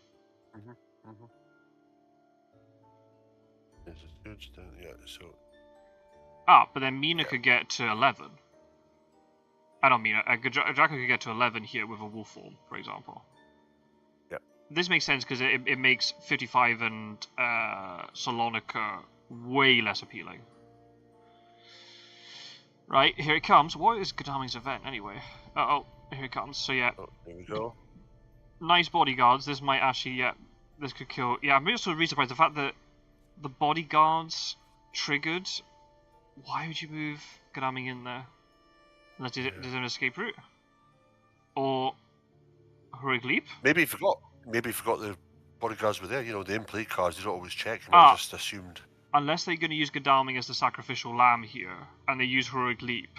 But then Mina could get to 11. I don't mean Draco could get to 11 here with a wolf form, for example. Yeah. This makes sense because it makes 55 and Salonika way less appealing. Right, here it comes. What is Godalming's event anyway? Here it comes. So yeah. Oh, here we go. Nice bodyguards. This might actually, this could kill. Yeah, I'm also really surprised the fact that the bodyguards triggered. Why would you move Godalming in there? Unless there's an escape route? Or heroic leap? Maybe he forgot the bodyguards were there. The in-play cards, they don't always check. I just assumed. Unless they're going to use Godalming as the sacrificial lamb here, and they use heroic leap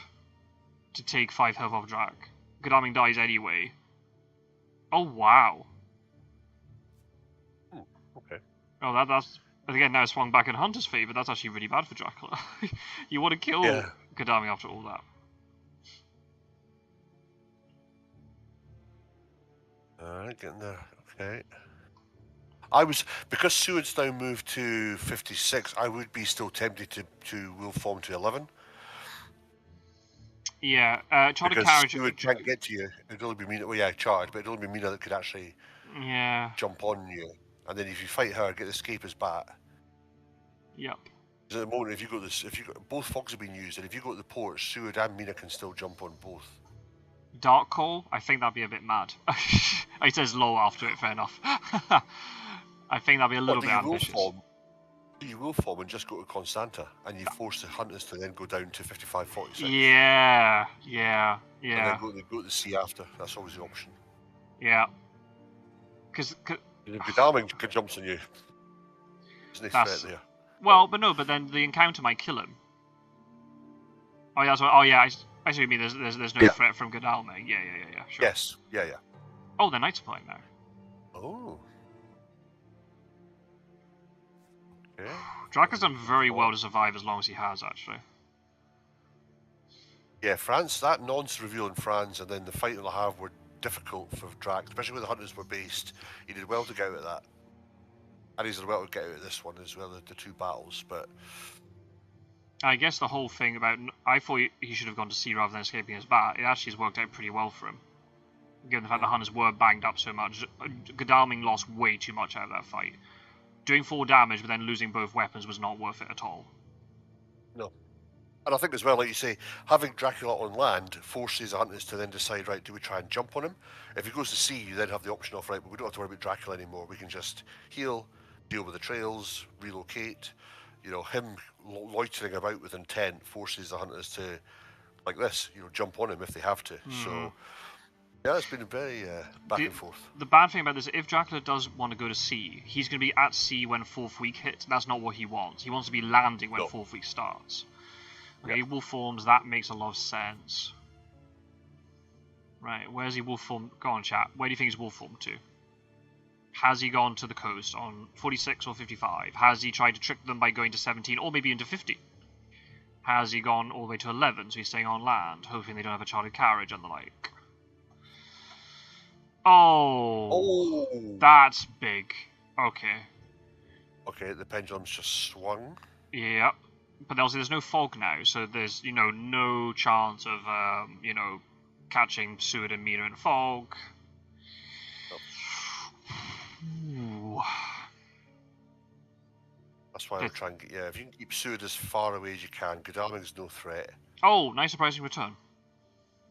to take 5 health off Drac. Godalming dies anyway. Oh, wow. Okay. Oh, that's... Again, now swung back in Hunter's favour. That's actually really bad for Dracula. You want to kill Godalming after all that. Alright, getting there. Okay. Because Seward's now moved to 56, I would be still tempted to wolf form to 11. Yeah, chartered because carriage. Seward can't get to you. It'd only be Mina. Chartered, but it'd only be Mina that could actually jump on you. And then if you fight her, get the escape as bat. Yep. Because at the moment, if you got both fogs have been used, and if you go to the port, Seward and Mina can still jump on both. Dark Call? I think that'd be a bit mad. It says low after it, fair enough. I think that'd be a little bit ambitious. You will form and just go to Constanta, and you force the hunters to then go down to 55, 46. Yeah. And then go to the sea after. That's always the option. Yeah. Because Godalming can jump on you. There's no threat there. Well, but then the encounter might kill him. Oh yeah, I see what you mean. There's no threat from Godalming. Yeah. Sure. Yes. Yeah. Oh, they're Knights applying now. Oh. Okay. Dracula's done very well to survive as long as he has, actually. Yeah, France, that nonce reveal in France, and then the fight in Le Havre were difficult for Drac, especially where the hunters were based. He did well to get out of that. And he's done well to get out of this one as well, the two battles, but... I guess the whole thing about... I thought he should have gone to sea rather than escaping his bat. It actually has worked out pretty well for him. Given the fact the hunters were banged up so much. Godalming lost way too much out of that fight. Doing 4 damage, but then losing both weapons was not worth it at all. No. And I think as well, like you say, having Dracula on land forces the hunters to then decide, right, do we try and jump on him? If he goes to sea, you then have the option of, right, but we don't have to worry about Dracula anymore. We can just heal, deal with the trails, relocate. You know, him loitering about with intent forces the hunters to, like this, you know, jump on him if they have to. So, yeah, it's been very back and forth. The bad thing about this, if Dracula does want to go to sea, he's going to be at sea when 4th week hits. That's not what he wants. He wants to be landing when 4th week starts. Okay, wolf forms, that makes a lot of sense. Right, where's he wolf formed? Go on, chat. Where do you think he's wolf formed to? Has he gone to the coast on 46 or 55? Has he tried to trick them by going to 17 or maybe into 50? Has he gone all the way to 11, so he's staying on land, hoping they don't have a chartered carriage and the like? Oh, that's big. Okay. Okay, the pendulum's just swung. Yep. But also there's no fog now, so there's, you know, no chance of, you know, catching Seward and Mina in fog. Ooh. That's why I'm trying to get, if you can keep Seward as far away as you can, Godalming's no threat. Oh, nice surprising return.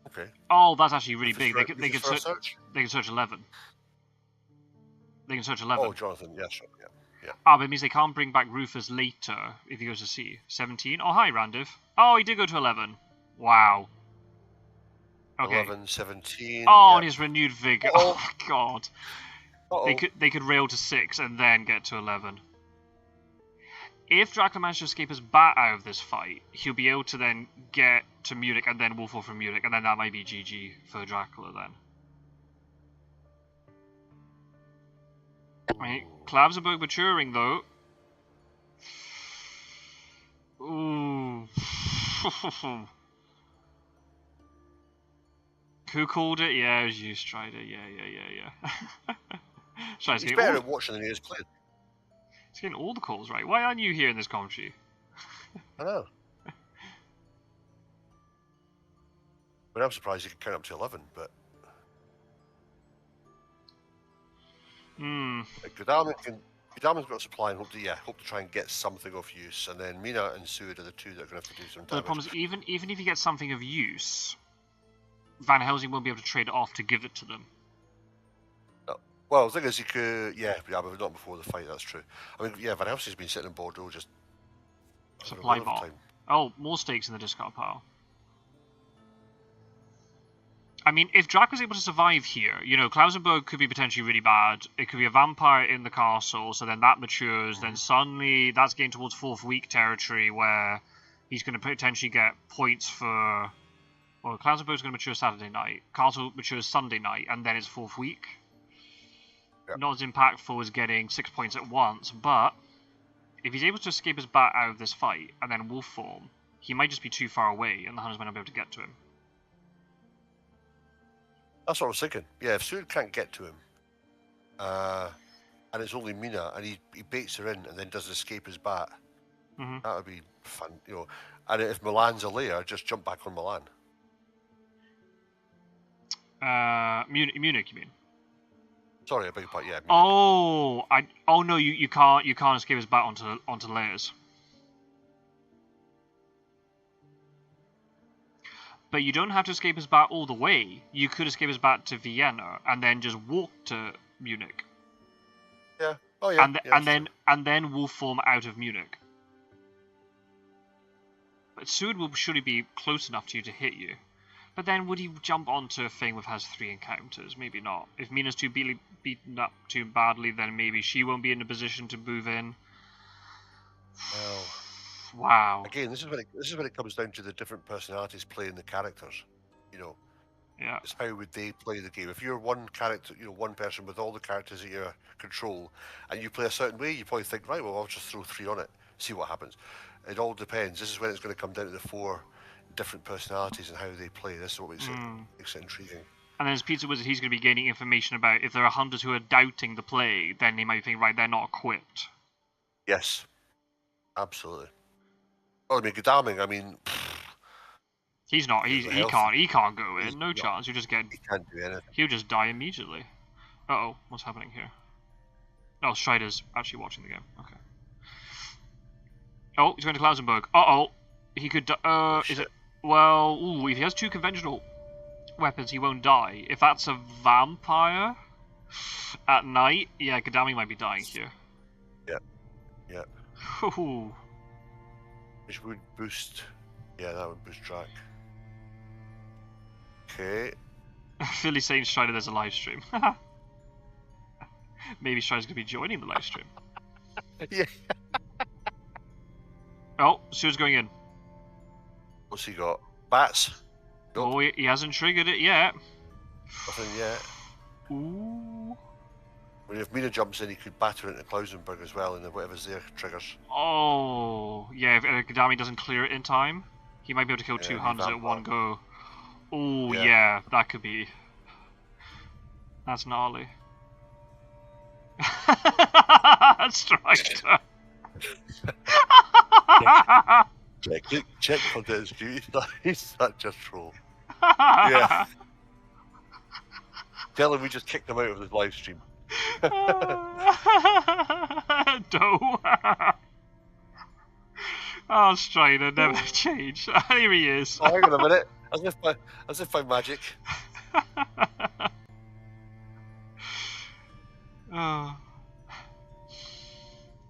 Okay. Oh, that's actually really big. They can search 11. They can search 11. Oh, Jonathan, yeah, sure, yeah. Ah, but it means they can't bring back Rufus later if he goes to sea. 17? Oh, hi, Randiv. Oh, he did go to 11. Wow. Okay. 11, 17. Oh, and his renewed vigor. Uh-oh. Oh, my God. They could rail to 6 and then get to 11. If Dracula manages to escape his bat out of this fight, he'll be able to then get to Munich and then wolf off from Munich, and then that might be GG for Dracula then. I mean, Klausenberg maturing though. Ooh. Who called it? Yeah, it was you, Strider. Yeah. He's better at watching than he is playing. He's getting all the calls right. Why aren't you here in this commentary? I know. But I'm surprised he can count up to 11, but... Godalming's got supply and hope to try and get something of use, and then Mina and Seward are the two that are going to have to do some damage. But the problem is, even if you get something of use, Van Helsing won't be able to trade it off to give it to them. No. Well, the thing is, he could, but not before the fight, that's true. I mean, Van Helsing's been sitting in Bordeaux just... Supply bot. Oh, more stakes in the discard pile. I mean, if Drac was able to survive here, you know, Klausenberg could be potentially really bad. It could be a vampire in the castle, so then that matures. Then suddenly that's getting towards 4th week territory where he's going to potentially get points for... Well, Klausenberg's going to mature Saturday night. Castle matures Sunday night, and then it's 4th week. Yep. Not as impactful as getting 6 points at once, but if he's able to escape his bat out of this fight and then wolf form, he might just be too far away, and the hunters might not be able to get to him. That's what I was thinking. Yeah, if Seward can't get to him, and it's only Mina, and he baits her in and then doesn't escape his bat, that would be fun, you know. And if Milan's a layer, just jump back on Milan. Munich, you mean? Sorry, I beg your pardon. Yeah. Munich. Oh no, you can't escape his bat onto layers. But you don't have to escape his bat all the way. You could escape his bat to Vienna and then just walk to Munich. Yeah. Oh yeah. And then wolf form out of Munich. But Seward will surely be close enough to you to hit you. But then would he jump onto a thing which has 3 encounters? Maybe not. If Mina's too beaten up too badly, then maybe she won't be in a position to move in. Well, Wow. Again, this is when it comes down to the different personalities playing the characters. You know, Yeah. it's how would they play the game. If you're one character, you know, one person with all the characters at your control, and you play a certain way, you probably think, right, well, I'll just throw 3 on it, see what happens. It all depends. This is when it's going to come down to the 4 different personalities and how they play. This is what makes it intriguing. And then as Pizzawizard, he's going to be gaining information about if there are hunters who are doubting the play, then he might think, right, they're not equipped. Yes, absolutely. Well, I mean, Godalming, I mean, he's not. He can't go in. No chance. You just get. He can't do anything. He'll just die immediately. Uh-oh, what's happening here? Oh, Strider's actually watching the game. Okay. Oh, he's going to Klausenberg. Uh-oh. He could... is it... Well, ooh, if he has 2 conventional weapons, he won't die. If that's a vampire at night, yeah, Gadami might be dying here. Yep. Yep. Ooh. Which would boost... Yeah, that would boost Drac. Okay. Philly saying Strider there's a live stream. Maybe Strider's going to be joining the live stream. Yeah. Oh, Sue's going in. What's he got? Bats? Nope. Oh, he hasn't triggered it yet. Nothing yet. Ooh. When if Mina jumps in, he could batter into Klausenberg as well, and whatever's there triggers. Oh, yeah, if Gadami doesn't clear it in time, he might be able to kill 2 hunters at one go. Oh, yeah, that could be... That's gnarly. Strider. Check for this duty. He's such a troll. Yeah. Tell him we just kicked him out of his live stream. No. Oh, Strider never changed. Here he is. Oh, hang on a minute. As if by magic. Oh.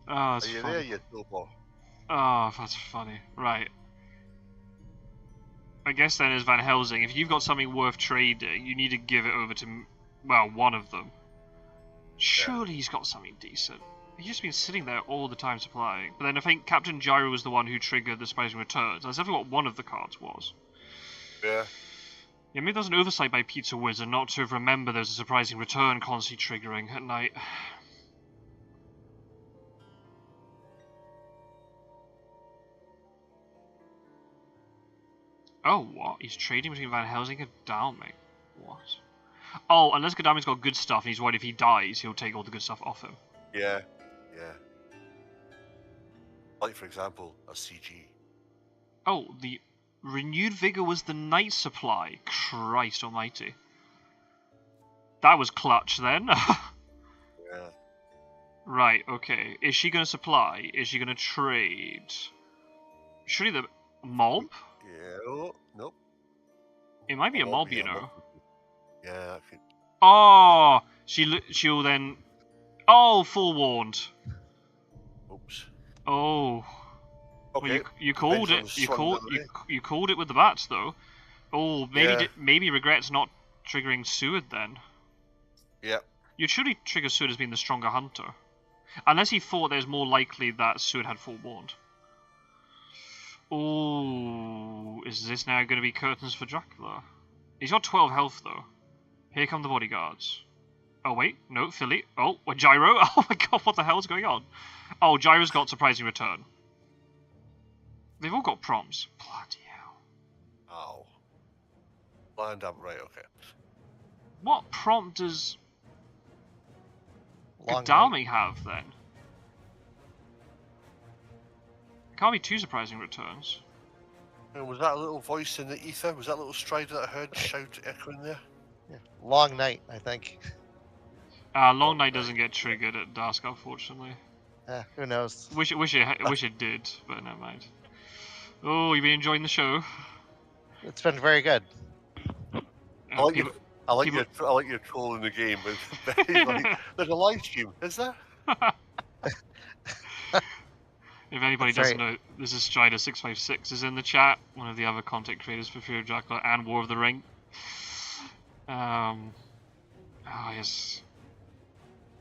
Oh, Are funny. you there, you snowball? Oh, that's funny. Right. I guess then as Van Helsing, if you've got something worth trading, you need to give it over to, well, one of them. Surely he's got something decent. He's just been sitting there all the time supplying. But then I think Captain Gyro was the one who triggered the surprising returns. That's definitely what one of the cards was. Yeah. Yeah, maybe there's an oversight by Pizzawizard not to remember there's a surprising return constantly triggering at night. Oh, what? He's trading between Van Helsing and Dalming? What? Oh, unless Gadami's got good stuff and he's worried if he dies, he'll take all the good stuff off him. Yeah. Yeah. Like, for example, a CG. Oh, the renewed vigor was the night supply. Christ almighty. That was clutch then. Yeah. Right, okay. Is she going to supply? Is she going to trade? Surely the mob? Yeah. Oh, nope. It might be a mob, Yeah, you know. Yeah, that could... Oh, she'll then... Oh, forewarned. Oops. Oh. Okay. Well, you called it. You called it with the bats, though. Oh, maybe maybe regrets not triggering Seward then. Yeah. You'd surely trigger Seward as being the stronger hunter, unless he thought there's more likely that Seward had forewarned. Oh, is this now going to be curtains for Dracula? He's got 12 health though. Here come the bodyguards. Oh wait, no, Philly. Oh, what, Gyro? Oh my god, what the hell is going on? Oh, Gyro's got surprising return. They've all got prompts. Bloody hell. Oh. Lined up, right, okay. What prompt does Long Godalming have then? Can't be 2 surprising returns. And was that a little voice in the ether? Was that a little Strider that I heard shout echoing there? Yeah. Long night, I think. Long Night doesn't get triggered at dusk, unfortunately. Who knows? Wish it did, but never mind. Oh, you been enjoying the show? It's been very good. I like your troll in the game, but like, there's a live stream, is there? If anybody That's doesn't know, this is Strider656 is in the chat, one of the other content creators for Fury of Dracula and War of the Ring. Oh yes.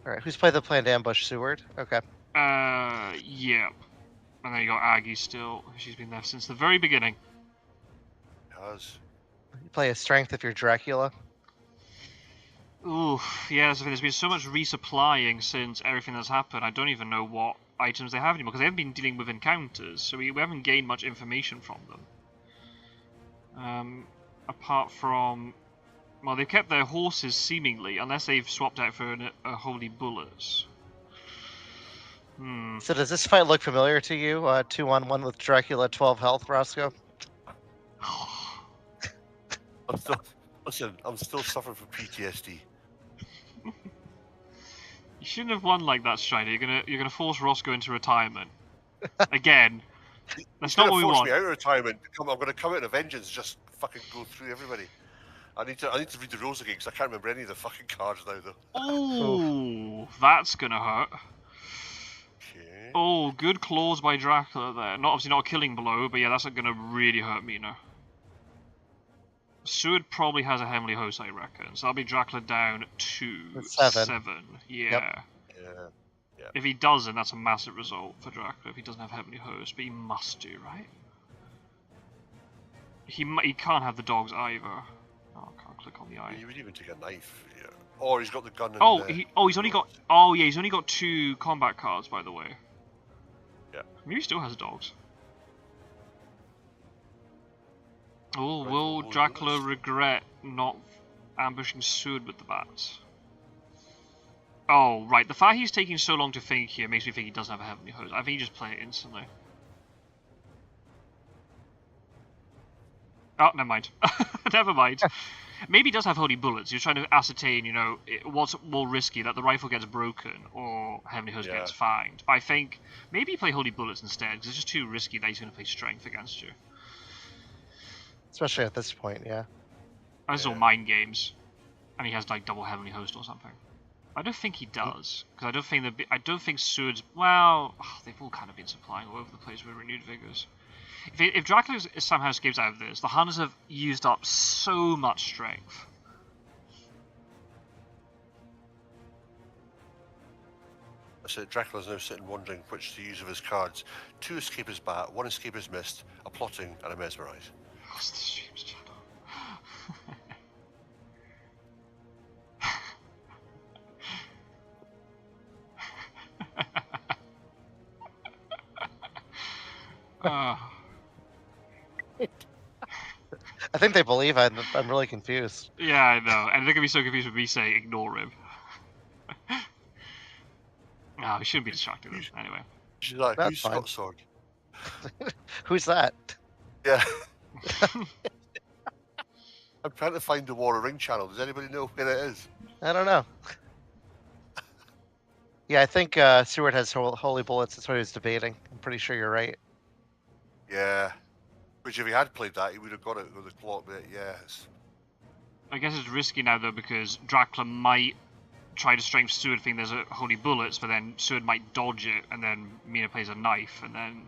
Alright, who's played the planned ambush, Seward? Okay. Yeah. And then you got Aggie still. She's been there since the very beginning. Has. You play a strength if you're Dracula. Ooh, yeah, that's the thing. There's been so much resupplying since everything that's happened. I don't even know what items they have anymore because they haven't been dealing with encounters, so we haven't gained much information from them. Apart from, well, they've kept their horses seemingly, unless they've swapped out for a holy bullets. So does this fight look familiar to you? 2-on-1 with Dracula, 12 health, Roscoe. Listen, I'm still suffering from PTSD. You shouldn't have won like that, Strider. You're gonna force Roscoe into retirement again. That's not what we want. Me out of retirement. I'm going to come out of vengeance, and just fucking go through everybody. I need to read the rules again because I can't remember any of the fucking cards now, though. Oh, that's gonna hurt. Okay. Oh, good claws by Dracula there. Obviously not a killing blow, but yeah, that's gonna really hurt Mina. Seward probably has a Heavenly Host, I reckon. So that'll be Dracula down to 7. Yeah. Yep. Yeah. If he doesn't, that's a massive result for Dracula if he doesn't have Heavenly Host, but he must do, right? He can't have the dogs either. Oh, I can't click on the eye. He would even take a knife. Yeah. Or he's got the gun. He's only got. Oh yeah, he's only got 2 combat cards, by the way. Yeah. Maybe he still has dogs. Oh, will Dracula regret not ambushing Seward with the bats? Oh, right. The fact he's taking so long to think here makes me think he doesn't have a Heavenly Host. I think he just play it instantly. Oh, never mind. Never mind. Maybe he does have Holy Bullets. He's trying to ascertain, you know, what's more risky, that the rifle gets broken or Heavenly Host gets fanged. But I think maybe play Holy Bullets instead, because it's just too risky that he's going to play Strength against you. Especially at this point, yeah. And it's all mind games. And he has, like, double Heavenly Host or something. I don't think he does, because I don't think Seward's, well, they've all kind of been supplying all over the place with renewed vigors. If Dracula somehow escapes out of this, the Hunters have used up so much strength. So Dracula's now sitting wondering which to use of his cards. 2 escape his bat, 1 escape his mist, a plotting, and a mesmerize. What's the stream's channel? I think they believe I'm really confused. Yeah, I know. And they're going to be so confused with me saying ignore him. No, he shouldn't be distracted them. Anyway. She's like, That's who's fine. Scott Sword? Who's that? Yeah. I'm trying to find the War of Ring channel. Does anybody know where it is? I don't know. Yeah, I think Seward has Holy Bullets. That's what he was debating. I'm pretty sure you're right. Yeah. Which if he had played that, he would have got it with the clock bit, yes. I guess it's risky now, though, because Dracula might try to strength Seward, think there's a Holy Bullets, but then Seward might dodge it, and then Mina plays a knife, and then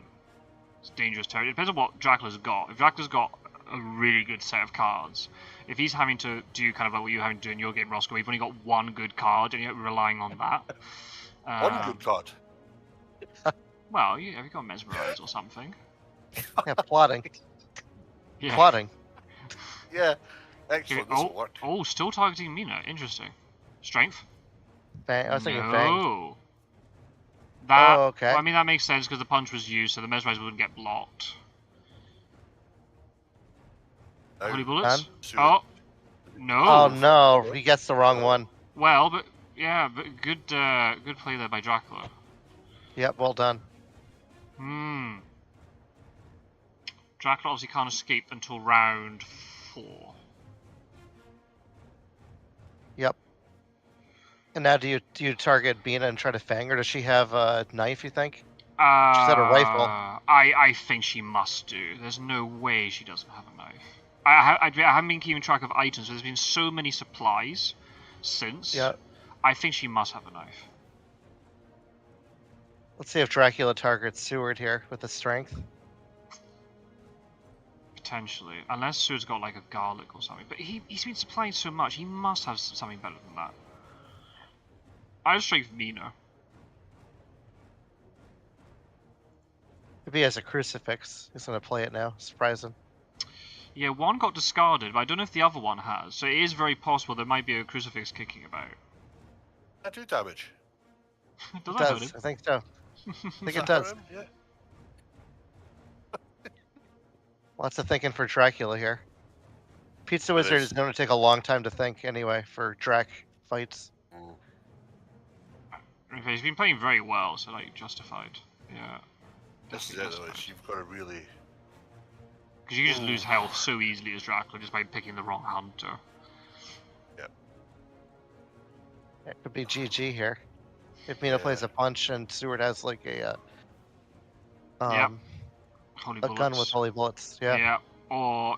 it's dangerous territory. It depends on what Dracula's got. If Dracula's got a really good set of cards, if he's having to do kind of like what you're having to do in your game, Roscoe, you've only got 1 good card, and you're relying on that. 1 good card? Well, have you got Mesmerize or something? Yeah, plotting. Yeah. Plotting. Yeah. Excellent, this will work. Oh, still targeting Mina. Interesting. Strength? Bang. I was thinking bang. No. That, Oh, okay. well, I mean, that makes sense because the punch was used, so the Mesmerize wouldn't get blocked. Holy Bullets? Oh. No. Oh no, he gets the wrong one. Well, but yeah, but good play there by Dracula. Yep, well done. Dracula obviously can't escape until round 4. Yep. And now do you target Mina and try to fang her? Does she have a knife, you think? She's got a rifle. I think she must do. There's no way she doesn't have a knife. I haven't been keeping track of items, but there's been so many supplies since. Yeah. I think she must have a knife. Let's see if Dracula targets Seward here with the strength. Potentially. Unless Seward's got like a garlic or something. But he's been supplying so much, he must have something better than that. I just strength Mina. Maybe he has a crucifix. He's gonna play it now. Surprising. Yeah, one got discarded, but I don't know if the other one has. So it is very possible there might be a crucifix kicking about. I do damage. Does It that hurt does. him? I think so. I think it that hurt does. him? Yeah. Lots of thinking for Dracula here. Pizzawizard is. is going to take a long time to think anyway for Drac fights. Mm. Okay, he's been playing very well, so like justified. Yeah. This is Definitely it, though. justified. You've got to really. Because you can just lose health so easily as Dracula just by picking the wrong hunter. It could be GG here. If Mina plays a punch and Stewart has like a Holy a bullets. gun with holy bullets. Yeah. Yeah. Or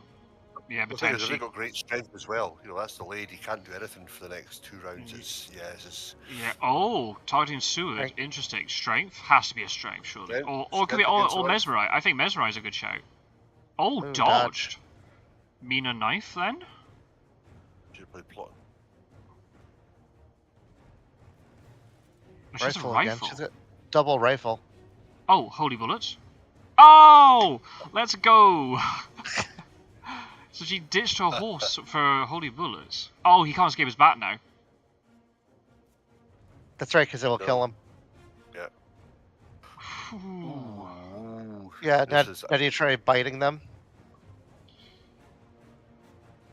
yeah, The thing is, potentially. they've got great strength as well. You know, that's the lead. He can't do anything for the next 2 rounds. It's Yeah. Oh, targeting Seward. Right. Interesting. Strength has to be a strength, surely. Strength- Or it could be strength against or life. mesmerize. I think mesmerize is a good shout. Oh, Ooh, dodged. Mina knife then. should play plotting. She's a Rifle rifle. again. She's a double rifle. Oh, holy bullets. Oh, let's go. So she ditched her horse for holy bullets. Oh, he can't escape his bat now. That's right, because it will No. kill him. Ooh. Ooh. Yeah. This Now do you try biting them?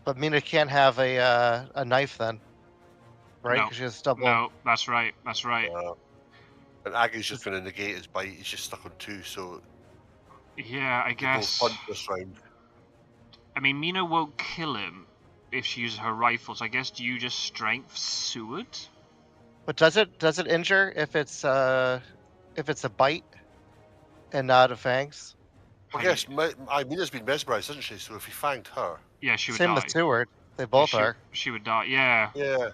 But Mina can't have a knife then, right? No. Because she has double. No, that's right. That's right. And Aggie's just going to negate his bite. He's just stuck on 2, so Yeah, I they both guess. punch this round. I mean, Mina won't kill him if she uses her rifle. So I guess do you just strength Seward? But does it injure if it's a bite and not a fangs? I guess Mina's been mesmerised, hasn't she? So if he fanged her, Yeah, she would Same die. with Stewart. They both are. She would die. Yeah. yeah,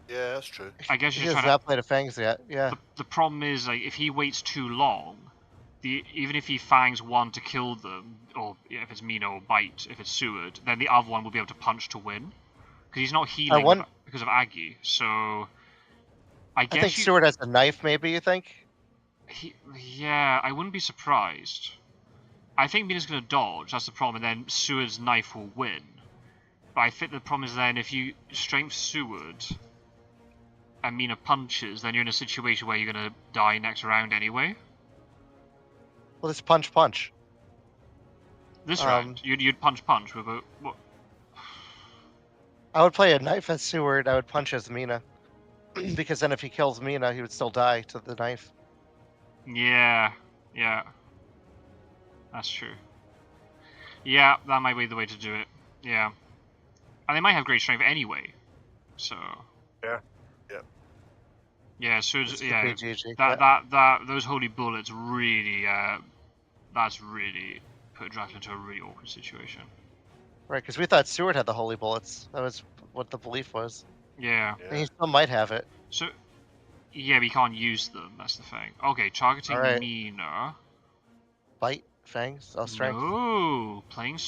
that's true. I guess He you're has trying to. not played a fangs yet. Yeah. The problem is, like, if he waits too long, even if he fangs one to kill them, or if it's Mina or bite, if it's Seward, then the other one will be able to punch to win, because he's not healing because of Aggie. So, I guess I think Stewart has a knife. Maybe you think? Yeah, I wouldn't be surprised. I think Mina's going to dodge. That's the problem, and then Seward's knife will win. But I think the problem is then if you strength Seward and Mina punches, then you're in a situation where you're going to die next round anyway. Well, it's punch. This round, you'd punch with a what? I would play a knife as Seward. I would punch as Mina, because then if he kills Mina, he would still die to the knife. Yeah, that's true. Yeah, that might be the way to do it. Yeah, and they might have great strength anyway, so. Yeah, so those holy bullets really, that's really put Dracula into a really awkward situation. Right, because we thought Stewart had the holy bullets. That was what the belief was. Yeah. And he still might have it. So, yeah, we can't use them. That's the thing. Okay, targeting Mina. Bite, fangs, strength. No, playing.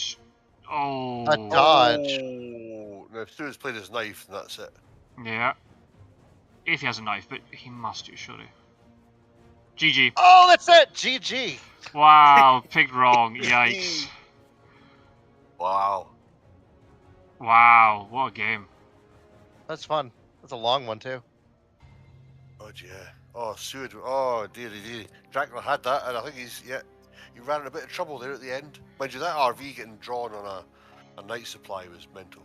Oh. A dodge. Oh, now if Stewart's played his knife, then that's it. Yeah. If he has a knife, but he must do, surely. GG. Oh, that's it! GG! Wow, picked wrong. Yikes. Wow. Wow, what a game. That's fun. That's a long one, too. Oh, yeah. Oh, Stewart. Oh, dearie. Dracula had that, and I think he ran in a bit of trouble there at the end. Mind you, that RV getting drawn on a night supply was mental.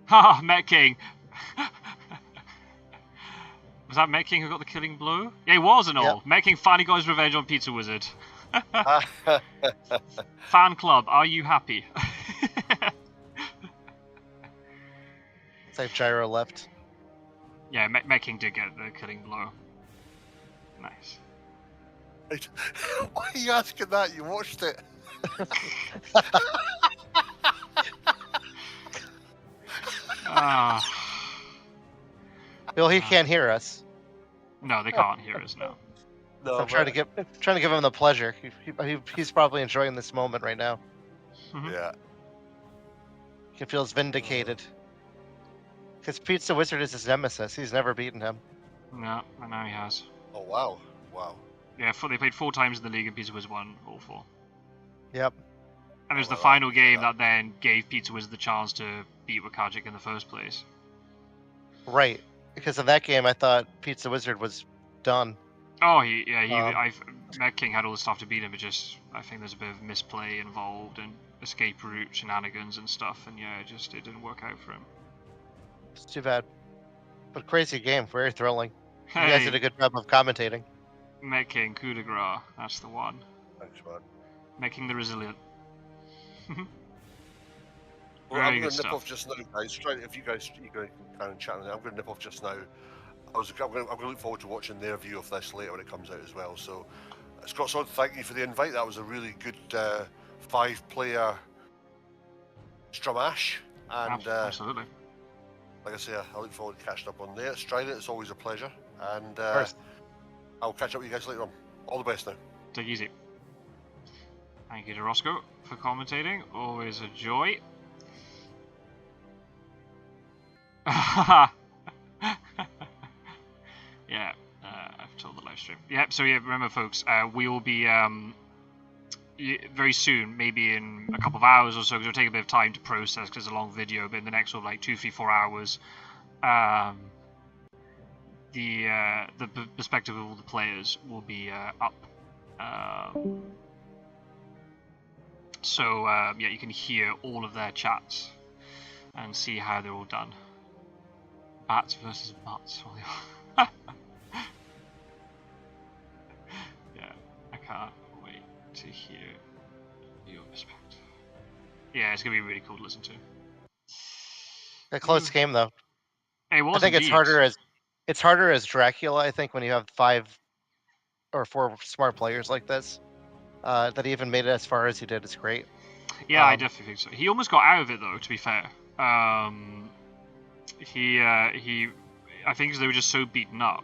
Haha, Mettking. Was that Mettking who got the killing blow? Yeah, he was and all. Yep. Mettking finally got his revenge on Pizzawizard. Fan club, are you happy? It's like Gyro left. Yeah, Mettking did get the killing blow. Nice. Why are you asking that? You watched it. Bill, he can't hear us. No, they can't hear us now. No, so I'm trying to give him the pleasure. He's probably enjoying this moment right now. Yeah. He feels vindicated. Because Pizzawizard is his nemesis. He's never beaten him. No, and now he has. Oh wow, wow. Yeah, they played 4 times in the league and Pizzawizard won all 4. Yep. And it was Oh, the well, final game yeah. that then gave Pizzawizard the chance to beat Wakajic in the first place. Right. Because in that game, I thought Pizzawizard was done. Oh, Um, Mettking had all the stuff to beat him, but I think there's a bit of misplay involved and escape route shenanigans and stuff, and yeah, it didn't work out for him. It's too bad. But crazy game, very thrilling. You guys did a good job of commentating. Mettking, coup de grace, that's the one. Thanks, man. Mettking the resilient. Well, Very I'm good going to nip stuff. off just now, guys. If you guys can kind of chat on it, I'm going to nip off just now. I'm going to look forward to watching their view of this later when it comes out as well. So, Scott Sod, thank you for the invite. That was a really good 5-player Stramash. And Absolutely. like I say, I look forward to catching up on there. Strident, it's always a pleasure. And I'll catch up with you guys later on. All the best now. Take it easy. Thank you to Roscoe for commentating. Always a joy. Yeah, I've told the live stream. Yeah, so yeah, remember folks, we will be very soon, maybe in a couple of hours or so, because it'll take a bit of time to process because it's a long video, but in the next sort of like 2, 3, 4 hours, the perspective of all the players will be up. So yeah, you can hear all of their chats and see how they're all done. Bats versus butts. Yeah, I can't wait to hear your perspective. Yeah, it's gonna be really cool to listen to. A close game though. It was. I think indeed. it's harder as Dracula. I think when you have 5 or 4 smart players like this, that he even made it as far as he did is great. Yeah, I definitely think so. He almost got out of it though. To be fair, I think they were just so beaten up.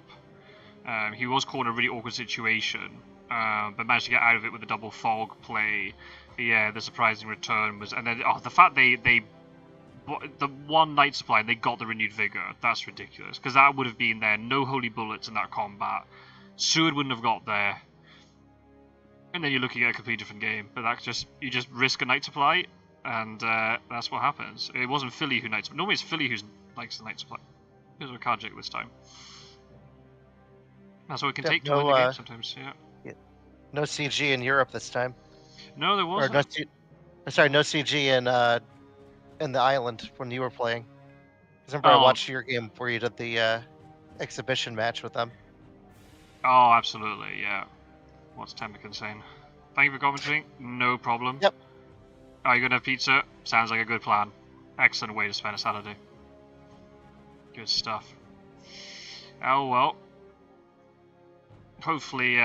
He was caught in a really awkward situation, but managed to get out of it with a double fog play. But yeah, the surprising return was, and then the fact the one night supply and they got the renewed vigor. That's ridiculous because that would have been there. No holy bullets in that combat. Seward wouldn't have got there. And then you're looking at a completely different game. But that's you just risk a night supply, and that's what happens. It wasn't Philly who night supply. Normally it's Philly who likes the night supply. It was Wakajic this time. That's what it can take to win the game sometimes. Yeah. No CG in Europe this time. No, there wasn't. Or no CG in the island when you were playing. Remember, I watched your game where you did the exhibition match with them. Oh, absolutely, yeah. What's Temmican saying? Thank you for commenting. No problem. Yep. Are you going to have pizza? Sounds like a good plan. Excellent way to spend a Saturday. Good stuff. Oh, well. Hopefully,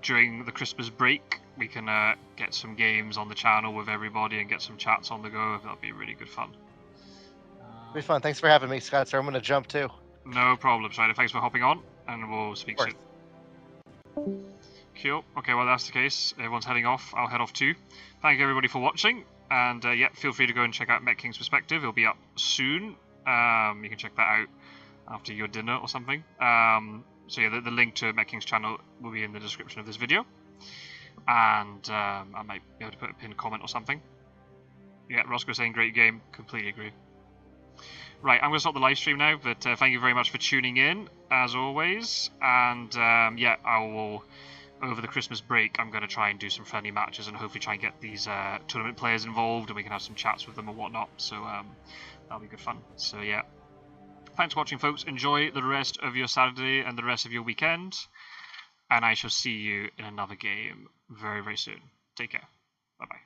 during the Christmas break, we can get some games on the channel with everybody and get some chats on the go. That'll be really good fun. It'll be fun. Thanks for having me, Scott. So I'm going to jump too. No problem, Strider. Thanks for hopping on, and we'll speak soon. Cool. Okay, well that's the case. Everyone's heading off. I'll head off too. Thank you everybody for watching, and yeah, feel free to go and check out Mettking's perspective. It'll be up soon. You can check that out after your dinner or something. So yeah, the link to Mettking's channel will be in the description of this video, and I might be able to put a pinned comment or something. Yeah, Roscoe saying great game. Completely agree. Right, I'm going to stop the live stream now, but thank you very much for tuning in, as always. And yeah, I will, over the Christmas break, I'm going to try and do some friendly matches and hopefully try and get these tournament players involved and we can have some chats with them and whatnot. So that'll be good fun. So yeah, thanks for watching, folks. Enjoy the rest of your Saturday and the rest of your weekend. And I shall see you in another game very, very soon. Take care. Bye-bye.